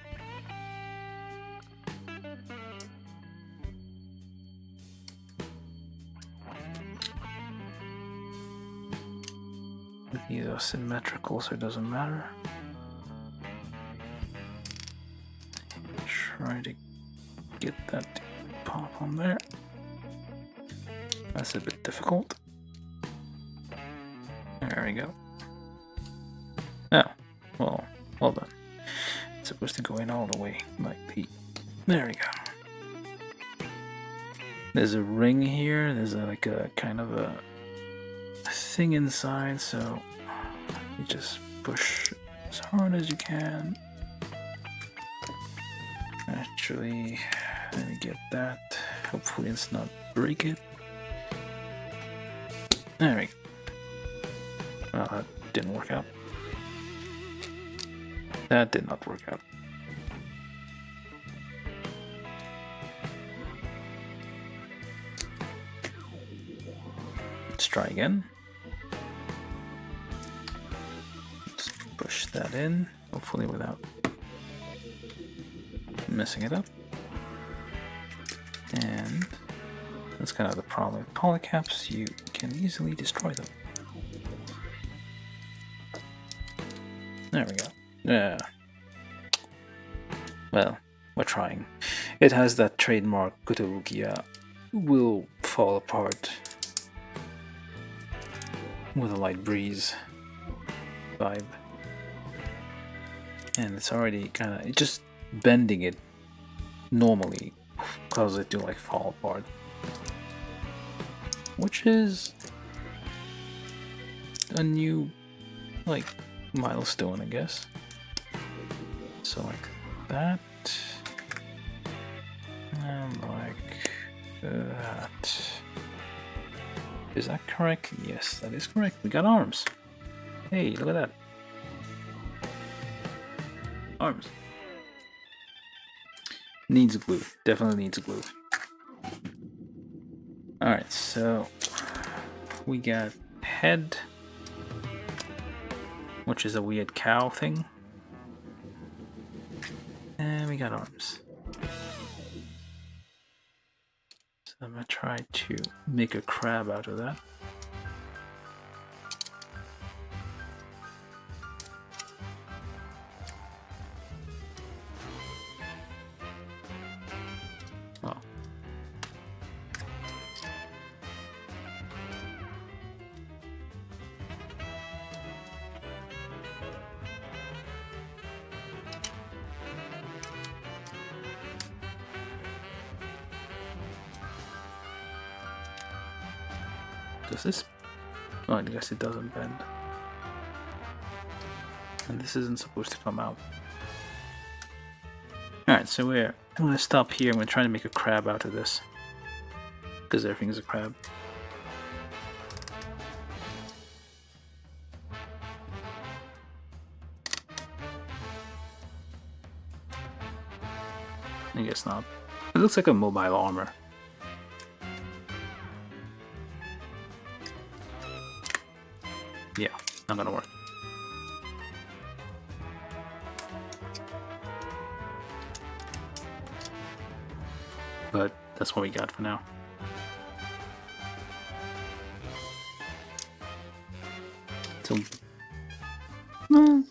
these are symmetrical, so it doesn't matter. Try to get that to pop on there. That's a bit difficult. There we go. Oh, well, hold on. It's supposed to go in all the way, like the... There we go. There's a ring here. There's like a kind of a thing inside, so you just push as hard as you can. Actually, let me get that. Hopefully it's not break it. There we go. Oh, that didn't work out. That did not work out. Let's try again. Let's push that in, hopefully without messing it up. And that's kind of the problem with polycaps, you can easily destroy them. There we go. Yeah. Well, we're trying. It has that trademark Kotobukiya will fall apart with a light breeze vibe. And it's already kind of, just bending it normally causes it to like fall apart. Which is a new like milestone, I guess. So like that, and like that. Is that correct? Yes, that is correct. We got arms. Hey, look at that. Arms. Needs glue. Definitely needs glue. Alright, so we got head, which is a weird cow thing. And we got arms. So I'm gonna try to make a crab out of that. Oh. Does this? Oh, I guess it doesn't bend. And this isn't supposed to come out. Alright, so I'm gonna stop here. I'm gonna try to make a crab out of this. Because everything is a crab. I guess not. It looks like a mobile armor. Yeah, not gonna work. But that's what we got for now. So, well,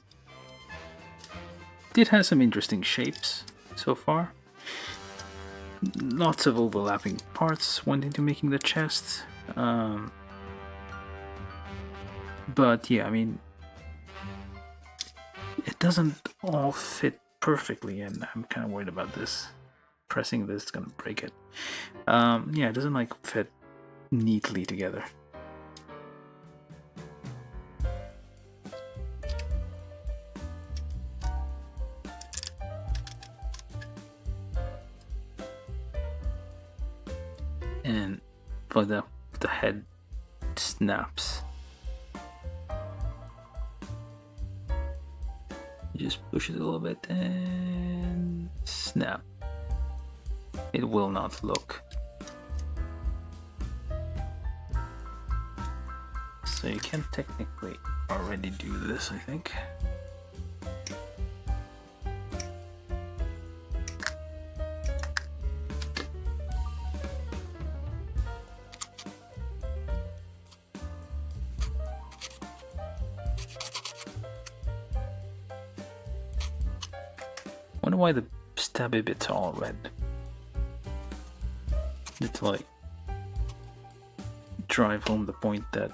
it has some interesting shapes so far. Lots of overlapping parts went into making the chest. But yeah, I mean, it doesn't all fit perfectly, and I'm kind of worried about this. pressing this is gonna break it. Yeah, it doesn't like fit neatly together. And for the head snaps, you just push it a little bit and snap. It will not look. So you can technically already do this, I think. Wonder why the stabby bits are all red. It's like drive home the point that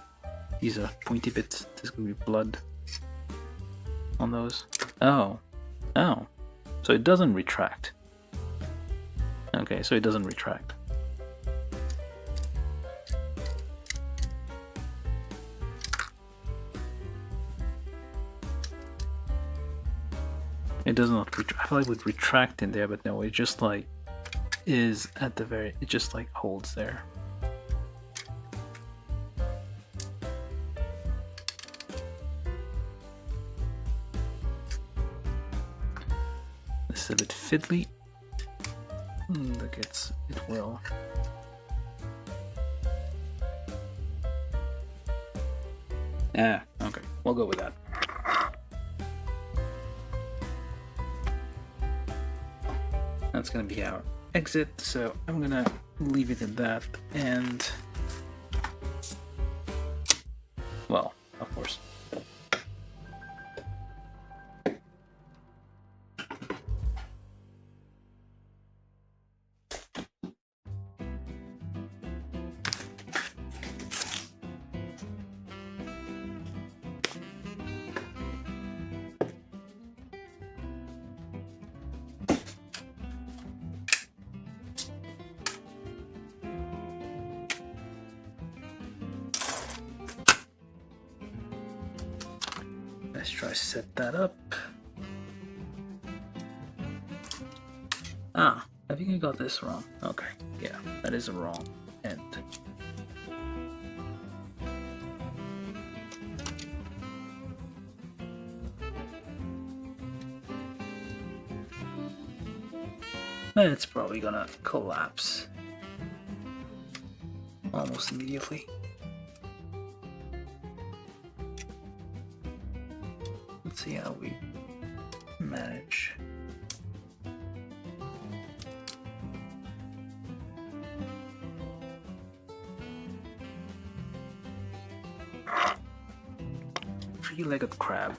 these are pointy bits. There's gonna be blood on those. Oh, so it doesn't retract. Okay, so it doesn't retract. It does not retract. I feel like it would retract in there, but no, it just like is at the very, it just like holds there. This is a bit fiddly. Look, it will. Okay, we'll go with that. That's gonna be our exit, so I'm gonna leave it at that, and well, of course. Let's try set that up. I think I got this wrong. Okay, yeah, that is a wrong end. It's probably gonna collapse almost immediately. Let's see how we manage. Three-legged crab.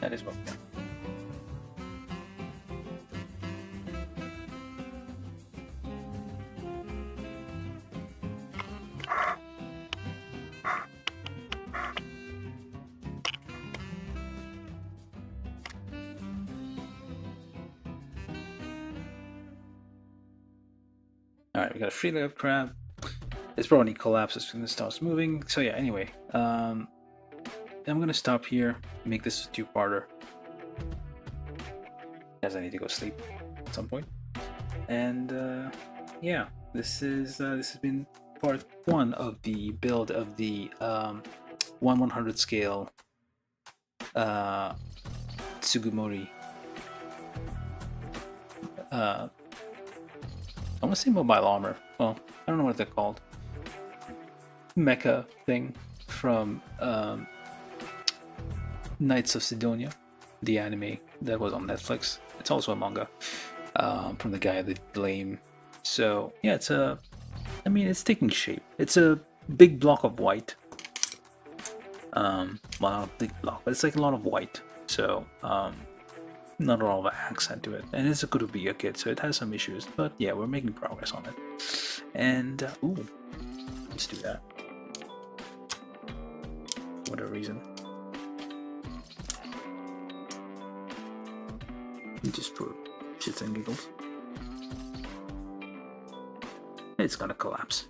That is what. Alright, we got a three-legged crab. This probably collapses when it starts moving. So yeah, anyway. I'm gonna stop here, make this a two-parter. As I need to go sleep at some point. And yeah, this has been part 1 of the build of the 1/100 scale Tsugumori. I want to say mobile armor. Well, I don't know what they're called. Mecha thing from Knights of Sidonia, the anime that was on Netflix. It's also a manga from the guy that Blame. So yeah, it's taking shape. It's a big block of white. Well, not a big block, but it's like a lot of white. So not a lot of accent to it, and it's a Kotobukiya kit, so it has some issues, but yeah, we're making progress on it. And ooh, let's do that. For whatever reason, just put shits and giggles. It's gonna collapse.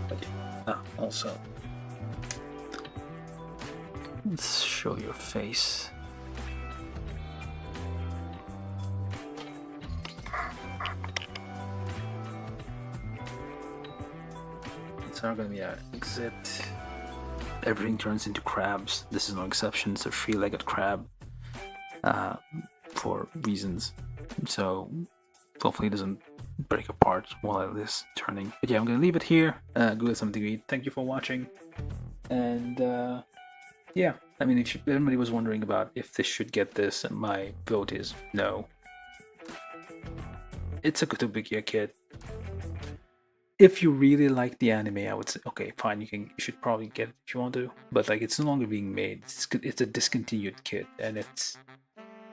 But yeah. Also, let's show your face. It's not gonna be an exit. Everything turns into crabs. This is no exception. It's a three-legged crab for reasons. So hopefully it doesn't break apart while it is turning. But yeah, I'm gonna leave it here. Go get something to eat. Thank you for watching. And yeah, I mean, if anybody was wondering about if this should get this, my vote is no. It's a Kotobukiya kit. If you really like the anime, I would say, okay, fine, you should probably get it if you want to. But like, it's no longer being made. It's a discontinued kit, and it's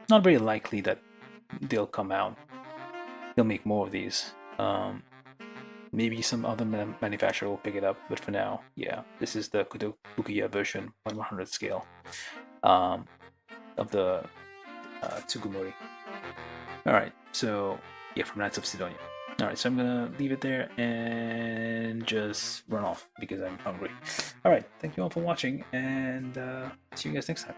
not very likely that they'll come out. They'll make more of these. Maybe some other manufacturer will pick it up, but for now, yeah, this is the Kotobukiya version, 1/100 scale of the Tsugumori. Alright, so yeah, from Knights of Sidonia. Alright, so I'm gonna leave it there and just run off because I'm hungry. Alright, thank you all for watching, and see you guys next time.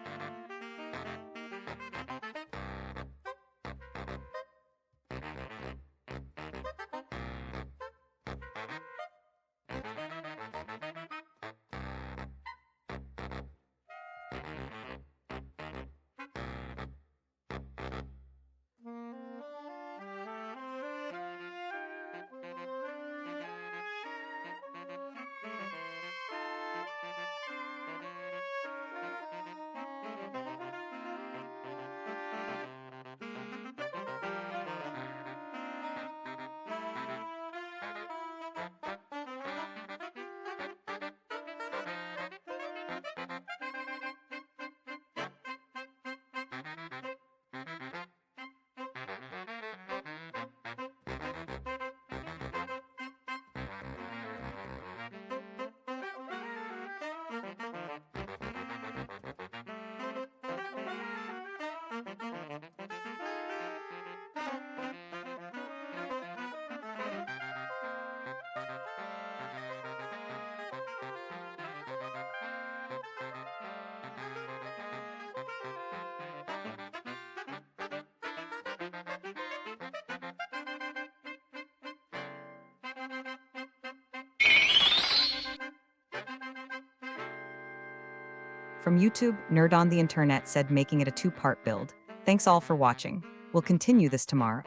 From YouTube, Nerd on the Internet said making it a 2-part build. Thanks all for watching. We'll continue this tomorrow.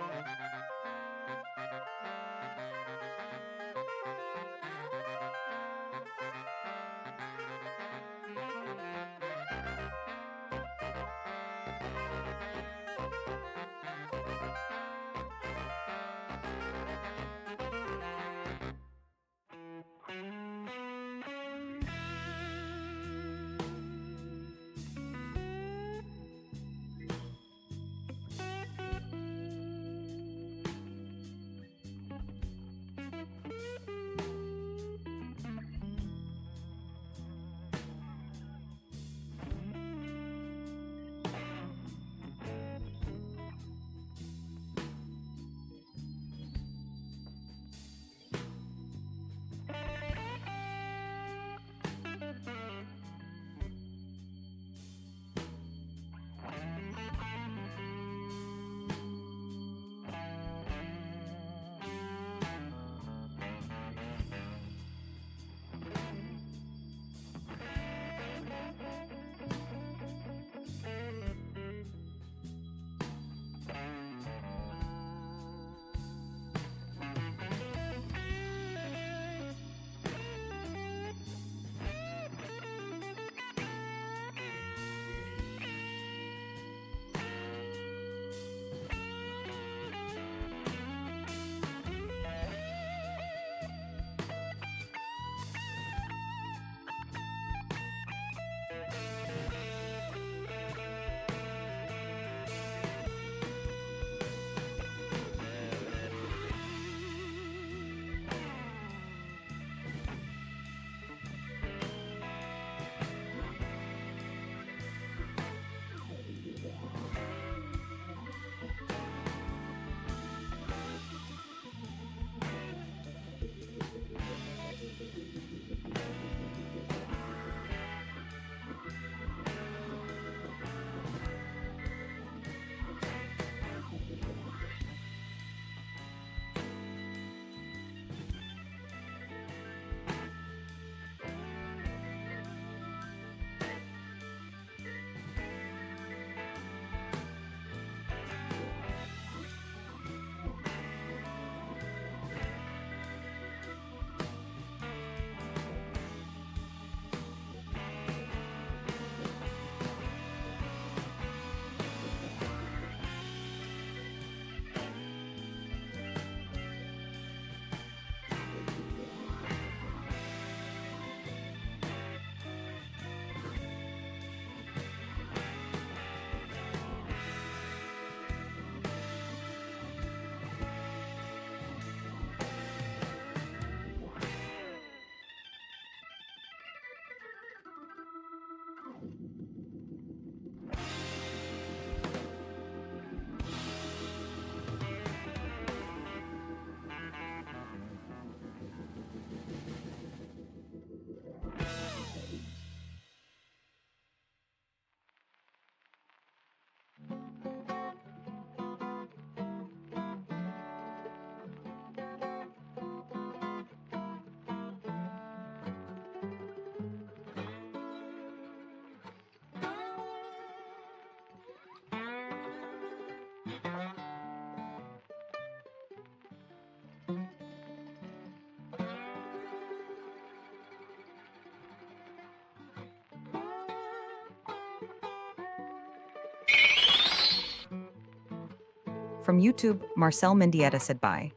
From YouTube, Marcel Mendieta said bye.